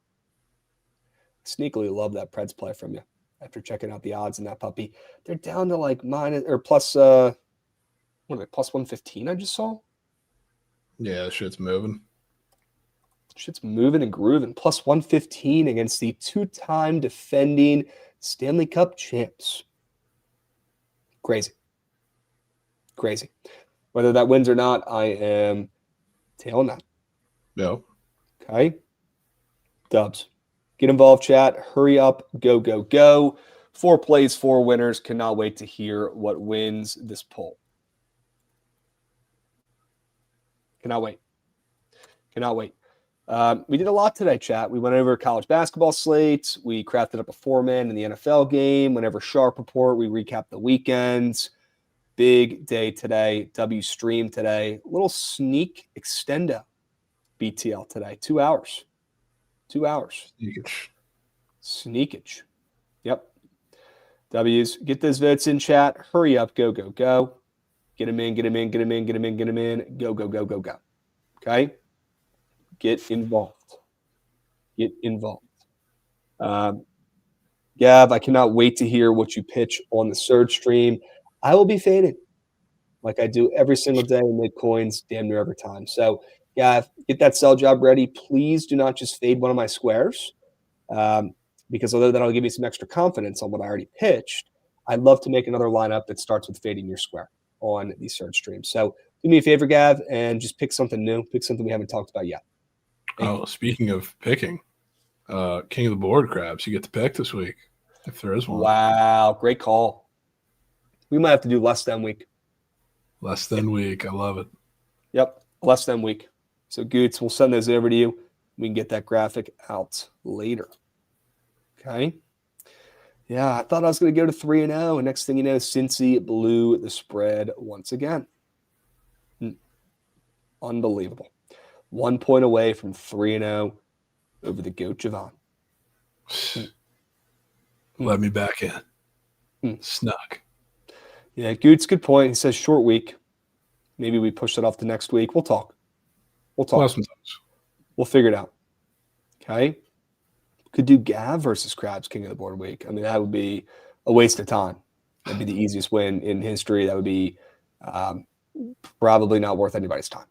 Sneakily love that Preds play from you after checking out the odds in that puppy. They're down to like minus or plus, what are they, plus 115 I just saw? Yeah, that shit's moving. Shit's moving and grooving. Plus 115 against the 2-time defending Stanley Cup champs. Crazy. Crazy. Whether that wins or not, I am tailing that. No. Okay. Dubs. Get involved, chat. Hurry up. Go, go, go. 4 plays, 4 winners. Cannot wait to hear what wins this poll. Cannot wait. Cannot wait. We did a lot today, chat. We went over college basketball slates. We crafted up a 4-man in the NFL game. Whenever Sharp report, we recapped the weekends. Big day today. W stream today. Little sneak extendo BTL today. 2 hours. 2 hours. Sneakage. Yep. W's. Get those votes in, chat. Hurry up. Go, go, go. Get them in, get them in, get them in, get them in, get them in. Go, go, go, go, go. Okay? Get involved. Get involved. Gav, I cannot wait to hear what you pitch on the surge stream. I will be faded like I do every single day and make coins damn near every time. So, Gav, get that sell job ready. Please do not just fade one of my squares because although that'll give you some extra confidence on what I already pitched, I'd love to make another lineup that starts with fading your square on the surge stream. So do me a favor, Gav, and just pick something new. Pick something we haven't talked about yet. Speaking of picking, King of the Board Krabs, you get to pick this week if there is one. Wow, great call. We might have to do less than week. Less than week. I love it. Yep, less than week. So, Goots, we'll send those over to you. We can get that graphic out later. Okay. Yeah, I thought I was going to go to 3-0, and next thing you know, Cincy blew the spread once again. Unbelievable. 1 point away from 3-0 over the GOAT Jovan. Let me back in. Snuck. Yeah, Goots, good point. He says short week. Maybe we push it off to next week. We'll talk. We'll figure it out. Okay. Could do Gav versus Krabs King of the Board week. I mean, that would be a waste of time. That'd be the easiest win in history. That would be probably not worth anybody's time.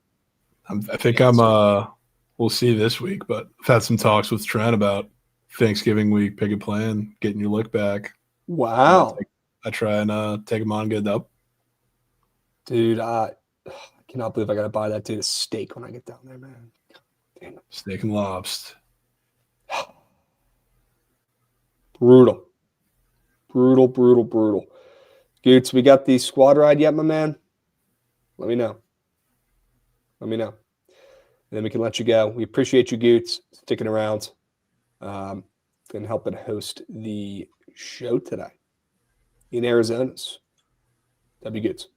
I think we'll see this week, but I've had some talks with Trent about Thanksgiving week, pick a plan, getting your look back. Wow. I try and take him on, get it up. Dude, I cannot believe I got to buy that dude a steak when I get down there, man. Damn it. Steak and lobster. Brutal. Brutal. Goots, we got the squad ride yet, my man? Let me know. And then we can let you go. We appreciate you, Goots, sticking around and helping host the show today in Arizona's. W Goots.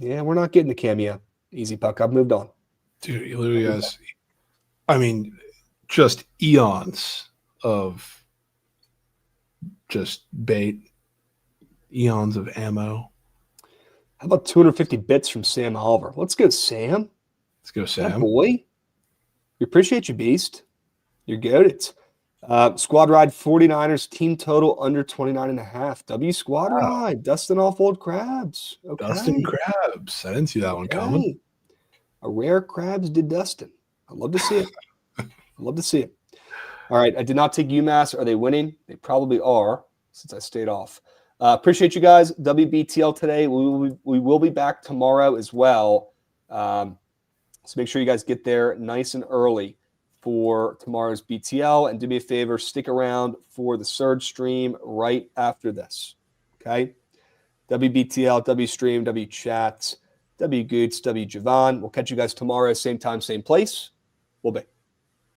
Yeah, we're not getting the cameo. Easy puck. I've moved on. Dude, he literally has, I mean, just eons of just bait, eons of ammo. How about 250 bits from Sam Oliver? Let's go, Sam. Let's go, Sam. That boy. We appreciate you, Beast. You're goated. Squad ride 49ers team total under 29.5. W squad ride. Dustin off-old Krabs. Okay. Dustin Krabs. I didn't see that one coming. A rare Krabs did Dustin. I'd love to see it. I'd love to see it. All right. I did not take UMass. Are they winning? They probably are since I stayed off. Appreciate you guys. WBTL today. We will be back tomorrow as well. So make sure you guys get there nice and early for tomorrow's BTL. And do me a favor, stick around for the Surge stream right after this. Okay? WBTL, WStream, WChat, WGoots, WJovan. We'll catch you guys tomorrow, same time, same place. We'll be.